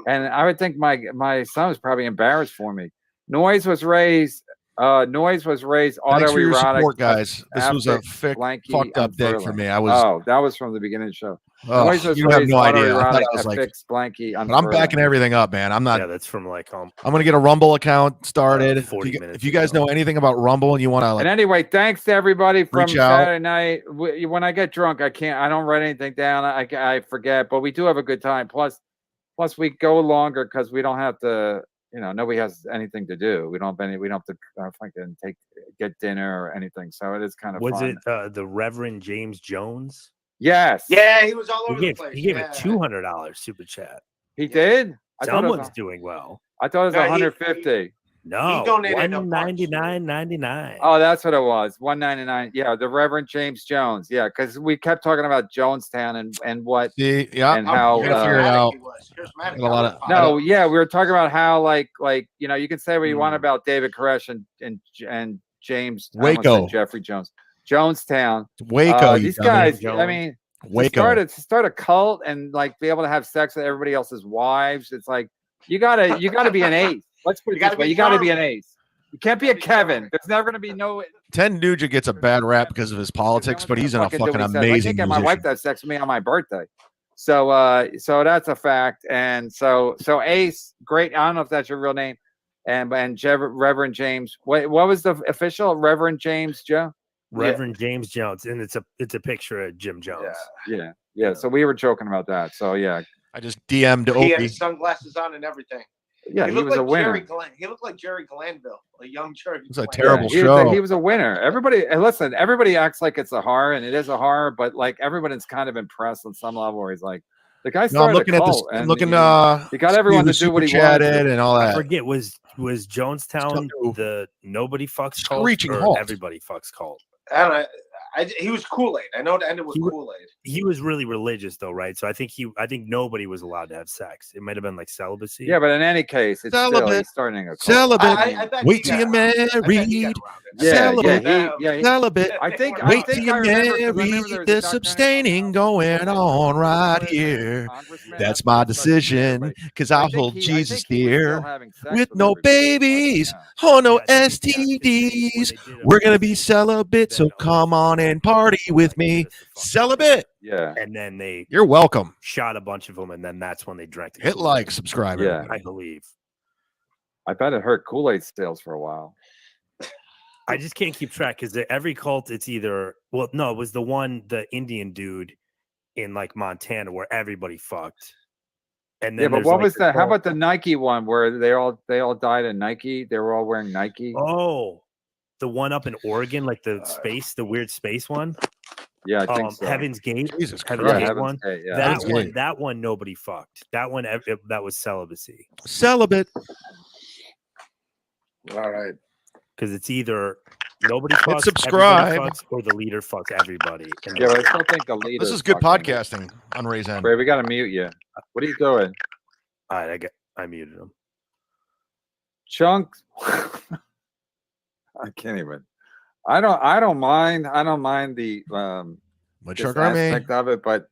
And I would think my son was probably embarrassed for me. Noise was raised Thanks for your autoerotic. support, guys. This was a Aptic, Blanky, fucked up day for unfurling. me. I was. That was from the beginning of the show. Oh, you have no idea. I thought I was like, Affix, Blanky, but I'm backing everything up, man. I'm not. Yeah, that's from like I'm gonna get a Rumble account started. 40 If you, minutes if you guys ago. know anything about Rumble and you want to, like, And anyway, thanks to everybody from Reach out. Saturday night. When I get drunk, I don't write anything down. I forget, but we do have a good time. Plus we go longer because we don't have to. Nobody has anything to do. We don't have to fucking get dinner or anything. So it is kind of Was fun. it the Reverend James Jones? Yes. Yeah, he was all over He the place. gave yeah. a $200 super chat. He did. Someone's doing well. I thought it was No, he- 150. No, donated a bunch. $199.99. Oh, that's what it was. 199. Yeah, the Reverend James Jones. Yeah, because we kept talking about Jonestown and what. see, yeah, And how, I'm gonna figure it charismatic out. he was. Charismatic. Got a lot of- No, yeah, we were talking about how like you can say what you want Hmm. about David Koresh and James I almost Waco. said Jeffrey Jones, Jonestown. Waco. You These dummy. guys. Jones. I mean, to Waco. start a cult and like be able to have sex with everybody else's wives. It's like you gotta be an ace. Let's put it You gotta this way: be you gotta be an charming. ace. You can't be a Gotta be Kevin. charming. There's never gonna be no. Ted Nugent gets a bad rap because of his politics, but he's a do fucking what he says. I amazing can't get my wife musician. to have sex with me on my birthday. So that's a fact. And so Ace, great. I don't know if that's your real name. And Reverend James. What was the official Reverend James Joe? Reverend James Jones, and it's a picture of Jim Jones. Yeah. So we were joking about that. So yeah. I just DM'd He had Opie. his sunglasses on and everything. Yeah, he was a winner. He looked like Jerry Glanville, a young Jerry. It's a Glanville. terrible he show. was a winner. Everybody, and listen, everybody acts like it's a horror, and it is a horror, but like everybody's kind of impressed on some level where he's like, the guy No, I'm started looking a at this. cult, I'm and looking. he got everyone to do what he chatted wanted. and all I that. forget, was Jonestown So- the nobody fucks cult Screeching or halt. everybody fucks cult? I don't know. He was Kool-Aid. I know it ended with He wa- Kool-Aid. He was really religious though, right? So I think nobody was allowed to have sex. It might have been like celibacy. Yeah, but in any case, it's still Celibate. he's starting a cult. Celibate. I bet Wait he till got you're around it. I bet he got married. around it. Yeah, Celibate. he- Celibate. I think. Wait I till think you're I remember, 'cause I remember married. there was a There's documentary abstaining about going how- on right Congressman, here. Congressman, That's what my he started doing, decision, but because I I'll think hold he- I Jesus think he was still dear having sex with no everybody. babies, Yeah. oh no Yeah, I think they did STDs. when they did We're it, gonna be celibate, so then come on and party with me. Celibate. Yeah. And then they You're welcome. shot a bunch of them, and then that's when they drank. the Hit Kool-Aid. like, subscribe. Yeah. everybody. I believe. I bet it hurt Kool-Aid sales for a while. I just can't keep track because every cult, it's either it was the Indian dude in like Montana where everybody fucked. And then Yeah, but there's, what like, was the that? How cult- about the Nike one where they all died in Nike? They were all wearing Nike. Oh, the one up in Oregon, like the weird space one. Yeah, I think so. Heaven's Gate. Jesus Heaven's Yeah, Christ. Gate Heaven's one. Gate, yeah. That Heaven's one. Gate. That one. Nobody fucked. That one. That was celibacy. Celibate. All right. Because it's either nobody fucks, subscribe. everybody fucks, or the leader fucks everybody. And Yeah, but I still think the leader. This is good podcasting on Ray's end. Ray, we got to mute you. What are you doing? All right, I muted him. Chunks. I can't even. I don't mind the this Mudshark Army. aspect of it, but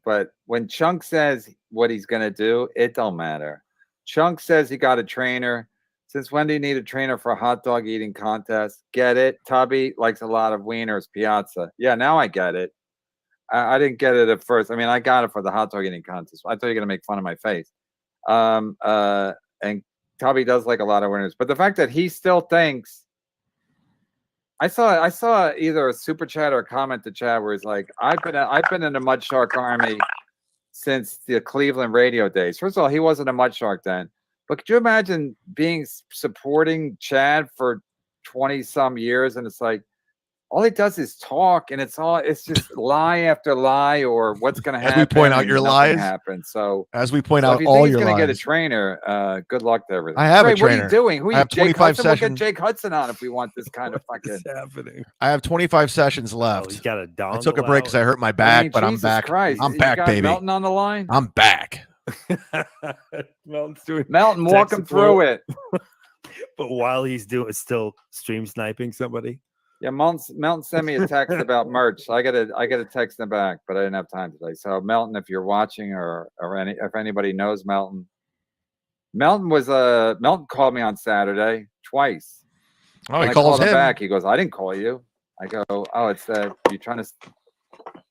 when Chunk says what he's gonna do, it don't matter. Chunk says he got a trainer. Since when do you need a trainer for a hot dog eating contest? Get it? Tubby likes a lot of wieners, Piazza. Yeah, now I get it. I didn't get it at first. I mean, I got it for the hot dog eating contest. I thought you were gonna make fun of my face. And Tubby does like a lot of wieners, but the fact that he still thinks. I saw either a super chat or a comment to chat where he's like, I've been in the Mudshark Army since the Cleveland radio days. First of all, he wasn't a Mudshark then. But could you imagine supporting Chad for 20 some years? And it's like, all he does is talk, and it's just lie after lie, or what's going to happen. As we point out and your nothing lies. happens. So As we point so out if you all think he's your going to get a lies. trainer, good luck to everything. I have a Ray, what are trainer. you doing? Who are I you? have Jake 25 Hudson? We'll sessions. get Jake Hudson on if we want this kind of fucking. What's happening? I have 25 sessions Oh, left. he's got a dongle. I took a break because I hurt my back, I mean, but I'm Jesus back. Christ. I'm You back, got baby. Melton on the line. I'm back. Melton's doing, Melton, walk him through it. but while he's still stream sniping somebody. Yeah, Melton sent me a text about merch. So I got to text him back, but I didn't have time today. So Melton, if you're watching or if anybody knows Melton called me on Saturday twice. Oh, When he I calls called him him. back. He goes, I didn't call you. I go, oh, it's you trying to.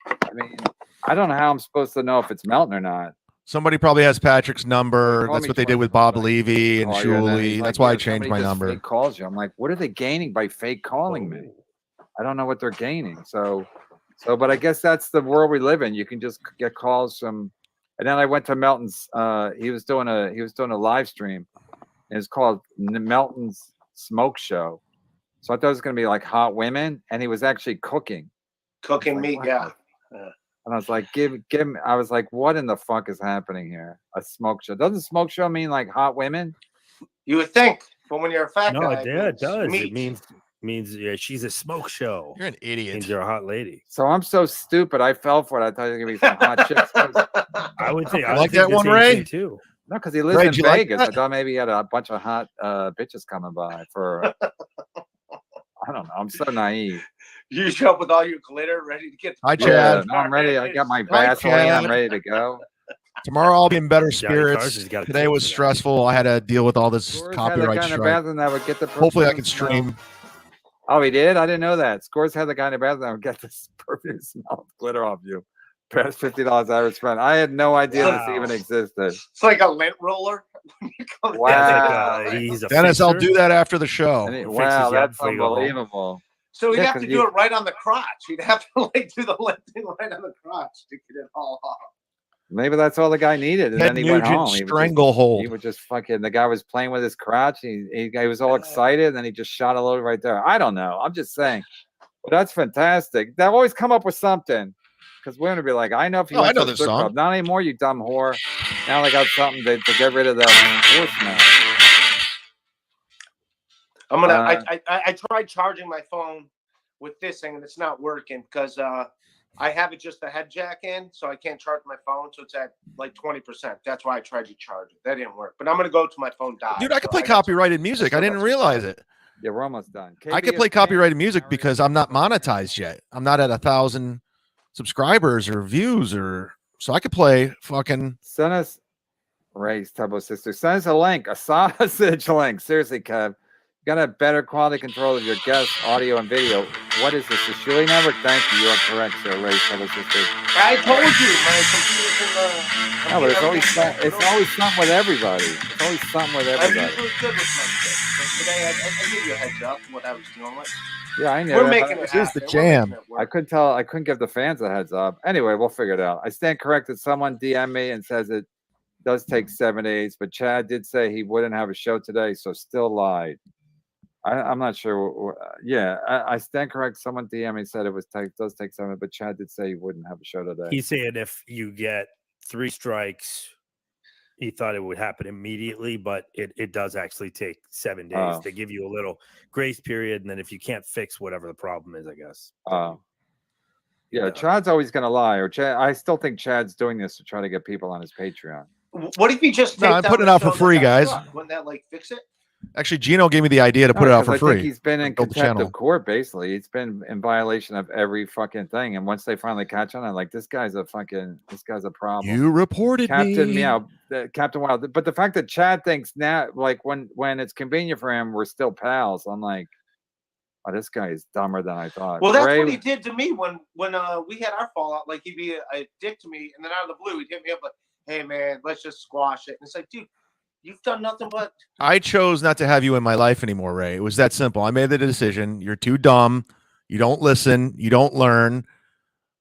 I mean, I don't know how I'm supposed to know if it's Melton or not. Somebody probably has Patrick's number. Call That's me what they did twice. with Bob Levy and Call you, and then he's Shuli. like, That's why I yeah, changed somebody my just number. fake calls you. I'm like, what are they gaining by fake calling me? I don't know what they're gaining. So, but I guess that's the world we live in. You can just get calls from. And then I went to Melton's. He was doing a live stream, and it's called Melton's Smoke Show. So I thought it was going to be like hot women, and he was actually cooking. Cooking meat, yeah. And I was like, give me. I was like, what in the fuck is happening here? A smoke show? Doesn't smoke show mean like hot women? You would think, but when you're a fat No, guy, it does. meat. It means yeah, she's a smoke show. You're an It means idiot. you're a hot lady. So I'm so stupid. I fell for it. I thought it was gonna be some hot chicks. I would think. You I would like think that the one, same Ray? thing, too. No, because he lives Ray, in do you like Vegas. that? I thought maybe he had a bunch of hot bitches coming by for. I don't know. I'm so naive. You show up with all your glitter, ready to get. Hi, Yeah, Chad. no, I'm ready. I got my Hi, Vaseline. I'm Chad. ready to go. Tomorrow I'll be in better Johnny spirits. Carson's got a Today kid was for that. stressful. I had to deal with all this Scores had the copyright kind of strike. bathroom that would get the. Hopefully I perfume can smell. stream. Oh, he did? I didn't know that. Scores had the guy in the bathroom that would get this perfume smell of glitter off you. Past $50 I would spend. I had no idea this Wow. even existed. It's like a lint roller. Wow. Yeah, it's like, he's a Dennis, I'll fixer. do that after the show. And Fixes wow, you up that's before you go home. unbelievable. So you'd Yeah, have 'cause to you- do it right on the crotch. You'd have to like do the lint thing right on the crotch to get it all off. Maybe that's all the guy needed. And Ted then he went Nugent home. He stranglehold. would just fucking, the guy was playing with his crotch. He was all excited. And then he just shot a load right there. I don't know. I'm just saying. But that's fantastic. They'll always come up with something. Because women would be like, I know if you Oh, I went know to a this strip song. club. Not anymore, you dumb whore. Now they got something to get rid of that horse smell. I'm gonna. I tried charging my phone with this thing and it's not working because I have it just the head jack in, so I can't charge my phone. So it's at like 20%. That's why I tried to charge it. That didn't work. But I'm gonna go to my phone die. Dude, I could so play got copyrighted music. I still didn't got some realize time. it. Yeah, we're almost done. I could play copyrighted music because I'm not monetized yet. I'm not at 1,000 subscribers or views, or so I could play fucking. Send us, Ray's Tubbo sister. Send us a link, a sausage link. Seriously, Kev. You gotta have better quality control of your guests, audio and video. What is this? The Shuli Network? Thank you. You are correct, sir. Ray's Tubbo sister. I told you my computer's in the. No, but it's always something with everybody. It's always something with I'm everybody. usually good with my shit. But today I give you a heads up what I was doing with. Yeah, I know. We're that, making but it Here's the happen. We're making jam. it work. I couldn't tell. I couldn't give the fans a heads up. Anyway, we'll figure it out. I stand corrected. Someone DM me and says it does take 7 days, but Chad did say he wouldn't have a show today, so still lied. I'm not sure. Yeah, I stand correct. Someone DM me said does take 7, but Chad did say he wouldn't have a show today. He's saying if you get 3 strikes, he thought it would happen immediately, but it does actually take 7 days. They give you a little grace period, and then if you can't fix whatever the problem is, I guess. Yeah, Chad's always going to lie. Or I still think Chad's doing this to try to get people on his Patreon. What if you just? No, I'm putting it out for free, guys. Wouldn't that like fix it? Actually, Gino gave me the idea to put it out for I free. think he's been in contempt of court, basically. He's been in violation of every fucking thing. And once they finally catch on, I'm like, this guy's a problem. You reported Captain me. Meow, Captain Wild. But the fact that Chad thinks now, like when it's convenient for him, we're still pals. I'm like, oh, this guy is dumber than I thought. Well, that's what he did to me when we had our fallout. Like he'd be a dick to me, and then out of the blue, he'd hit me up like, "Hey, man, let's just squash it." And it's like, dude, you've done nothing but. I chose not to have you in my life anymore, Ray. It was that simple. I made the decision. You're too dumb. You don't listen. You don't learn.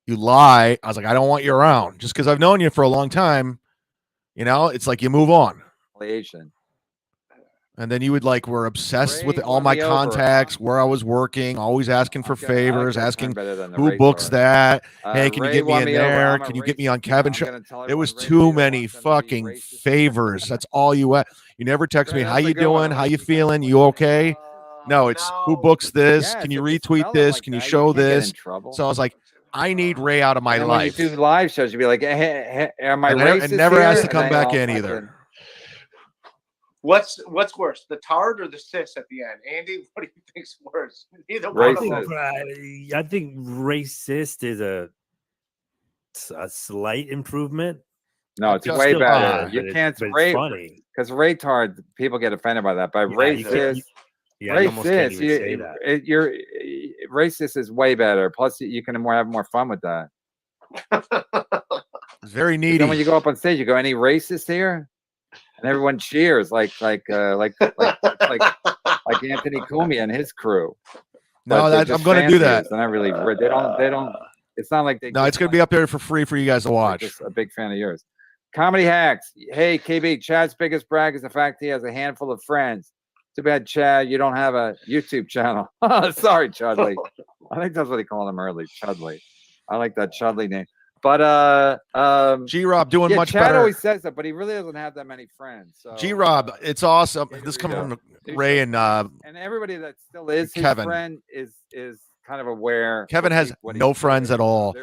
You lie. I was like, I don't want you around. Just because I've known you for a long time, it's like you move on. And then you would were obsessed with all my contacts, where I was working, always asking for favors, asking who books that. Hey, can you get me in there? Can you get me on Kevin show? It was too many fucking favors. That's all you you never text me. How you doing? How you feeling? You okay? No, it's who books this? Can you retweet this? Can you show this? So I was like, I need Ray out of my life. When you do live shows, you'd be like, hey, am I racist? And never here? asked to come back in either. What's worse, the tard or the cis at the end? Andy, what do you think's worse? Either one. I think racist is a slight improvement. No, it's way better. Bad, you can't it's funny because retard people get offended by that. But racist, racist is way better. Plus, you can have more fun with that. It's very needy. Then when you go up on stage, you go, "Any racist here?" And everyone cheers like Anthony Cumia and his crew. No, I'm going to do that. They're not really. They don't. It's not like they. No, it's going to be up there for free for you guys to watch. Just a big fan of yours. Comedy hacks. Hey, KB, Chad's biggest brag is the fact he has a handful of friends. Too bad, Chad, you don't have a YouTube channel. Sorry, Chudley. I think that's what he called him early, Chudley. I like that Chudley name. But G-Rob doing much Chad better. Always says that, but he really doesn't have that many friends. So, G-Rob, it's awesome. This coming from Ray and everybody that still is Kevin. His friend is kind of aware. Kevin has no friends at all.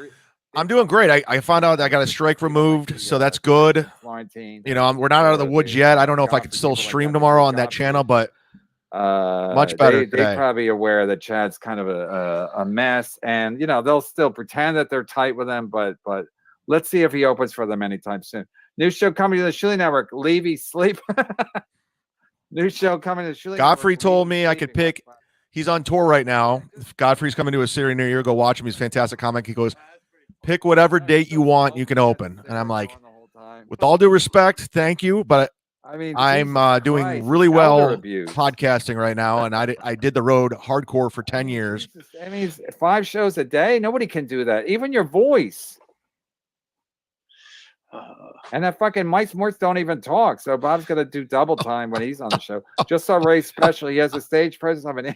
I'm doing great. I found out that I got a strike removed, so that's good. Florentine. We're not out of the woods yet. I don't know if I could still stream tomorrow on that channel, but much better. They're probably aware that Chad's kind of a mess, and they'll still pretend that they're tight with him, but let's see if he opens for them anytime soon. New show coming to the Shuli Network. Levy sleep. New show coming to the Shuli. Godfrey told me I could pick. He's on tour right now. If Godfrey's coming to a city near you, go watch him. He's a fantastic comic. He goes, pick whatever date you want, you can open. And I'm like, with all due respect, thank you, but I'm doing really well podcasting right now, and I did the road hardcore for 10 years. 5 shows a day. Nobody can do that. Even your voice. And that fucking Mike Morse don't even talk. So Bob's gonna do double time when he's on the show. Just saw Ray's special. He has a stage presence of an.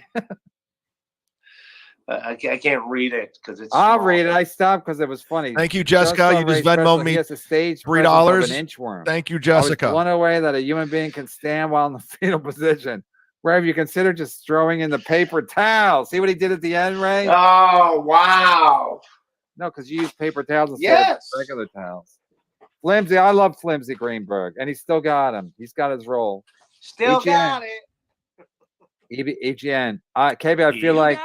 I can't read it because it's. I'll read it. I stopped because it was funny. Thank you, Jessica. You just Venmoed me $3. Inchworm. Thank you, Jessica. One way that a human being can stand while in the fetal position. Where have you considered just throwing in the paper towel? See what he did at the end, Ray? Oh wow! No, because you use paper towels instead of regular towels. Flimsy, I love Flimsy Greenberg, and he still got him. He's got his role. Still got it. EGN. KB, I feel like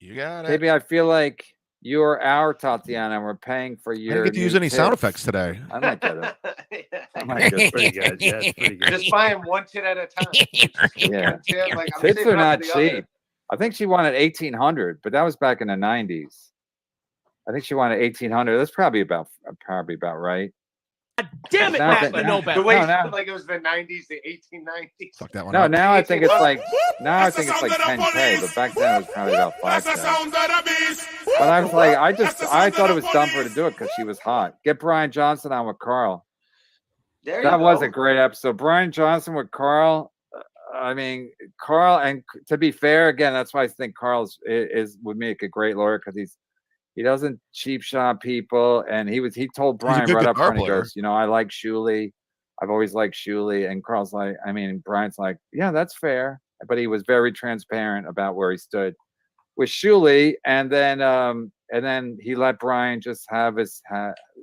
you got it. KB, I feel like you're our Tatiana, and we're paying for your. I didn't get to use any sound effects today. I might get it. Pretty good. Yeah, it's pretty good. Just buying one tit at a time. Yeah, tits are not cheap. I think she wanted 1,800, but that was back in the 90s. I think she wanted 1,800. That's probably about right. Damn it, Matt, but no better. The way like it was the 90s, the 1890s. Fuck that one. No, now I think it's like 10K, but back then it was probably about 5K. But I was like, I thought it was dumb for her to do it because she was hot. Get Brian Johnson on with Carl. That was a great episode. Brian Johnson with Carl. I mean, Carl, and to be fair, again, that's why I think Carl's would make a great lawyer because he doesn't cheap shot people, and he told Brian good right up guitar front, he player. goes, I like Shuli. I've always liked Shuli, and Carl's like, I mean, Brian's like, yeah, that's fair, but he was very transparent about where he stood with Shuli, and then he let Brian just have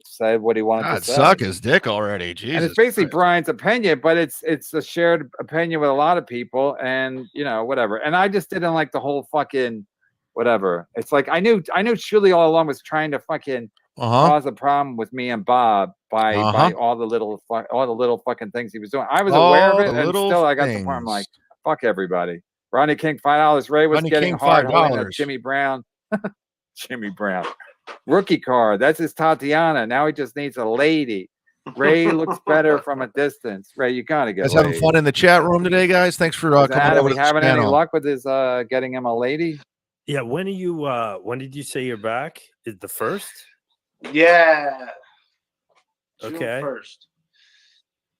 say what he wanted God, to say. suck his dick already. Jesus. And it's basically Christ. Brian's opinion, but it's a shared opinion with a lot of people, and whatever. And I just didn't like the whole fucking whatever. It's like I knew Shuli all along was trying to fucking cause a problem with me and Bob by all the little fucking things he was doing. I was aware of it, and still I got to the point I'm like, fuck everybody. Ronnie King $5. Ray was getting hard holding a Jimmy Brown. Jimmy Brown rookie card. That's his Tatiana. Now he just needs a lady. Ray looks better from a distance. Ray, you gotta get. Guys having fun in the chat room today, guys. Thanks for coming Adam, over. we having any luck with his getting him a lady? Yeah. When did you say you're back? Is the first? Yeah. Okay. June 1st.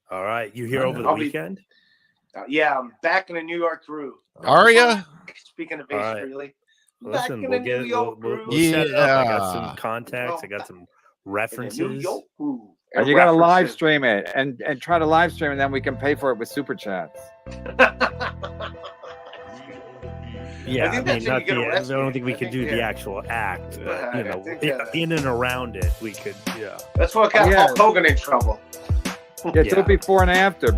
All right. You here over the weekend? Yeah, I'm back in the New York groove. Are ya? Speaking of base freely. Listen, we'll set it up. I got some contacts. I got some references. And you got to live stream it and try to live stream, and then we can pay for it with super chats. Yeah, I mean, I don't think we could do the actual act, but in and around it, we could. Yeah, that's what got Hulk Hogan in trouble. Yeah, do it before and after.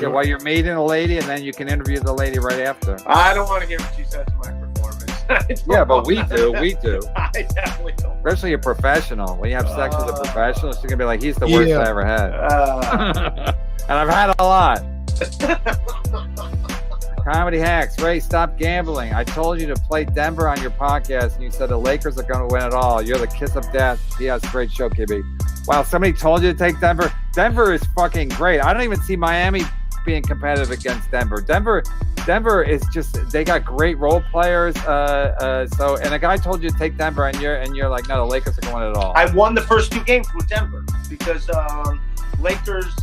Yeah, while you're meeting a lady, and then you can interview the lady right after. I don't want to hear what she says in my performance. Yeah, but we do. I definitely don't. Especially a professional. When you have sex with a professional, she's gonna be like, "He's the worst I ever had," and I've had a lot. Comedy hacks. Ray, stop gambling. I told you to play Denver on your podcast, and you said the Lakers are going to win it all. You're the kiss of death. Yes, great show, KB. Wow, somebody told you to take Denver. Denver is fucking great. I don't even see Miami being competitive against Denver. Denver is just, they got great role players. And a guy told you to take Denver, and you're like, no, the Lakers are going to win it all. I won the first 2 games with Denver because Lakers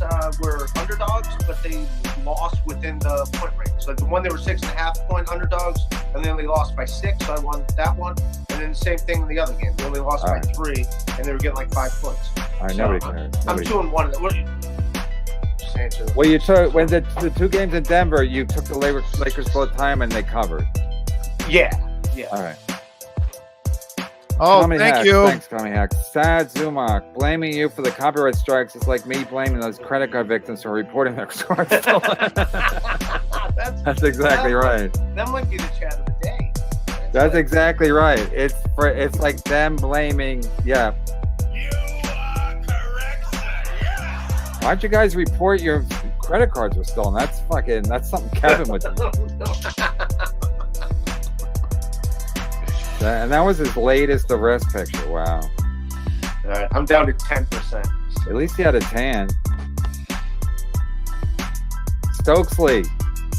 were underdogs, but they lost within the point range. So the one they were 6.5 point underdogs, and then they lost by 6. So I won that one, and then the same thing in the other game. They only lost by 3, and they were getting like 5 points. All right, nobody cares. I'm 2-1 of them. What are you saying to them? Well, you took when the 2 games in Denver, you took the Lakers both time, and they covered. Yeah. All right. Oh, thank you. Thanks, Comedy Hack. Chad-Zumock, blaming you for the copyright strikes is like me blaming those credit card victims for reporting their cards stolen. That's exactly right. That might be the chat of the day. That's exactly right. It's like them blaming. Yeah. You are correct, sir. Yeah. Why'd you guys report your credit cards were stolen? That's something Kevin would do. And that was his latest arrest picture. Wow. All right, I'm down to 10%. At least he had a tan. Stokesley,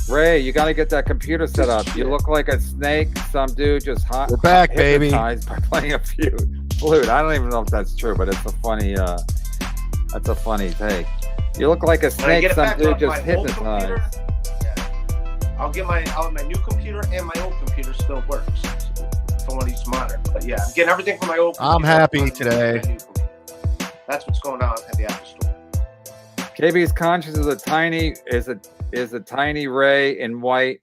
Ray, you got to get that computer set up. You look like a snake. Some dude just We're back, baby. By playing a flute. I don't even know if that's true, but it's a funny. That's a funny take. You look like a snake. Some dude just hypnotized. Yeah. I'll my new computer, and my old computer still works. If I want to use modern, but yeah, I'm getting everything from my old computer. I'm happy today. That's what's going on at the Apple Store. KB's conscience is a tiny ray in white.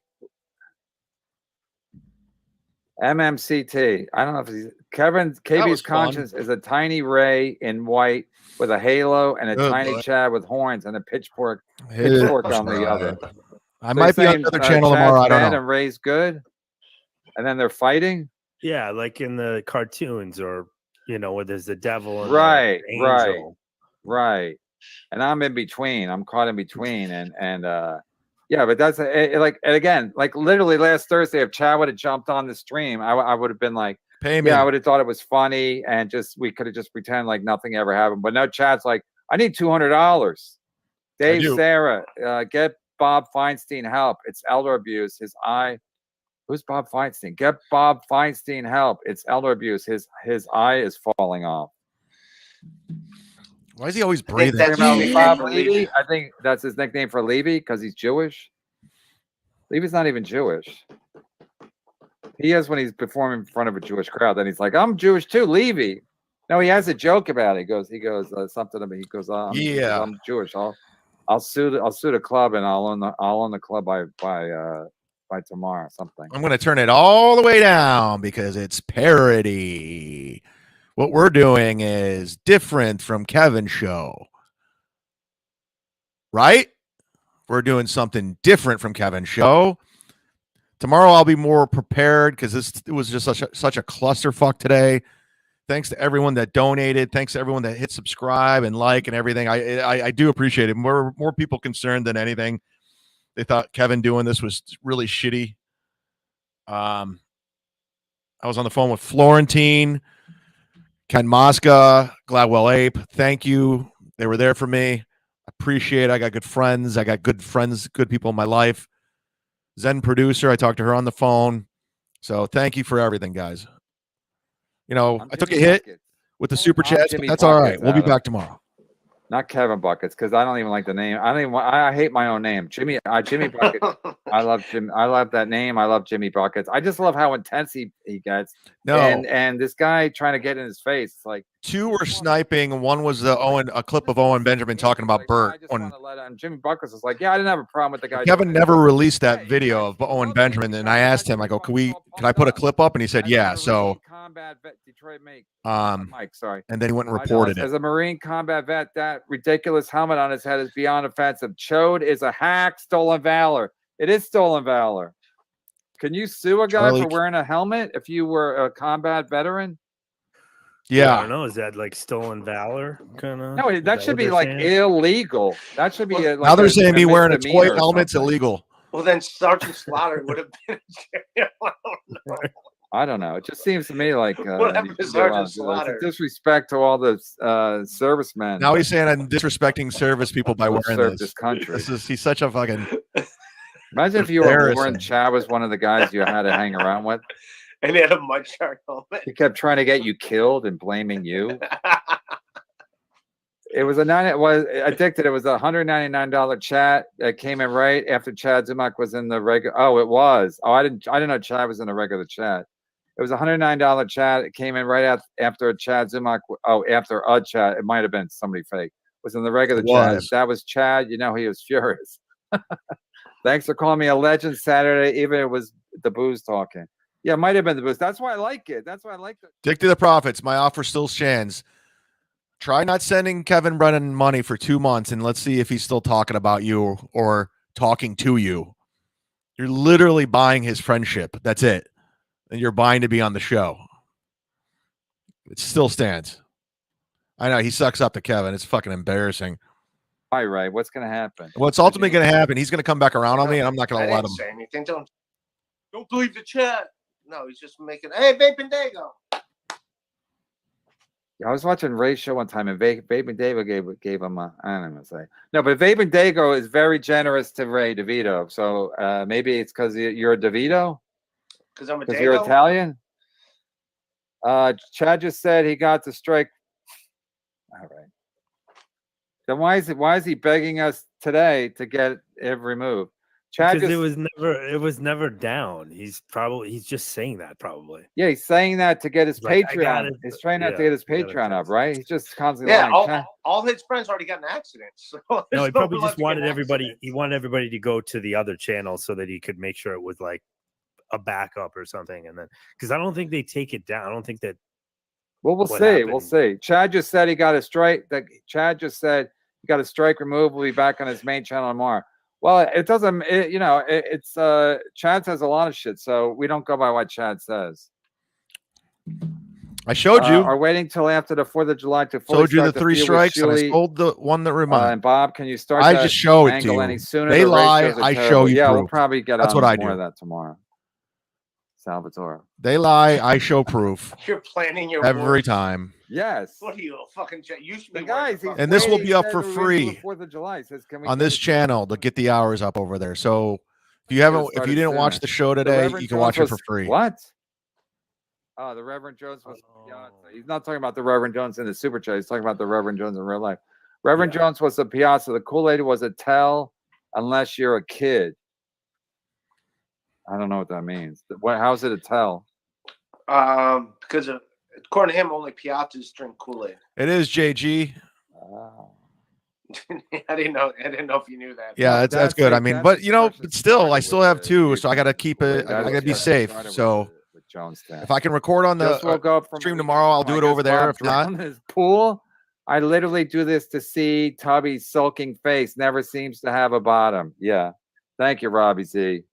MMCT. I don't know if he's KB's conscience is a tiny ray in white with a halo and a tiny Chad with horns and a pitchfork on the other. I might be on another channel tomorrow. I don't know. And Ray's good, and then they're fighting. Yeah, like in the cartoons, or where there's the devil and right, the angel. right. And I'm in between. I'm caught in between, and yeah. But that's and again, like literally last Thursday, if Chad would have jumped on the stream, I would have been like, pay me. Yeah, I would have thought it was funny, and we could have just pretend like nothing ever happened. But no, Chad's like, I need $200. Dave, Sarah, get Bob Feinstein help. It's elder abuse. His eye. Who's Bob Feinstein? Get Bob Feinstein help. It's elder abuse. His eye is falling off. Why is he always I think breathing? that's Talking his about nickname Bob for Levy. Levy. I think that's his nickname for Levy because he's Jewish. Levy's not even Jewish. He is when he's performing in front of a Jewish crowd. Then he's like, "I'm Jewish too, Levy." No, he has a joke about it. He goes something to me. He goes, Yeah. I'm Jewish. I'll sue the club and I'll own the club by tomorrow." Something. I'm going to turn it all the way down because it's parody. What we're doing is different from Kevin's show, right? We're doing something different from Kevin's show. Tomorrow I'll be more prepared because it was just such a clusterfuck today. Thanks to everyone that donated. Thanks to everyone that hit subscribe and like and everything. I do appreciate it. More people concerned than anything. They thought Kevin doing this was really shitty. I was on the phone with Florentine, Ken Mosca, Gladwell Ape. Thank you. They were there for me. Appreciate it. I got good friends. I got good friends, good people in my life. Zen producer, I talked to her on the phone. So thank you for everything, guys. You know, I took a hit with the super chats, but that's all right. We'll be back tomorrow. Not Kevin Buckets, because I don't even like the name. I hate my own name. Jimmy Buckets. I love Jim. I love that name. I love Jimmy Buckets. I just love how intense he gets. No. And this guy trying to get in his face. It's like two were sniping. One was a clip of Owen Benjamin talking about Bert. I just want to let him. Jimmy Buckets was like, yeah, I didn't have a problem with the guy. Kevin never released that video of Owen Benjamin, and I asked him, I go, can I put a clip up? And he said, yeah. So combat vet, Detroit make Mike, sorry. And then he went and reported it. As a Marine combat vet, that ridiculous helmet on his head is beyond offensive. Chode is a hack, stolen valor. It is stolen valor. Can you sue a guy for wearing a helmet if you were a combat veteran? Yeah. I don't know. Is that like stolen valor? Kind of. No, that should be like illegal. That should be. Like now they're saying me wearing a toy helmet's illegal. Well, then Sergeant Slaughter would have been. I don't know. It just seems to me like disrespect to all the servicemen. Now he's saying I'm disrespecting service people by wearing this country. He's such a fucking. Imagine if you were born, Chad was one of the guys you had to hang around with. And he had a Mudshark helmet. He kept trying to get you killed and blaming you. It was addicted. It was a $199 chat that came in right after chad-zumock was in the regular. Oh, it was. Oh, I didn't know Chad was in the regular chat. It was a $109 chat. It came in right after chad-zumock. Oh, after a chat. It might have been somebody fake. Was in the regular chat. If that was Chad, you know he was furious. Thanks for calling me a legend Saturday. Even it was the booze talking. Yeah, it might have been the booze. That's why I like it. That's why I like it. Dick to the profits. My offer still stands. Try not sending Kevin Brennan money for 2 months, and let's see if he's still talking about you or talking to you. You're literally buying his friendship. That's it. And you're buying to be on the show. It still stands. I know he sucks up to Kevin. It's fucking embarrassing. All right, what's going to happen? What's ultimately going to happen? He's going to come back around on me, and I'm not going to let him. Say anything. Don't believe the chat. No, he's just making. Hey, Vaping Dago. I was watching Ray's show one time, and Vaping Dago gave him a. I don't know what to say. No, but Vaping Dago is very generous to Ray Duh-Vito. So maybe it's because you're a Duh-Vito. Because I'm a. Because you're Italian. Chad just said he got the strike. All right. Then why is he begging us today to get it removed? Chad because it was never down. He's just saying that probably. Yeah, he's saying that to get his Patreon. He's trying not to get his Patreon up, right? He's just constantly all his friends already got in accidents. So no, he probably just wanted everybody. He wanted everybody to go to the other channel so that he could make sure it was like a backup or something. And then because I don't think they take it down. I don't think that. Well, we'll see. We'll see. Chad just said he got a strike. Chad just said he got a strike removed. We'll be back on his main channel tomorrow. Well, it doesn't. It's Chad says a lot of shit, so we don't go by what Chad says. I showed you. Are waiting till after the 4th of July to fully showed you the 3 strikes, and I sold the one that reminded. And Bob, can you start? I just show it to you. Any sooner? They lie. I show you. Yeah, proof. we'll probably get. That's what I do. More of that tomorrow. Salvatore. They lie. I show proof. You're planning your every time. Yes. What are you, a fucking jet? You should be guys. And this will be up for free 4th of July. Says, on this channel to get the hours up over there. So if you didn't watch the show today, you can watch it for free. What? Oh, the Reverend Jones was. He's not talking about the Reverend Jones in the super chat. He's talking about the Reverend Jones in real life. Reverend Jones was a Piazza. The Kool-Aid was a tell unless you're a kid. I don't know what that means. How's it a tell? Because according to him, only Piazzas drink Kool-Aid. It is JG. I didn't know if you knew that. Yeah, that's good. I mean, but but still, I still have two, so I got to keep it. I got to be safe. So if I can record on the stream tomorrow, I'll do it over there. If not, his pool. I literally do this to see Tubby's sulking face. Never seems to have a bottom. Yeah, thank you, Robbie Z.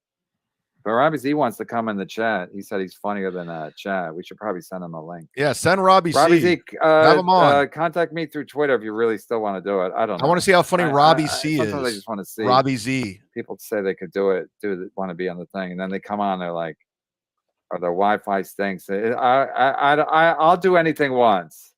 But Robbie Z wants to come in the chat. He said he's funnier than Chad. We should probably send him a link. Yeah, send Robbie Z. Have him on. Contact me through Twitter if you really still want to do it. I don't know. I want to see how funny Robbie C is. Sometimes I just want to see Robbie Z. People say they could do it, want to be on the thing, and then they come on. They're like, "Or their Wi-Fi stinks." I'll do anything once.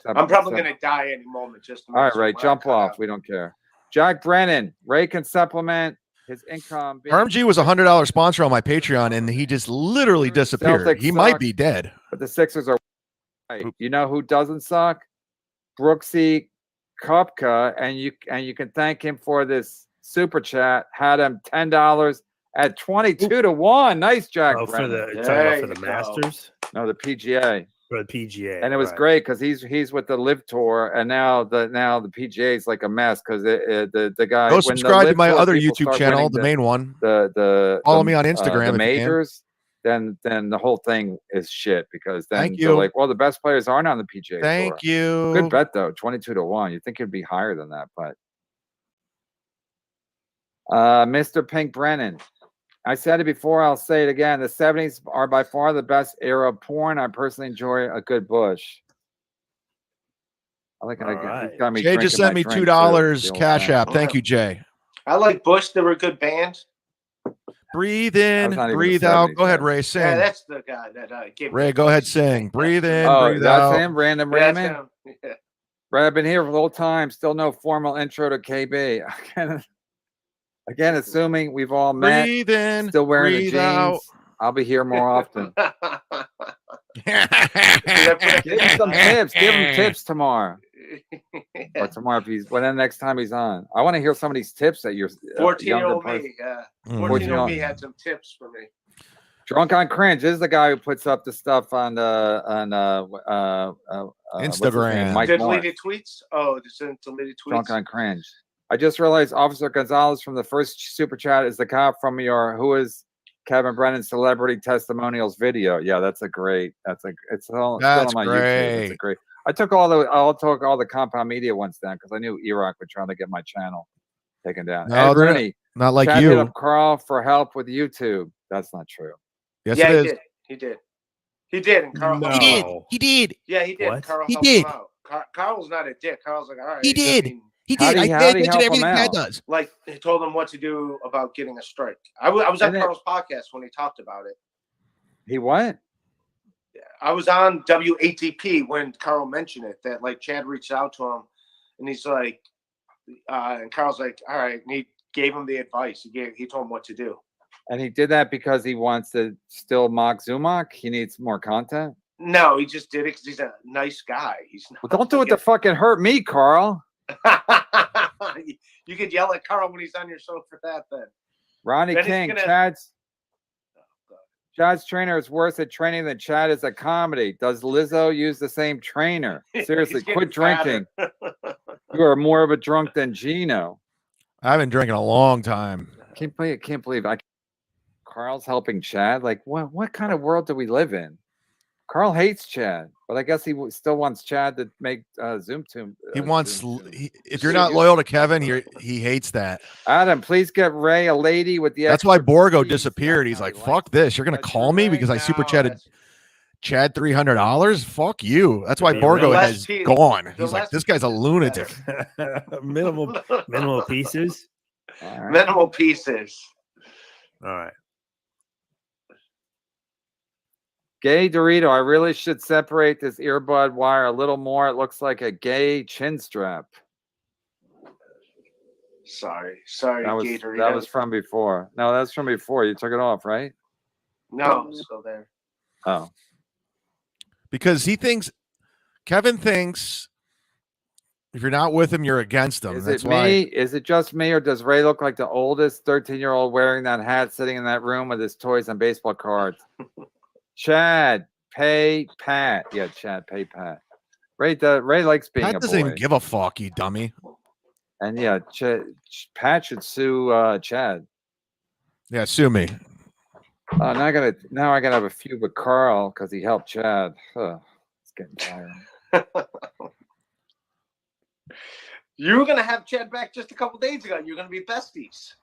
I'm probably gonna die any moment. Just all right, Ray, jump off. We don't care. Jack Brennan, Ray can supplement his income. RMG was $100 sponsor on my Patreon, and he just literally disappeared. Celtics he might be dead. But the Sixers are right. You know who doesn't suck? Brooksy Kopka, and you can thank him for this super chat. Had him $10 at 22-1. Nice, Jack. Oh, Brennan. for the Masters? No, the PGA. For the PGA, and it was great because he's with the Live Tour, and now the PGA is like a mess because the guy. Go subscribe to my other YouTube channel, the main one. Follow me on Instagram. The majors, then the whole thing is shit because then Thank you. they're like, well, the best players aren't on the PGA. Thank you. Good bet though, 22-1. You think it'd be higher than that, but Mr. Pink Brennan. I said it before, I'll say it again. The 70s are by far the best era of porn. I personally enjoy a good bush. I like it. Jay just sent me $2 Cash App. Thank you, Jay. I like Bush. They were a good band. Breathe in, breathe out. Go ahead, Ray. Sing. Yeah, that's the guy that gave Ray, go ahead, sing. Breathe in, breathe that's out. him, Random Raymond. Yeah. Ray, I've been here for the whole time. Still no formal intro to KB. Again, assuming we've all met. Breathe in, still wearing the breathe jeans. Out. I'll be here more often. Give him some tips. Give him tips tomorrow. Or tomorrow if he's next time he's on. I want to hear some of these tips that you're 14-year-old me. 14-year-old me had some tips for me. Drunk on Cringe. This is the guy who puts up the stuff on Instagram. Deleted tweets? Oh, just deleted tweets. Drunk on Cringe. I just realized Officer Gonzalez from the first super chat is the cop from your Who is Kevin Brennan celebrity testimonials video. Yeah, it's still on my YouTube. It's great. I took all the Compound Media ones down because I knew Iraq were trying to get my channel taken down. No, Rooney, not like Chad you. Hit up Carl for help with YouTube. That's not true. Yes, yeah, it is. He did. And Carl. No. He did. Yeah, he did. What? Carl he helped did. him out. Carl's not a dick. Carl's like, all right. He did. He How did. did I he did help everything him Chad out? does. Like, he told him what to do about getting a strike. I was on Carl's podcast when he talked about it. He what? I was on WATP when Carl mentioned it, that like Chad reached out to him and he's like, and Carl's like, all right. And he gave him the advice. He told him what to do. And he did that because he wants to still mock Zumock. He needs more content. No, he just did it because he's a nice guy. He's not Well, don't do it to fucking hurt me, Carl. You could yell at Carl when he's on your show for that then. Ronnie Then King, gonna... Chad's trainer is worse at training than Chad is at comedy. Does Lizzo use the same trainer? Seriously, quit drinking. You are more of a drunk than Gino. I haven't drinking a long time. Can't believe Carl's helping Chad. Like, what kind of world do we live in? Carl hates Chad, but I guess he still wants Chad to make Zoom to him. He wants. If you're not loyal to Kevin, he hates that. Adam, please get Ray a lady with the. That's why Borgo disappeared. He's like, "Fuck this! You're gonna call me because I super chatted Chad $300? Fuck you!" That's why Borgo has gone. He's like, "This guy's a lunatic." Minimal pieces. Right. Minimal pieces. All right. Gay Dorito, I really should separate this earbud wire a little more. It looks like a gay chin strap. Sorry, Gay Dorito. That was from before. No, that's from before. You took it off, right? No, it's still there. Oh. Because Kevin thinks If you're not with him, you're against him. Is That's it why. me? Is it just me, or does Ray look like the oldest 13-year-old wearing that hat, sitting in that room with his toys and baseball cards? Chad, pay Pat. Yeah, Chad, pay Pat. Ray likes being Pat a doesn't boy. even give a fuck, you dummy. And yeah, Pat should sue Chad. Yeah, sue me. Now I gotta have a feud with Carl because he helped Chad. It's getting tiring. You were gonna have Chad back just a couple days ago. You're gonna be besties.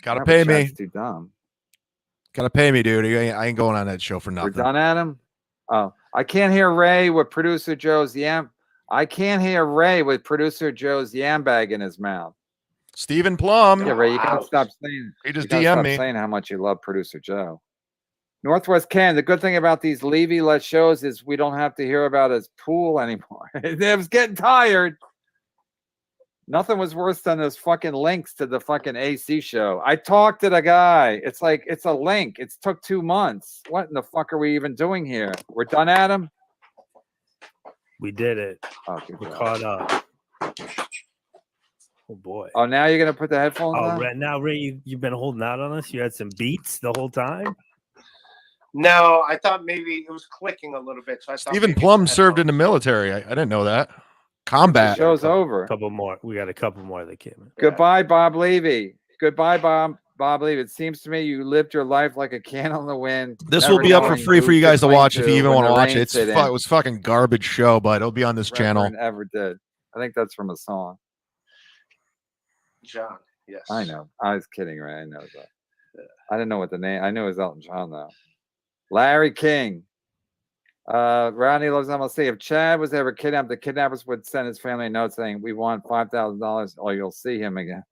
Gotta Yeah, pay but me. Chad's too dumb. Gotta pay me, dude. I ain't going on that show for We're nothing. done, Adam. Oh, I can't hear Ray with producer Joe's yam. I can't hear Ray with producer Joe's yam bag in his mouth. Stephen Plum. Yeah, Ray, you gotta Ouch. stop saying. He just You gotta DM'd stop me. saying how much you love producer Joe. Northwest Ken, the good thing about these Levy-less shows is we don't have to hear about his pool anymore. It was getting tired. Nothing was worse than those fucking links to the fucking AC show. I talked to the guy. It's like, it's a link. It's took 2 months. What in the fuck are we even doing here? We're done, Adam? We did it. Oh, good We're job. caught up. Oh boy. Oh, now you're going to put the headphones Oh, on? now Ray, you've been holding out on us. You had some beats the whole time. No, I thought maybe it was clicking a little bit. So I thought Stephen maybe Plum the served in the headphones. military. I didn't know that. The Combat. show's over. Couple more. We got a couple more that came in. Goodbye, Bob Levy. Goodbye, Bob Levy. It seems to me you lived your life like a candle in the wind. This never will be up for knowing free who for you to guys to cling watch if you even when want to the watch rain it. It's set in. it was fucking garbage show, but it'll be on this channel. Reverend ever did. I think that's from a song. John, yes. I know. I was kidding, Ray. I know that. I didn't know what the name. I knew it was Elton John though. Larry King. Rodney loves MLC. If Chad was ever kidnapped, the kidnappers would send his family a note saying, "We want $5,000, or you'll see him again."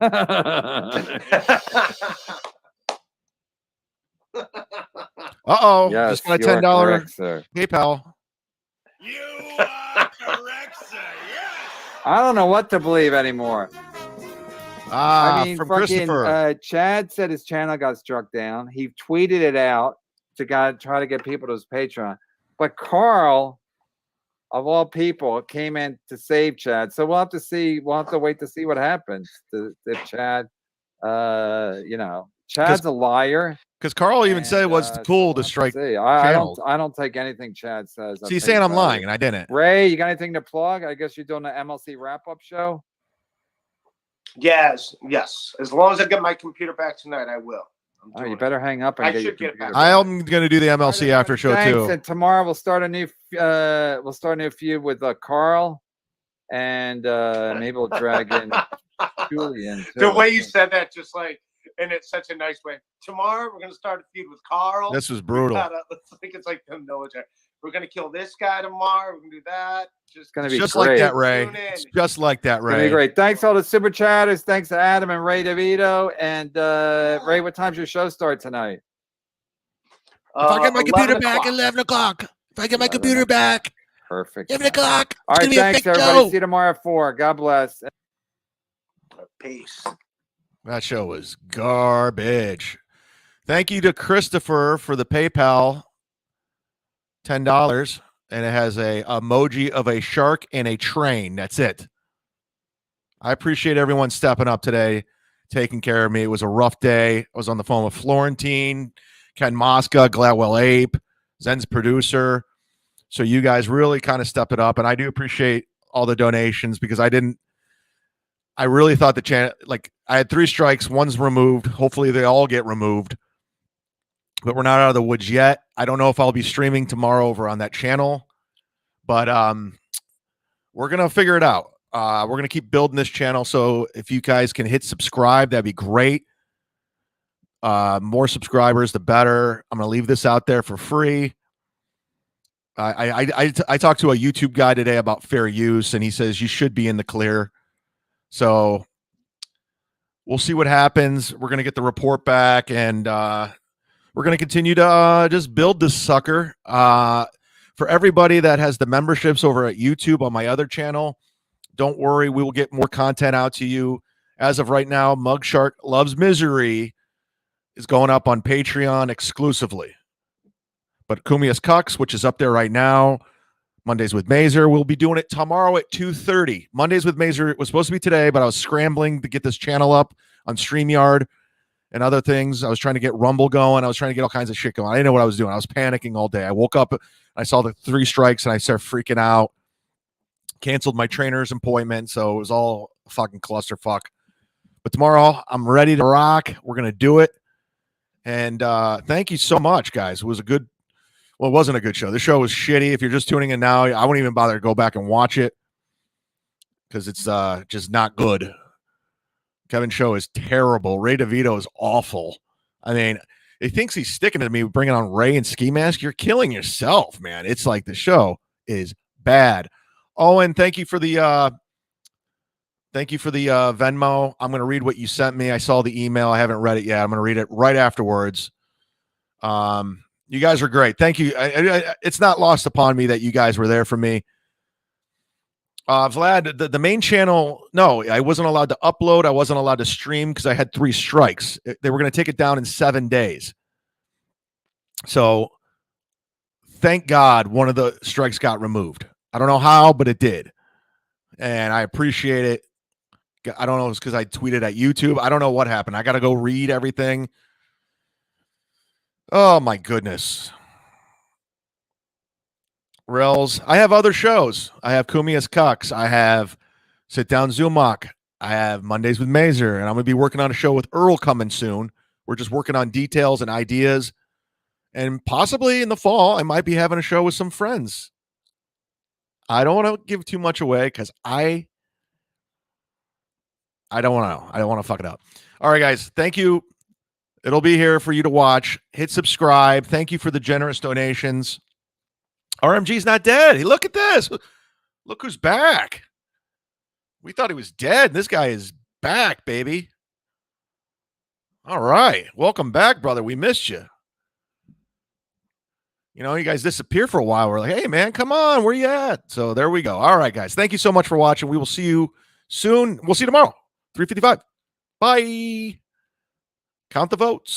Uh-oh. Yes, Just got a you are $10 correct, sir. PayPal. You are correct, sir. Yes. I don't know what to believe anymore. I mean, From fucking Christopher. Chad said his channel got struck down. He tweeted it out to try to get people to his Patreon. But Carl, of all people, came in to save Chad. So we'll have to see. We'll have to wait to see what happens if Chad, Chad's a liar. Because Carl even said it was cool we'll to have strike. see. channels. I don't take anything Chad says. So he's saying I'm lying, and I didn't. Ray, you got anything to plug? I guess you're doing the MLC wrap-up show. Yes. As long as I get my computer back tonight, I will. Oh, you better hang up and I get your should get it computer back. I'm going to do the MLC after show Thanks. too. And tomorrow we'll start a new feud with Carl, and maybe we'll drag in Shuli in The too. way you said that, just like, and it's such a nice way. Tomorrow we're gonna start a feud with Carl. This was brutal. It's like the military. We're gonna kill this guy tomorrow. We're gonna do that. It's gonna be Just great. like that, Ray. Tune in. It's just like that, It's gonna be Ray. great. Thanks all the super chatters. Thanks to Adam and Ray Duh-Vito. And Ray, what time's your show start tonight? If I get my computer 11 back, o'clock. 11 o'clock. If I get my 11 computer back, Perfect. 11 o'clock. All right, It's gonna be a thanks big everybody. show. See you tomorrow at 4. God bless. Peace. That show was garbage. Thank you to Christopher for the PayPal $10. And it has a emoji of a shark and a train. That's it. I appreciate everyone stepping up today, taking care of me. It was a rough day. I was on the phone with Florentine, Ken Mosca, Gladwell Ape, Zen's producer. So you guys really kind of stepped it up. And I do appreciate all the donations because I really thought the channel, like I had 3 strikes, one's removed. Hopefully they all get removed. But we're not out of the woods yet. I don't know if I'll be streaming tomorrow over on that channel, but we're going to figure it out. We're going to keep building this channel. So if you guys can hit subscribe, that'd be great. More subscribers, the better. I'm going to leave this out there for free. I talked to a YouTube guy today about fair use, and he says you should be in the clear. So we'll see what happens. We're going to get the report back, and we're going to continue to just build this sucker. For everybody that has the memberships over at YouTube on my other channel, don't worry. We will get more content out to you. As of right now, Mudshark Loves Misery is going up on Patreon exclusively. But Kumia's Cucks, which is up there right now, Mondays with Mazer. We'll be doing it tomorrow at 2:30. Mondays with Mazer, it was supposed to be today, but I was scrambling to get this channel up on StreamYard and other things. I was trying to get Rumble going. I was trying to get all kinds of shit going. I didn't know what I was doing. I was panicking all day. I woke up, I saw the 3 strikes, and I started freaking out. Canceled my trainer's appointment, so it was all a fucking clusterfuck. But tomorrow, I'm ready to rock. We're going to do it. And thank you so much, guys. It was a good, well, it wasn't a good show. The show was shitty. If you're just tuning in now, I wouldn't even bother to go back and watch it because it's just not good. Kevin's show is terrible. Ray DeVito is awful. I mean, he thinks he's sticking to me bringing on Ray and Ski Mask. You're killing yourself, man. It's like the show is bad. Owen, thank you for the Venmo. I'm going to read what you sent me. I saw the email. I haven't read it yet. I'm going to read it right afterwards. You guys are great. Thank you. It's not lost upon me that you guys were there for me. Vlad, the main channel, no, I wasn't allowed to upload. I wasn't allowed to stream because I had 3 strikes. They were going to take it down in 7 days. So thank God one of the strikes got removed. I don't know how, but it did. And I appreciate it. I don't know if it's because I tweeted at YouTube. I don't know what happened. I got to go read everything. Oh, my goodness. Rels, I have other shows. I have Kumia's Cucks. I have Sit Down Zumock. I have Mondays with Mazer. And I'm going to be working on a show with Earl coming soon. We're just working on details and ideas. And possibly in the fall, I might be having a show with some friends. I don't want to give too much away because I don't want to know. I don't want to fuck it up. All right, guys. Thank you. It'll be here for you to watch. Hit subscribe. Thank you for the generous donations. RMG's not dead. Hey, look at this. Look who's back. We thought he was dead. This guy is back, baby. All right. Welcome back, brother. We missed you. You know, you guys disappear for a while. We're like, hey, man, come on. Where you at? So there we go. All right, guys. Thank you so much for watching. We will see you soon. We'll see you tomorrow, 3:55. Bye. Count the votes.